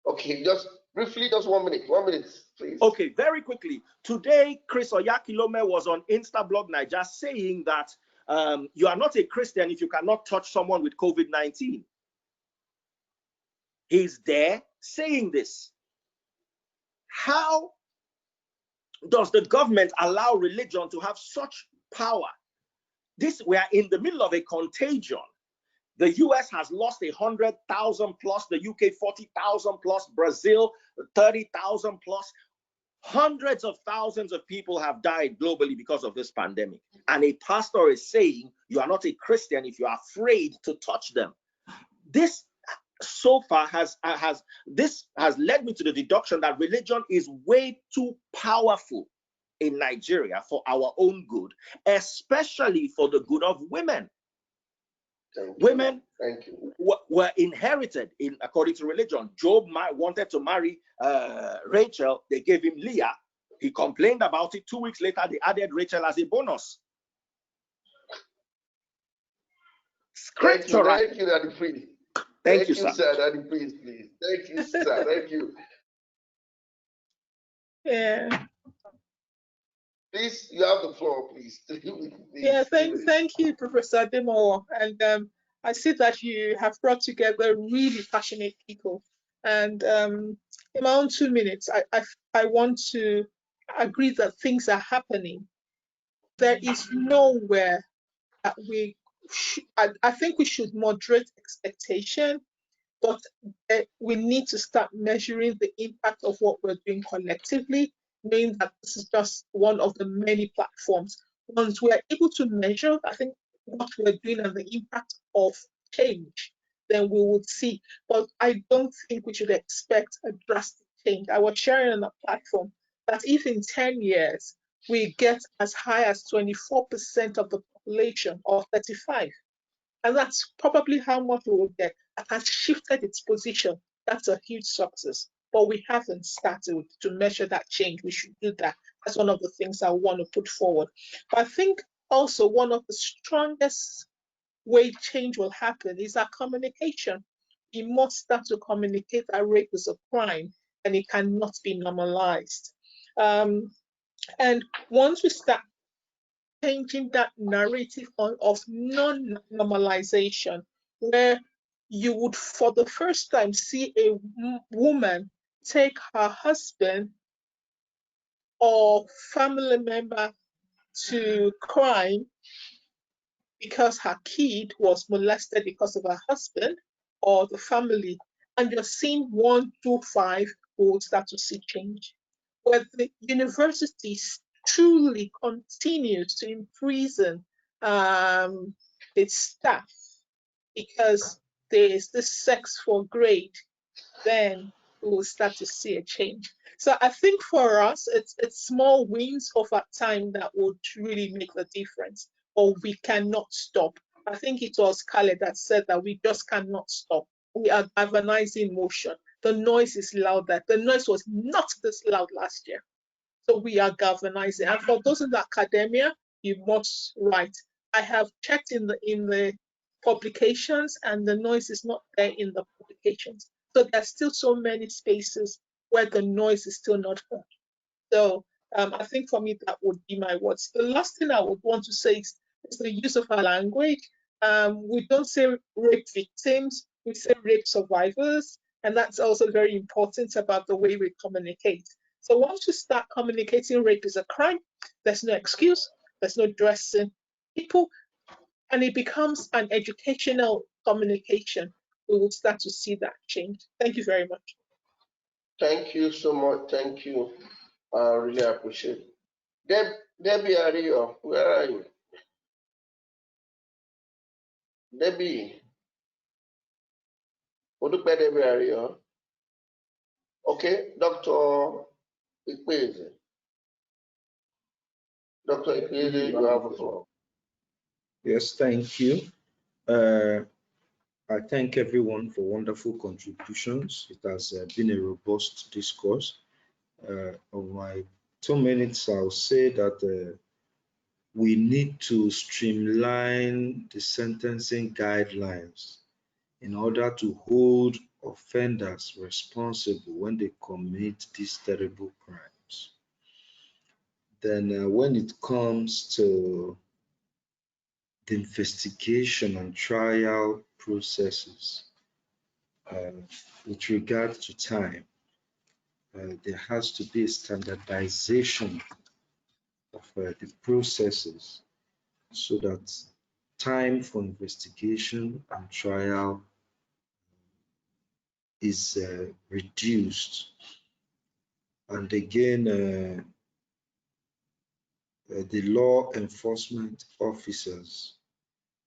Okay. Just briefly, just 1 minute. 1 minute, please. Okay, very quickly. Today, Chris Oyakilome was on Instablog Niger saying that you are not a Christian if you cannot touch someone with COVID-19. He's there saying this. How does the government allow religion to have such power? We are in the middle of a contagion. The US has lost 100,000 plus, the UK 40,000 plus, Brazil 30,000 plus. Hundreds of thousands of people have died globally because of this pandemic. And a pastor is saying you are not a Christian if you are afraid to touch them. This so far has led me to the deduction that religion is way too powerful in Nigeria for our own good, especially for the good of women. Women were inherited according to religion. Job wanted to marry Rachel. They gave him Leah. He complained about it. 2 weeks later, they added Rachel as a bonus. Scriptural. Thank you, Daddy Priest. Thank you, sir. Daddy Priest, please. Thank you, sir. Thank you. Yeah. Please, you have the floor, please. Yeah, thank you, Professor Ademowo. And I see that you have brought together really passionate people. And in my own 2 minutes, I want to agree that things are happening. There is nowhere that I think we should moderate expectation, but we need to start measuring the impact of what we're doing collectively, knowing that this is just one of the many platforms. Once we're able to measure, I think, what we're doing and the impact of change, then we would see. But I don't think we should expect a drastic change. I was sharing on a platform that if in 10 years we get as high as 24% of the population, or 35, and that's probably how much we will get, that has shifted its position. That's a huge success. But we haven't started to measure that change. We should do that. That's one of the things I want to put forward. But I think also one of the strongest way change will happen is our communication. We must start to communicate that rape is a crime and it cannot be normalized. And once we start changing that narrative of non-normalization, where you would for the first time see a woman take her husband or family member to crime because her kid was molested because of her husband or the family, and you're seeing 1, 2, 5, we will start to see change. Where the universities truly continues to imprison its staff because there is this sex for grade, then we will start to see a change. So I think for us, it's small wins over time that would really make the difference, or we cannot stop. I think it was Kale that said that we just cannot stop. We are galvanizing motion. The noise is louder. The noise was not this loud last year. So we are galvanizing. And for those in the academia, you must write. I have checked in the publications, and the noise is not there in the publications. So there's still so many spaces where the noise is still not heard. So I think for me, that would be my words. The last thing I would want to say is the use of our language. We don't say rape victims, we say rape survivors. And that's also very important about the way we communicate. So once you start communicating rape is a crime, there's no excuse, there's no dressing people, and it becomes an educational communication. We will start to see that change. Thank you very much. Thank you so much. Thank you. I really appreciate it. Debbie Ariyo, where are you? Debbie. Modupe Debbie Ariyo. Okay, Dr. Ikpeze. Dr. Ikpeze, you have the floor. Yes, thank you. I thank everyone for wonderful contributions. It has been a robust discourse. Of my 2 minutes, I'll say that we need to streamline the sentencing guidelines in order to hold offenders responsible when they commit these terrible crimes. Then when it comes to the investigation and trial processes, with regard to time, there has to be a standardization of the processes so that time for investigation and trial is reduced. And again, the law enforcement officers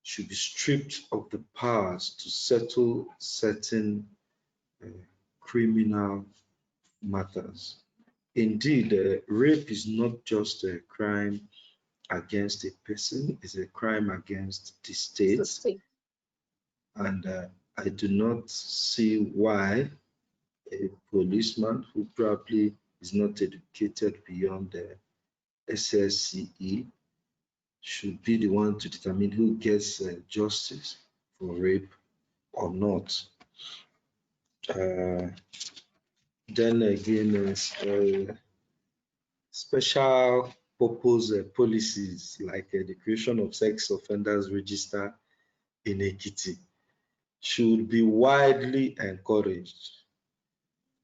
should be stripped of the powers to settle certain criminal matters. Indeed, rape is not just a crime against a person, it's a crime against the state. And I do not see why a policeman who probably is not educated beyond the SSCE should be the one to determine who gets justice for rape or not. Then again, special purpose policies like the creation of sex offenders register in Ekiti should be widely encouraged.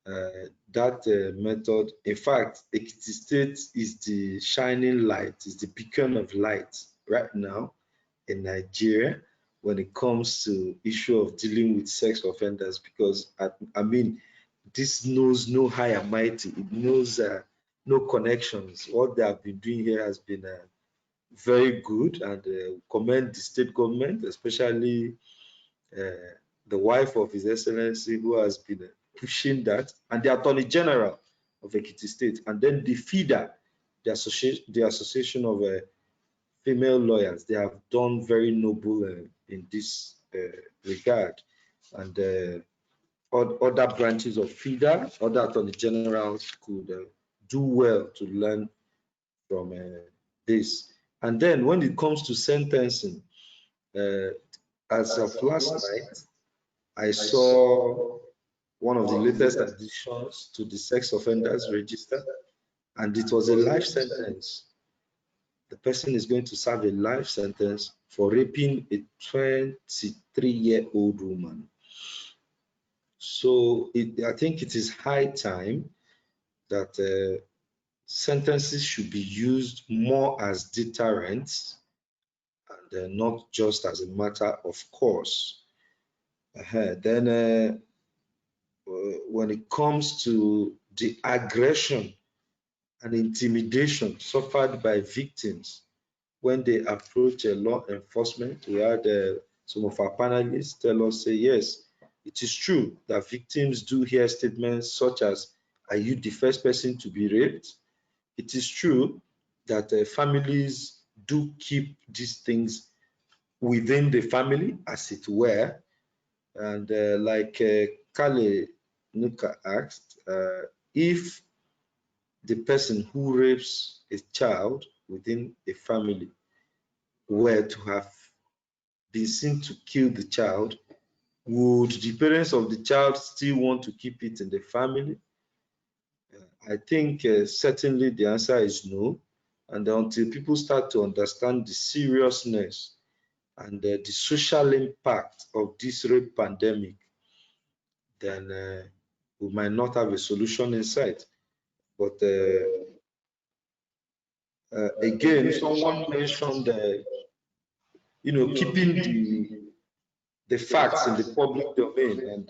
That method, in fact, Ekiti State is the shining light, is the beacon of light right now in Nigeria when it comes to issue of dealing with sex offenders, because I mean, this knows no high and mighty, it knows no connections. What they have been doing here has been very good, and commend the state government, especially the wife of His Excellency, who has been pushing that, and the Attorney General of Ekiti State, and then the FIDA, the Association of Female Lawyers. They have done very noble in this regard, and other branches of FIDA, other Attorney Generals could do well to learn from this. And then when it comes to sentencing, as of last night, I saw one of the latest additions to the sex offenders register, and it was a life sentence. The person is going to serve a life sentence for raping a 23-year-old woman. So I think it is high time that sentences should be used more as deterrents and not just as a matter of course. Then when it comes to the aggression and intimidation suffered by victims when they approach law enforcement, we had some of our panelists tell us, say, yes, it is true that victims do hear statements such as, "Are you the first person to be raped?" It is true that families do keep these things within the family, as it were. And like Kale Nuka asked, if the person who rapes a child within a family were to have been seen to kill the child, would the parents of the child still want to keep it in the family? I think certainly the answer is no. And until people start to understand the seriousness and the social impact of this rape pandemic, then we might not have a solution in sight. But again, someone mentioned, keeping the facts in the public domain and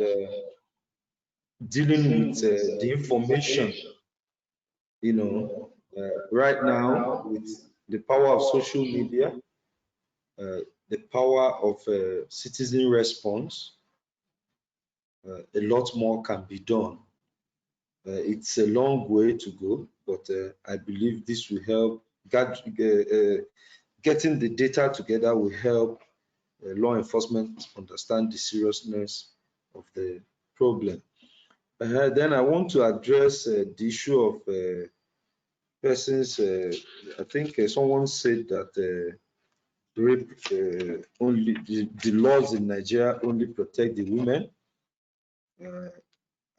dealing with the information. Right now with the power of social media, the power of citizen response, a lot more can be done. It's a long way to go, but I believe this will help. Getting the data together will help law enforcement understand the seriousness of the problem. Then I want to address the issue of persons. I think someone said that rape only the laws in Nigeria only protect the women.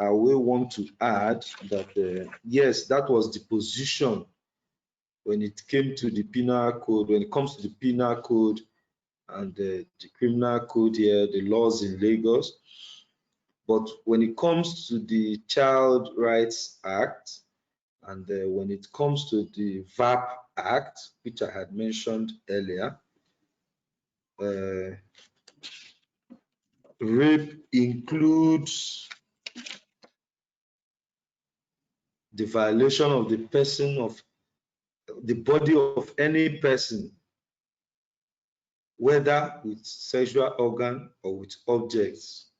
I will want to add that yes, that was the position when it came to the penal code. When it comes to the penal code and the criminal code here, the laws in Lagos. But when it comes to the Child Rights Act and when it comes to the VAP Act, which I had mentioned earlier, rape includes the violation of the person of the body of any person, whether with sexual organ or with objects.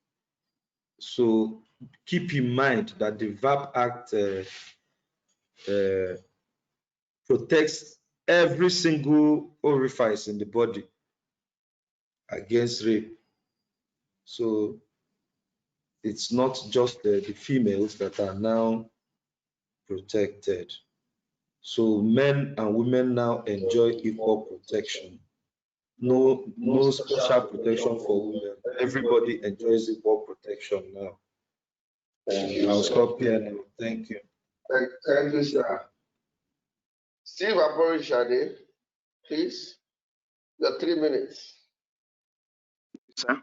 So keep in mind that the VAP Act protects every single orifice in the body against rape. So it's not just the females that are now protected. So men and women now enjoy equal protection. No special protection for women. Everybody enjoys equal protection now. I'll stop here now. Thank you. Thank you, sir. Steve Aborisade, please. Your 3 minutes. Sir?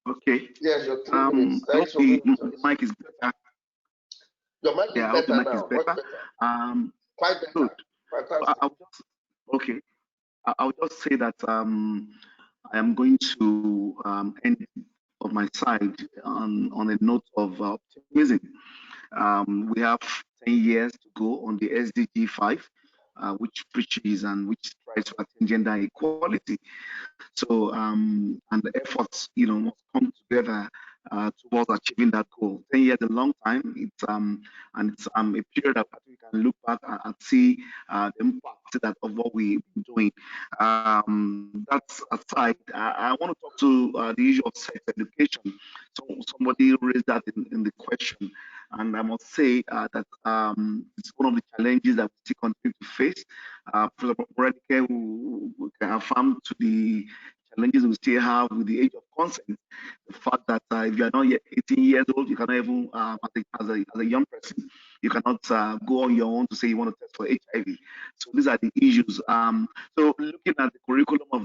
Okay. Yes, your 3 minutes. I hope the mic is better. Your mic is Yeah, I hope the better mic is now. better. Quite better. Good. Fantastic. Okay. I'll just say that I am going to end of my side on a note of optimism. We have 10 years to go on the SDG 5, which preaches and which tries to attain gender equality. So, and the efforts, must come together towards achieving that goal. 10 years is a long time. It's and it's a period that we can look back and see the impact of what we've been doing. That's aside. I want to talk to the issue of sex education. So somebody raised that in the question, and I must say that it's one of the challenges that we still continue to face. Professor Morenike who can affirm to the challenges we still have with the age of consent. The fact that if you are not yet 18 years old, you cannot even, as a young person, you cannot go on your own to say you want to test for HIV. So these are the issues. So looking at the curriculum of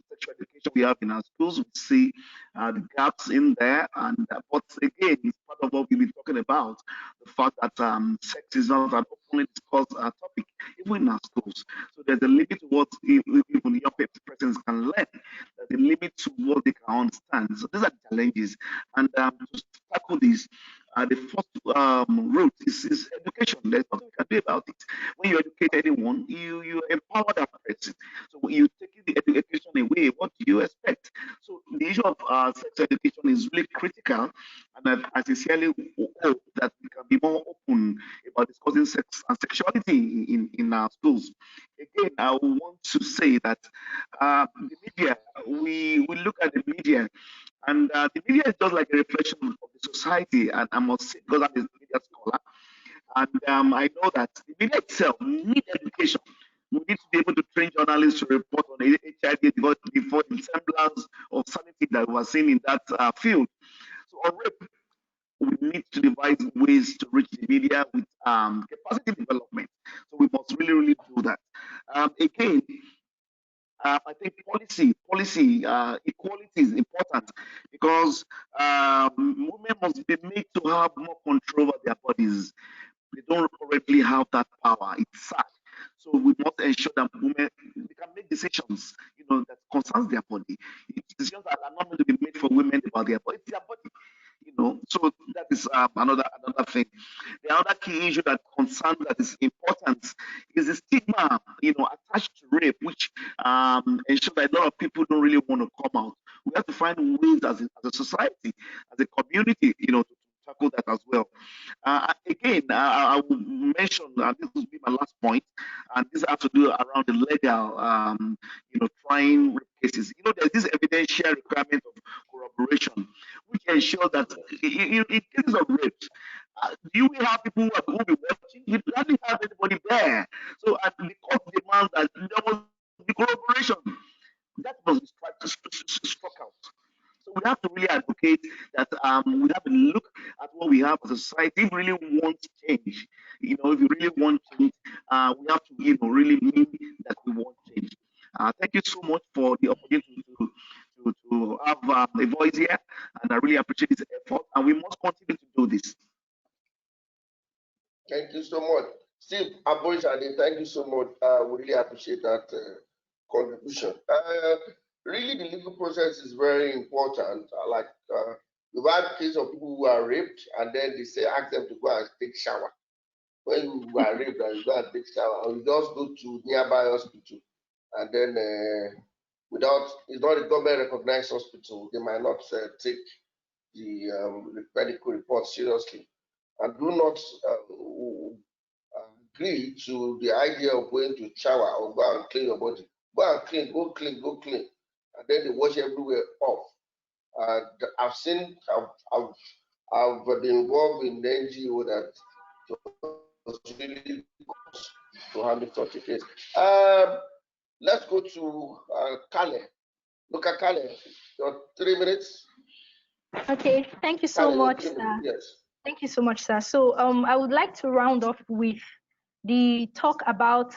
sexual education we have in our schools, we see the gaps in there. And but again, it's part of what we've been talking about, the fact that sex is not an openly discussed topic, even in our schools. So there's a limit to what even young persons can learn. There's a limit to what they can understand. So these are challenges. And to tackle this, the first route is education. There's nothing we can do about it. When you educate anyone, you empower that person. So when you take the education away, what do you expect? So the issue of sex education is really critical, and I sincerely hope that we can be more open about discussing sex and sexuality in our schools. Again, I want to say that the media, we look at the media, and the media is just like a reflection of the society. And I must say, because I'm a media scholar, and I know that the media itself needs education. We need to be able to train journalists to report on HIV before the semblance of sanity that we are seeing in that field. So on rape, we need to devise ways to reach the media with capacity development. So we must really do that. Again, I think policy equality is important because women must be made to have more control over their bodies. They don't currently have that power. It's sad. So we must ensure that women they can make decisions, that concerns their body. Decisions that are not meant to be made for women about their body. It's their body. So that is another thing. The other key issue that concerns that is important is the stigma, attached to rape, which ensures that a lot of people don't really want to come out. We have to find ways as a society, as a community, to tackle that as well. Again, I will mention, this will be my last point, and this has to do around the legal, trying rape cases. There's this evidential requirement of corroboration, which ensures that in cases of rape, do we have people who will be watching? We hardly have anybody there. So the court demands that there must be corroboration. That must be struck out. So we have to really advocate that we have to look at what we have as a society. If we really want change, if you really want change, we have to, really mean that we want change. Thank you so much for the opportunity to have a voice here, and I really appreciate this effort, and we must continue to do this. Thank you so much. Steve Aborisade, thank you so much. We really appreciate that contribution. Really, the legal process is very important. Like you We've had cases of people who are raped, and then they say ask them to go and take shower. When you are raped, you go and take shower, or you just go to nearby hospital, and then it's not a government recognized hospital, they might not take the medical report seriously, and do not agree to the idea of going to shower or go and clean your body. Go and clean, go clean, go clean, and then they wash everywhere off. I've been involved in the NGO that was really to handle such a case. Let's go to Kale. Nuka, Kale, your 3 minutes. Okay, thank you so Kale, much, sir. Yes. Thank you so much, sir. So I would like to round off with the talk about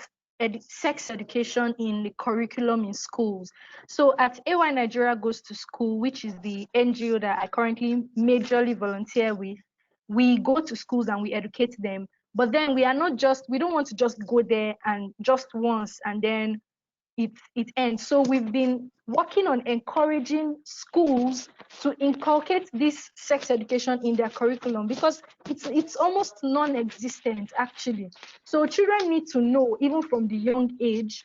sex education in the curriculum in schools. So at AY Nigeria Goes to School, which is the NGO that I currently majorly volunteer with, we go to schools and we educate them. But then we don't want to just go there and just once and then it ends. So we've been working on encouraging schools to inculcate this sex education in their curriculum, because it's almost non-existent actually. So children need to know, even from the young age,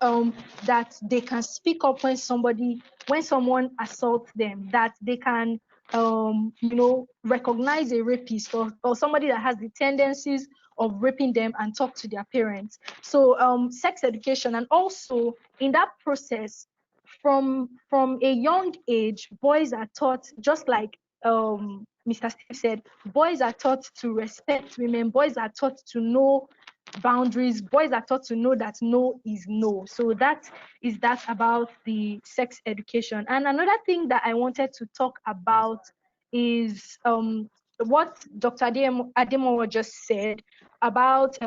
that they can speak up when someone assaults them, that they can recognize a rapist or somebody that has the tendencies of raping them and talk to their parents. So sex education, and also in that process, from a young age, boys are taught, just like Mr. Steve said, boys are taught to respect women, boys are taught to know boundaries, boys are taught to know that no is no. So that is that about the sex education. And another thing that I wanted to talk about is what Dr. Ademowo just said about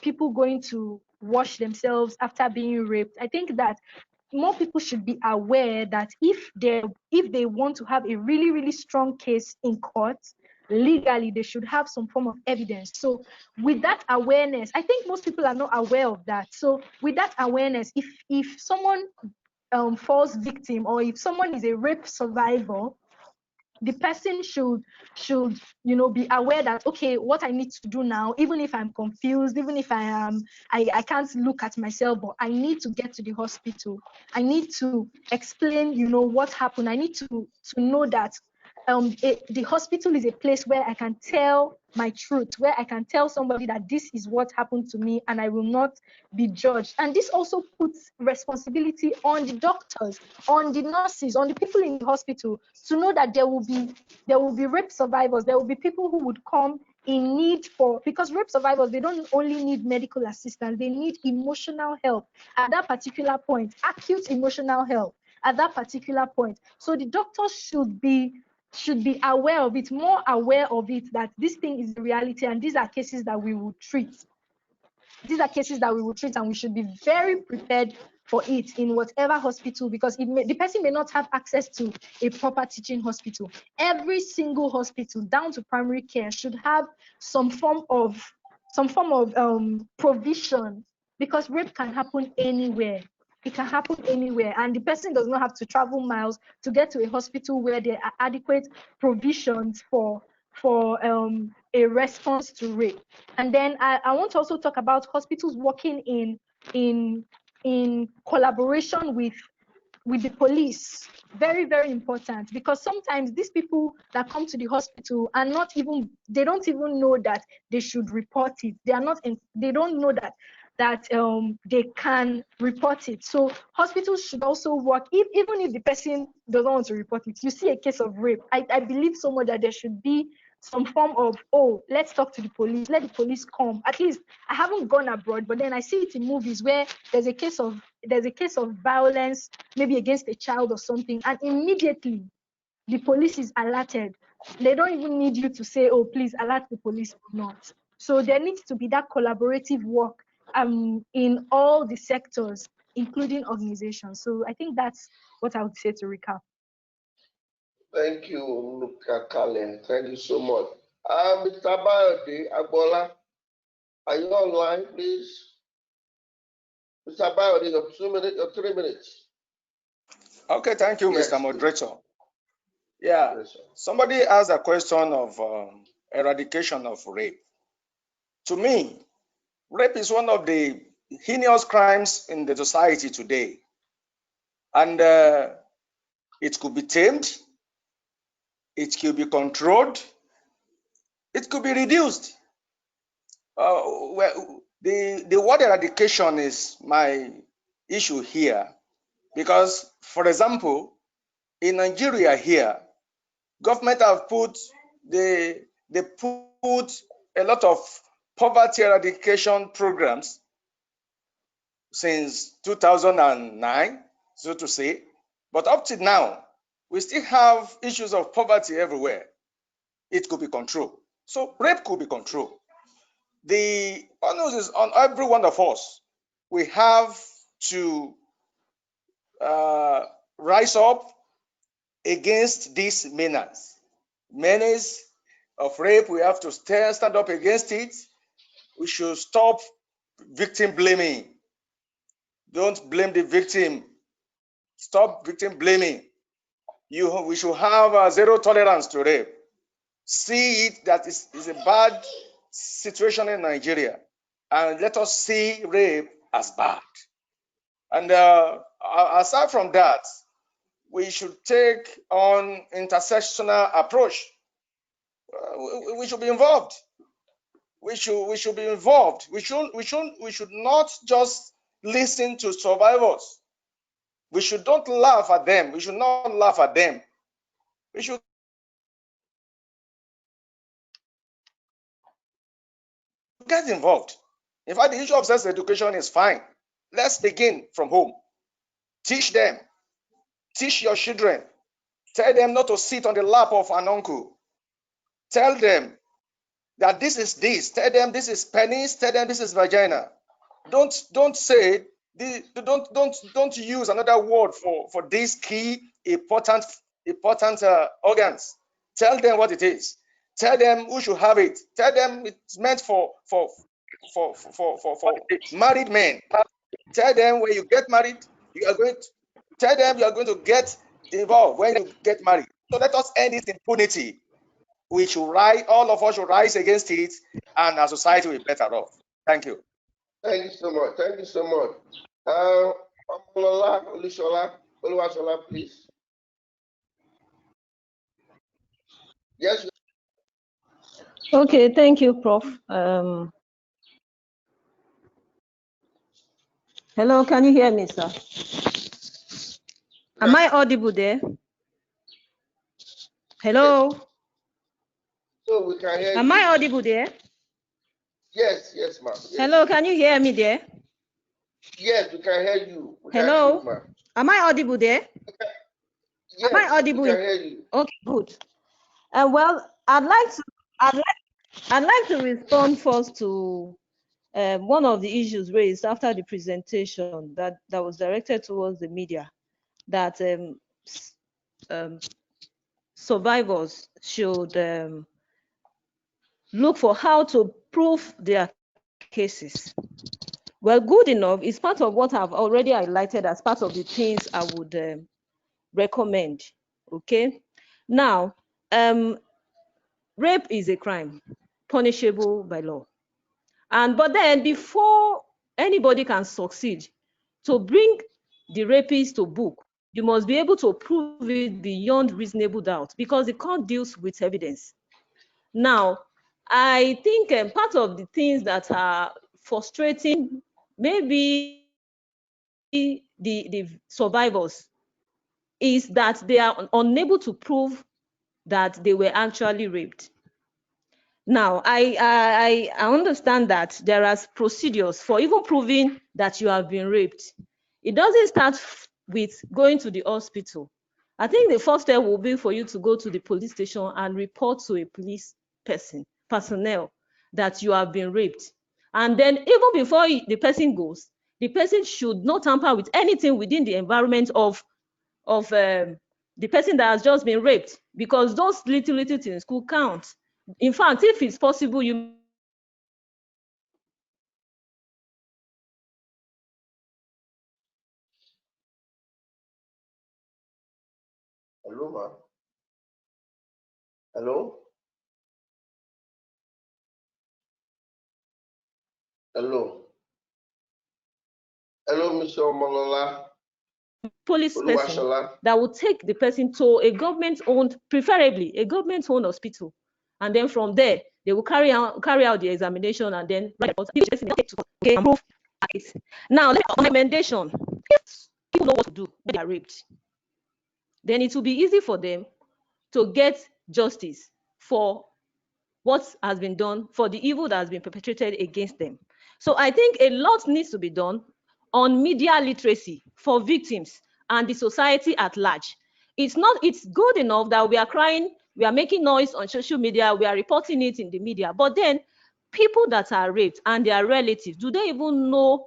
people going to wash themselves after being raped. I think that more people should be aware that if they want to have a really, really strong case in court, legally, they should have some form of evidence. So with that awareness, I think most people are not aware of that. So with that awareness, if someone falls victim, or if someone is a rape survivor, the person should be aware that, okay, what I need to do now, even if I'm confused, even if I can't look at myself, but I need to get to the hospital. I need to explain, what happened. I need to know that the hospital is a place where I can tell my truth, where I can tell somebody that this is what happened to me and I will not be judged. And this also puts responsibility on the doctors, on the nurses, on the people in the hospital, to know that there will be rape survivors. There will be people who would come in need for, because rape survivors, they don't only need medical assistance, they need emotional help at that particular point, acute emotional help at that particular point. So the doctors should be aware of it, more aware of it, that this thing is the reality and these are cases that we will treat. These are cases that we will treat, and we should be very prepared for it in whatever hospital, because the person may not have access to a proper teaching hospital. Every single hospital, down to primary care, should have some form of provision, because rape can happen anywhere. It can happen anywhere, and the person does not have to travel miles to get to a hospital where there are adequate provisions for a response to rape. And then I want to also talk about hospitals working in collaboration with the police. Very, very important, because sometimes these people that come to the hospital are they don't even know that they should report it. They don't know that they can report it. So hospitals should also work, even if the person doesn't want to report it. You see a case of rape, I believe so much that there should be some form of, oh, let's talk to the police, let the police come. At least I haven't gone abroad, but then I see it in movies where there's a case of violence, maybe against a child or something, and immediately the police is alerted. They don't even need you to say, oh, please alert the police or not. So there needs to be that collaborative work in all the sectors, including organizations. So I think that's what I would say to recap. Thank you, Nuka, Kale. Thank you so much. Mr. Bayode Agboola, are you online, please? Mr. Bayode, your 2 minutes, your 3 minutes. Okay, thank you, Yes, Mr. Moderator. Yeah, Yes, sir. somebody asked a question of eradication of rape. To me, rape is one of the heinous crimes in the society today. And it could be tamed, it could be controlled, it could be reduced. Well, the word eradication is my issue here because, for example, in Nigeria here, government have put they put a lot of poverty eradication programs since 2009, so to say, but up to now, we still have issues of poverty everywhere. It could be controlled. So rape could be controlled. The onus is on every one of us. We have to rise up against these menace of rape. We have to stand up against it. We should stop victim blaming. Don't blame the victim. Stop victim blaming. We should have zero tolerance to rape. See it that is a bad situation in Nigeria, and let us see rape as bad. And aside from that, we should take on intersectional approach. We should be involved. We should be involved. We should not just listen to survivors. We should not laugh at them. We should not laugh at them. We should get involved. In fact, the issue of sex education is fine. Let's begin from home. Teach them. Teach your children. Tell them not to sit on the lap of an uncle. Tell them that this is this. Tell them this is penis. Tell them this is vagina. Don't say don't use another word for these key important organs. Tell them what it is. Tell them who should have it. Tell them it's meant for married men. Tell them when you get married, you are going to tell them you are going to get involved when you get married. So let us end this impunity. We should rise, all of us should rise against it, and our society will be better off. Thank you. Thank you so much. Thank you so much. Omolola Oluwasola, please. Yes. Okay, thank you, Prof. Hello, can you hear me, sir? Am I audible there? Hello? So we can hear you. Am I audible there? Yes, yes, ma'am. Yes. Hello, can you hear me there? Yes, we can hear you. Hello? Ma'am. Am I audible there? Yes, Am I audible? we can hear you. Okay, good. Well, I'd like to respond first to one of the issues raised after the presentation that was directed towards the media, that survivors should look for how to prove their cases. Well, good enough is part of what I've already highlighted as part of the things I would recommend. Okay, now rape is a crime punishable by law, but then before anybody can succeed to bring the rapist to book, you must be able to prove it beyond reasonable doubt, because the court deals with evidence. Now, I think part of the things that are frustrating maybe the survivors is that they are unable to prove that they were actually raped. Now, I understand that there are procedures for even proving that you have been raped. It doesn't start with going to the hospital. I think the first step will be for you to go to the police station and report to a police personnel that you have been raped. And then even before the person goes, the person should not tamper with anything within the environment of the person that has just been raped, because those little things could count. In fact, if it's possible, you Hello, ma'am. Hello? Hello? Hello, Mr. Omolola Police person Oluwasola. that will take the person to a government-owned, preferably a government-owned hospital, and then from there they will carry out the examination and then write okay, prove it. Now, recommendation: if people know what to do when they are raped, then it will be easy for them to get justice for what has been done, for the evil that has been perpetrated against them. So I think a lot needs to be done on media literacy for victims and the society at large. It's good enough that we are crying, we are making noise on social media, we are reporting it in the media, but then people that are raped and their relatives, do they even know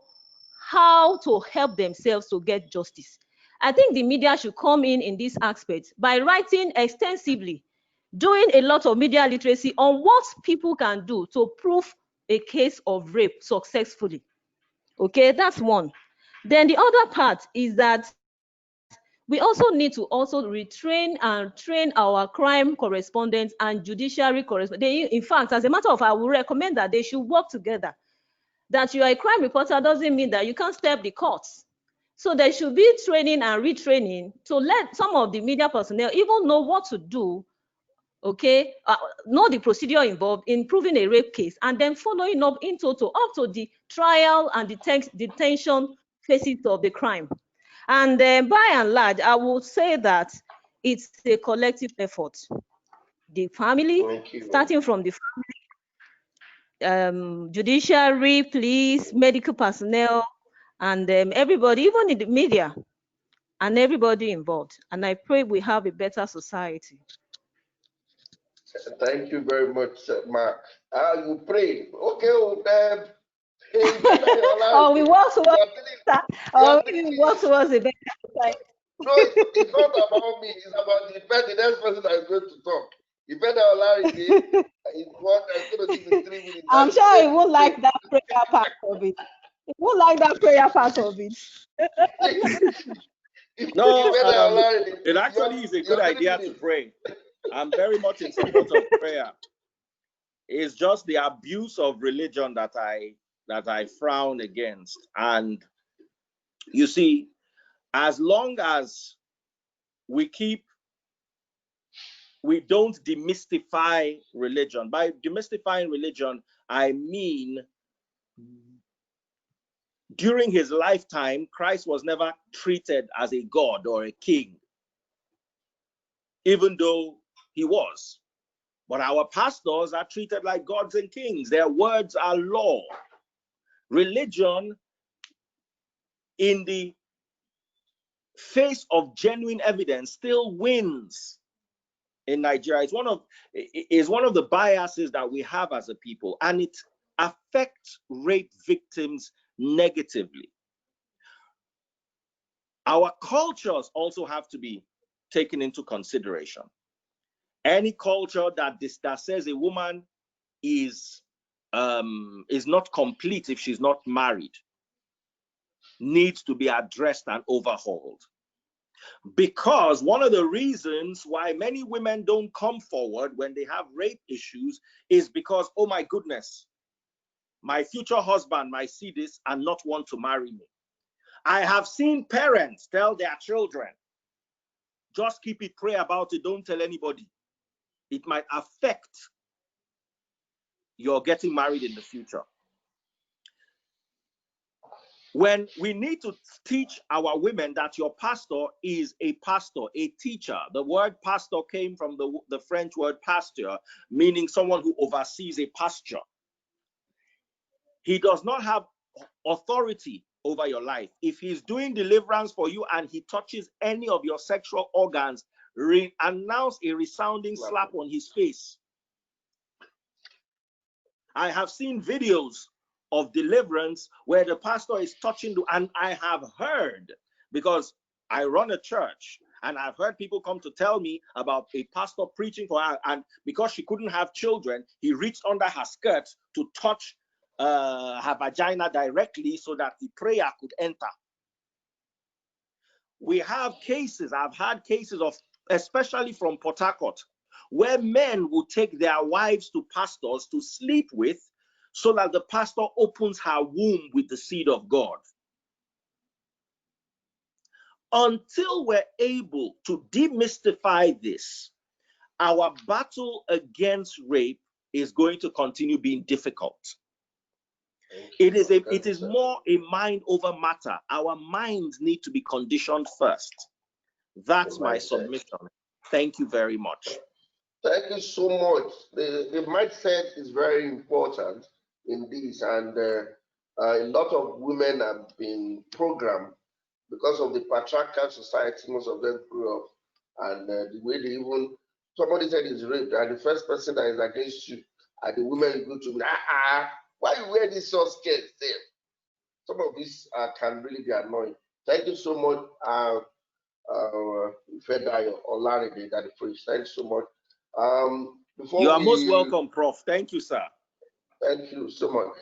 how to help themselves to get justice? I think the media should come in this aspect by writing extensively, doing a lot of media literacy on what people can do to prove a case of rape successfully. Okay, that's one. Then the other part is that we also need to retrain and train our crime correspondents and judiciary correspondents. In fact, as a matter of fact, I would recommend that they should work together. That you are a crime reporter doesn't mean that you can't step the courts. So there should be training and retraining to let some of the media personnel even know what to do, okay, know the procedure involved in proving a rape case, and then following up up to the trial and detention phases of the crime. And by and large, I would say that it's a collective effort. The family, starting from the judiciary, police, medical personnel, and everybody, even in the media, and everybody involved. And I pray we have a better society. Thank you very much, Mark. You pray. Okay, oh, we work towards that. Oh, we work towards a better society. No, it's not about me. It's about the next person that is going to talk. Ifedayo Olarinde is what I'm going to give you 3 minutes. I'm sure he won't like that prayer part of it. He won't like that prayer part of it. No, it actually is a good idea to pray. I'm very much in support of prayer. It's just the abuse of religion that I frown against. And you see, as long as we don't demystify religion. By demystifying religion, I mean during his lifetime, Christ was never treated as a god or a king, even though he was. But our pastors are treated like gods and kings. Their words are law. Religion, in the face of genuine evidence, still wins in Nigeria. It's one of the biases that we have as a people, and it affects rape victims negatively. Our cultures also have to be taken into consideration. Any culture that says a woman is not complete if she's not married needs to be addressed and overhauled. Because one of the reasons why many women don't come forward when they have rape issues is because, oh my goodness, my future husband might see this and not want to marry me. I have seen parents tell their children, just keep it, pray about it, don't tell anybody. It might affect your getting married in the future. When we need to teach our women that your pastor is a pastor, a teacher. The word pastor came from the French word pasture, meaning someone who oversees a pasture. He does not have authority over your life. If he's doing deliverance for you and he touches any of your sexual organs, announce a resounding slap on his face. I have seen videos of deliverance where the pastor is touching and I have heard, because I run a church, and I've heard people come to tell me about a pastor preaching for her, and because she couldn't have children, he reached under her skirt to touch her vagina directly so that the prayer could enter. We have cases, I've had cases of, especially from Port Harcourt, where men will take their wives to pastors to sleep with so that the pastor opens her womb with the seed of God. Until we're able to demystify this, our battle against rape is going to continue being difficult. It is more a mind over matter. Our minds need to be conditioned first. That's my submission. Thank you very much. Thank you so much. The mindset is very important in this, and a lot of women have been programmed because of the patriarchal society most of them grew up, and the way they even, somebody said is raped, and the first person that is against you are the women you go to, why you wear this short skirt there? Some of this can really be annoying. Thank you so much, Ifedayo, Olarinde, that the priest. Thanks so much. You are most welcome, Prof. Thank you, sir. Thank you so much.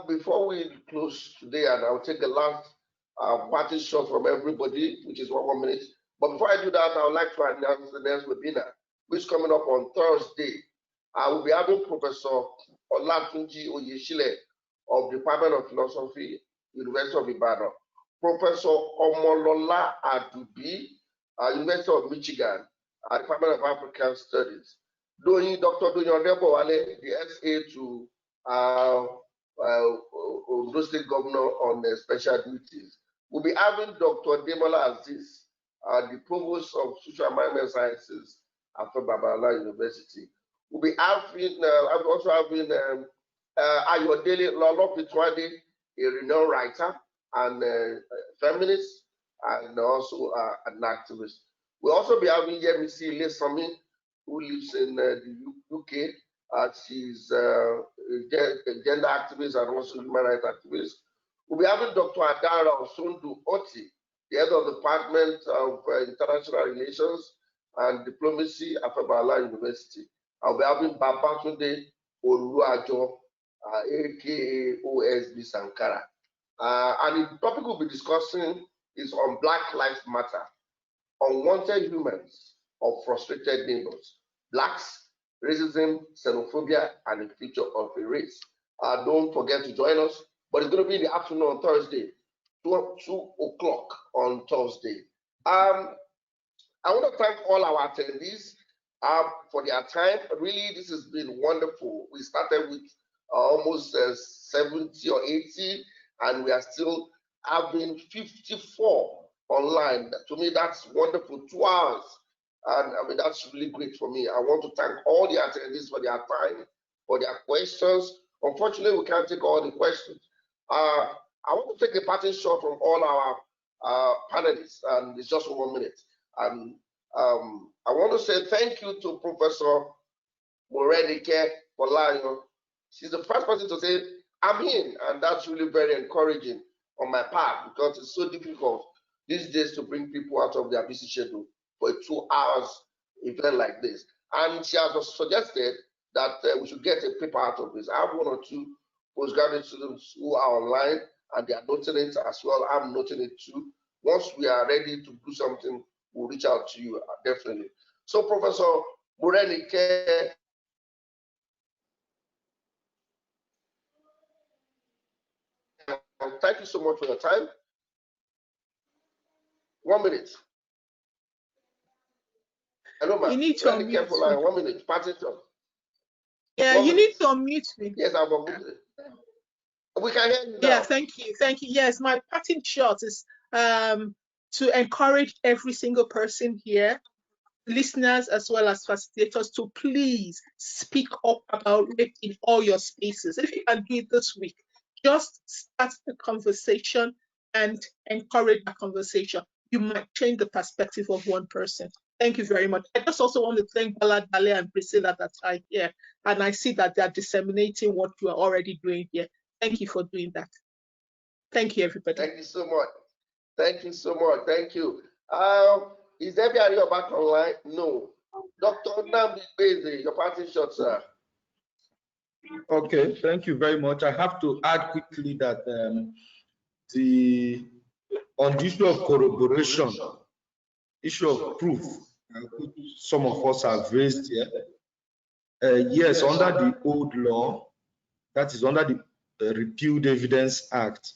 Before we close today, and I'll take the last party shot from everybody, which is 1 minute. But before I do that, I would like to announce the next webinar, which is coming up on Thursday. I will be having Professor Olatunji Oyeshile of Department of Philosophy, University of Ibadan, Professor Omolola Oluwasola, University of Michigan, Department of African Studies, Dr. Donyodebo, the SA to Ondo State Governor on special duties. We'll be having Dr. Demola Aziz, the Provost of Social and Management Sciences at Babala University. We'll be having, I'm also having Ayodele Lolopitwade, a renowned writer and feminist, and also an activist. We'll also be having Yemisi Lesami, who lives in the UK. She's a gender activist and also human rights activist. We'll be having Dr. Adara Osundu Oti, the head of the Department of International Relations and Diplomacy at Babala University. I'll be having Babatunde Oluwajo, aka OSB Sankara. And the topic we'll be discussing is on Black Lives Matter, unwanted humans or frustrated neighbors, Blacks, racism, xenophobia, and the future of a race. Don't forget to join us, but it's going to be in the afternoon on Thursday, 2 o'clock on Thursday. I want to thank all our attendees for their time. Really, this has been wonderful. We started with almost 70 or 80, and we are still having 54 online. To me, that's wonderful. 2 hours. And I mean, that's really great for me. I want to thank all the attendees for their time, for their questions. Unfortunately, we can't take all the questions. I want to take a parting shot from all our panelists, and it's just 1 minute. And I want to say thank you to Professor Morenike Folayan. She's the first person to say, I'm in, and that's really very encouraging on my part, because it's so difficult these days to bring people out of their busy schedule for a 2 hours event like this. And she has suggested that we should get a paper out of this. I have 1 or 2 postgraduate students who are online, and they are noting it as well. I'm noting it too. Once we are ready to do something, we'll reach out to you, definitely. So, Professor Morenike, thank you so much for your time. 1 minute. Hello, ma'am. You need to unmute. 1 minute. Yeah, you need to unmute me. Yes, I've unmuted. We can hear you now. Yeah, thank you. Thank you. Yes, my parting shot is to encourage every single person here, listeners as well as facilitators, to please speak up about rape in all your spaces. If you can do it this week, just start the conversation and encourage a conversation. You might change the perspective of one person. Thank you very much. I just also want to thank Bala Dale and Priscilla that are here, and I see that they are disseminating what you are already doing here. Thank you for doing that. Thank you, everybody. Thank you so much. Thank you so much. Thank you. Is Ariyo back online? No. Dr. Nnamdi Ikpeze, your parting shot, sir. Okay, thank you very much. I have to add quickly that on the issue of corroboration, issue of proof, some of us have raised here. Yes, under the old law, that is under the Repealed Evidence Act,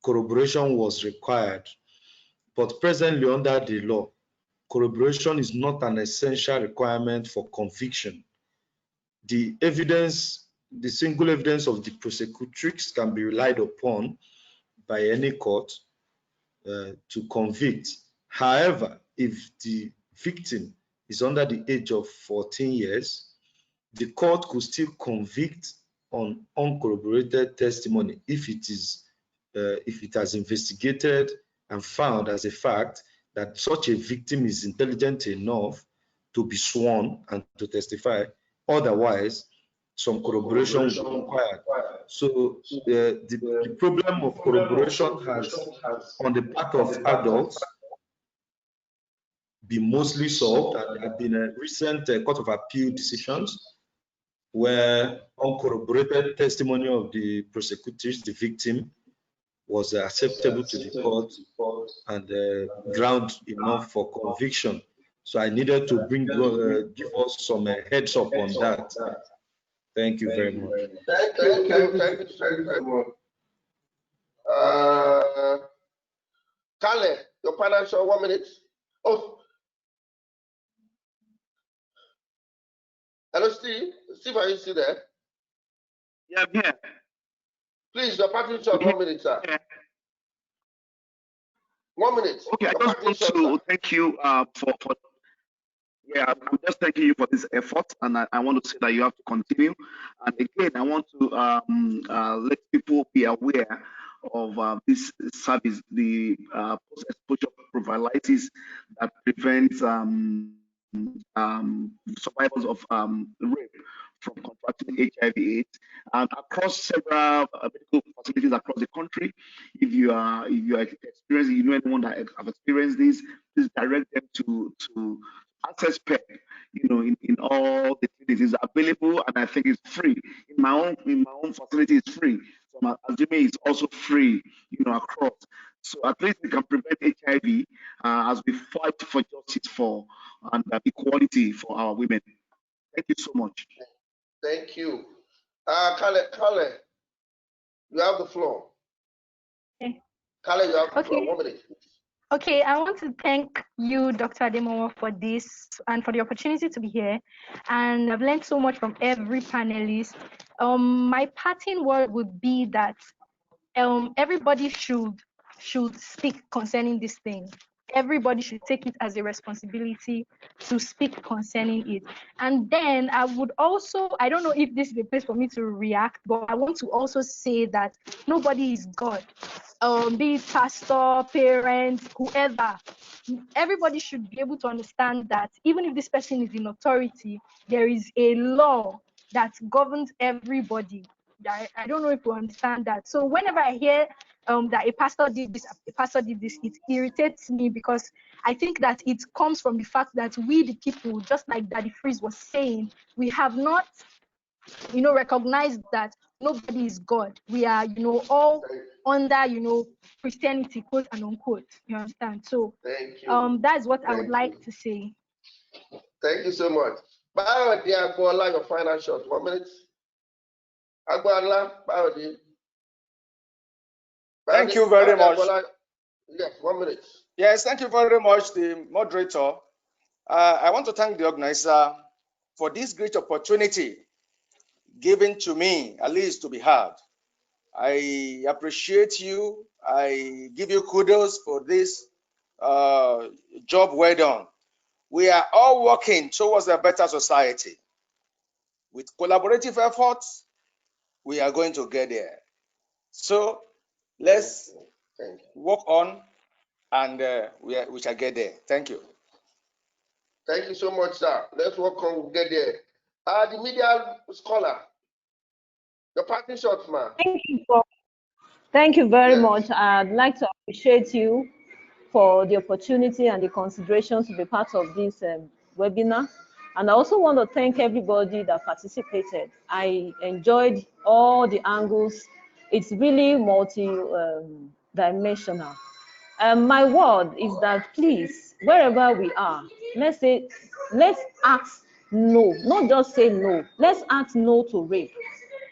corroboration was required. But presently under the law, corroboration is not an essential requirement for conviction. The evidence, the single evidence of the prosecutrix can be relied upon by any court to convict. However, if the victim is under the age of 14 years, the court could still convict on uncorroborated testimony if it has investigated and found as a fact that such a victim is intelligent enough to be sworn and to testify. Otherwise, some corroboration is required. So the problem of corroboration has, on the part of adults, been mostly solved, and there have been recent Court of Appeal decisions where uncorroborated testimony of the prosecutrix, the victim, was acceptable to the court and ground enough for conviction. So I needed to give us some heads up on that. Thank you very much. Thank you very much. Kale, your panel show 1 minute. Oh, hello, Steve. Steve, are you still there? Yeah, I'm here. Please, your party shot 1 minute, sir. 1 minute. Okay, I just want to thank you for I'm just thanking you for this effort, and I want to say that you have to continue. And again, I want to let people be aware of this service, the post-exposure prophylaxis that prevents survivors of rape from contracting HIV/AIDS, and across several medical facilities across the country. If you are experiencing, you know anyone that have experienced this, please direct them to access PEP. You know, in all the clinics is available, and I think it's free. In my own facility, it's free. So I'm assuming it's also free, you know, across. So at least we can prevent HIV as we fight for justice and equality for our women. Thank you so much. Thank you. Kale, you have the floor. Okay. Kale, you have the floor. 1 minute. Okay, I want to thank you, Dr. Ademowo, for this and for the opportunity to be here. And I've learned so much from every panelist. My parting word would be that everybody should speak concerning this thing. Everybody should take it as a responsibility to speak concerning it. And then I would also, I don't know if this is the place for me to react, but I want to also say that nobody is God. Be it pastor, parents, whoever. Everybody should be able to understand that even if this person is in authority, there is a law that governs everybody. I don't know if you understand that. So whenever I hear that a pastor did this, it irritates me, because I think that it comes from the fact that we, the people, just like Daddy Freeze was saying, we have not, recognized that nobody is God. We are, all under, Christianity, quote and unquote. You understand? So that's what I would like to say. Thank you so much. Bayode Agboola, your final shot. 1 minute. Agboola, Bayode. Thank you very much. Yes, 1 minute. Yes, thank you very much, the moderator. I want to thank the organizer for this great opportunity given to me, at least to be heard. I appreciate you. I give you kudos for this job well done. We are all working towards a better society. With collaborative efforts, we are going to get there. So let's work on, and we shall get there. Thank you. Thank you so much, sir. Let's work on, we'll get there. The media scholar, your parting shots, man. Thank you very much. I'd like to appreciate you for the opportunity and the consideration to be part of this webinar. And I also want to thank everybody that participated. I enjoyed all the angles. It's really multi-dimensional. My word is that, please, wherever we are, let's say let's ask no, not just say no. Let's ask no to rape.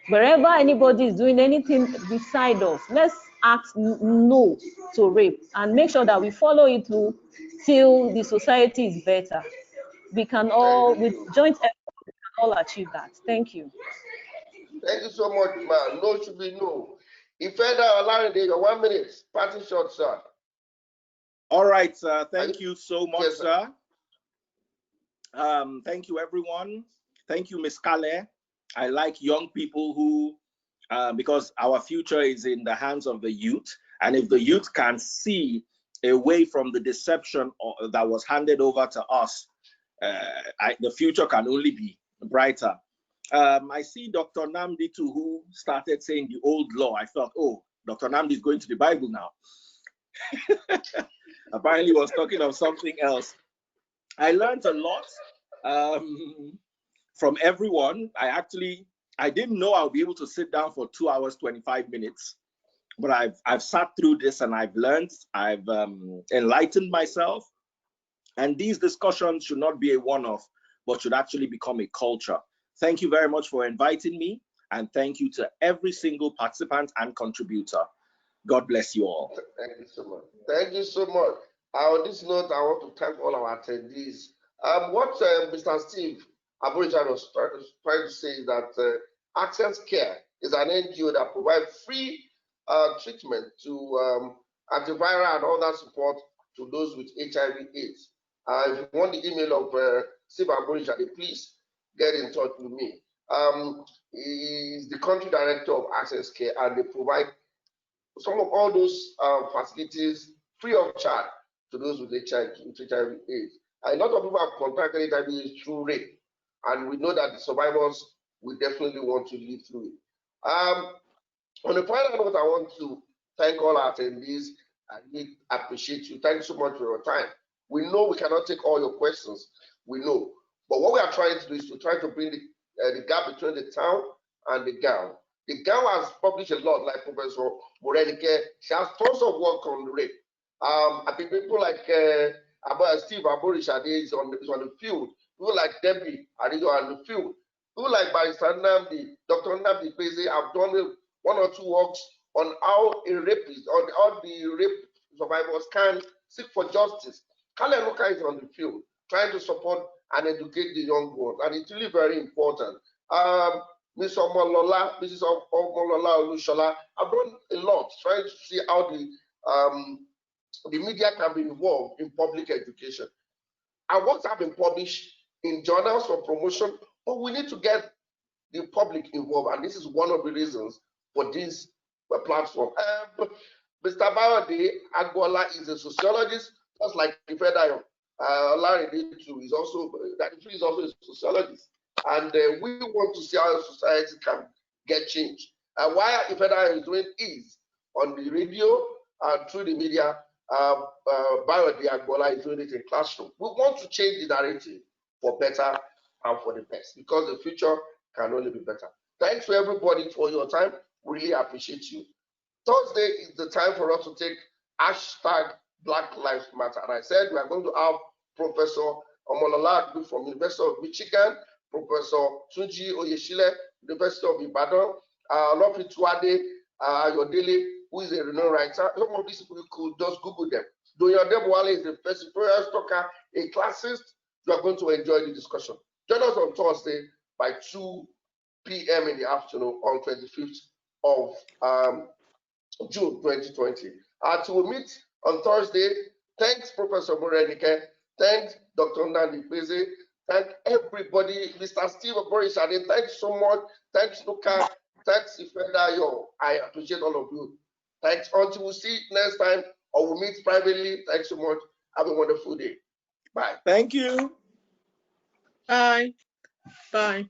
Wherever anybody is doing anything beside us, let's ask no to rape and make sure that we follow it through till the society is better. We can all, with joint effort, we can all achieve that. Thank you. Thank you so much, man. No should be no. Ifedayo, Olarinde, your 1 minute. Parting short, sir. All right, sir. Thank you so much, Yes, sir. Thank you, everyone. Thank you, Ms. Kale. I like young people who, because our future is in the hands of the youth. And if the youth can see away from the deception that was handed over to us, the future can only be brighter. I see Dr. Nnamdi too, who started saying the old law. I thought, oh, Dr. Nnamdi is going to the Bible now. Apparently, he was talking of something else. I learned a lot from everyone. I didn't know I'll be able to sit down for 2 hours, 25 minutes, but I've sat through this and I've learned, I've enlightened myself. And these discussions should not be a one-off, but should actually become a culture. Thank you very much for inviting me. And thank you to every single participant and contributor. God bless you all. Thank you so much. Thank you so much. On this note, I want to thank all our attendees. What Mr. Steve Aborisade was trying to say is that Access Care is an NGO that provides free treatment to antiviral and other support to those with HIV/AIDS. If you want the email of Steve Aborisade, please get in touch with me. He is the country director of Access Care, and they provide some of all those facilities free of charge to those with HIV/AIDS. A lot of people have contracted HIV/AIDS through rape, and we know that the survivors will definitely want to live through it. On the final note, I want to thank all our attendees. I really appreciate you. Thank you so much for your time. We know we cannot take all your questions. We know, but what we are trying to do is to try to bring the gap between the town and the gown. The gown has published a lot, like Professor Morenike. She has tons of work on the rape. I think people like Steve Aborisade is on the field. People like Debbie Ariyo are on the field. People like Dr. Nnamdi Ikpeze have done 1 or 2 works on how a rapist, on how the rape survivors can seek for justice. Kale and Nuka is on the field, trying to support and educate the young ones, and it's really very important. Mrs. Omolola Oluwasola, I've done a lot trying to see how the media can be involved in public education. Our works have been published in journals for promotion, but we need to get the public involved, and this is one of the reasons for this platform. Mr. Bayode Agboola is a sociologist, just like Ifedayo. Olarinde too is also a sociologist, and we want to see how society can get change. Why Ifedayo is doing is on the radio and through the media. Bayode Agboola is doing it in classroom. We want to change the narrative for better and for the best, because the future can only be better. Thanks to everybody for your time. Really appreciate you. Thursday is the time for us to take hashtag Black Lives Matter. And I said we are going to have Professor Omolola Oluwasola from University of Michigan, Professor Tunji Oyeshile, University of Ibadan, Lofi Tuade Ayodele, who is a renowned writer. Some of these people, you could just Google them. Doyode Wale is a first talker, a classist. You are going to enjoy the discussion. Join us on Thursday by 2 p.m. in the afternoon on 25th of June 2020. Until we meet on Thursday, thanks Professor Morenike, thanks Dr. Nnamdi Ikpeze, thank everybody, Mr. Steve Aborisade, thanks so much, thanks Nuka, thanks Ifedayo. I appreciate all of you. Thanks. Until we see next time, or we meet privately. Thanks so much. Have a wonderful day. Bye. Thank you. Bye. Bye.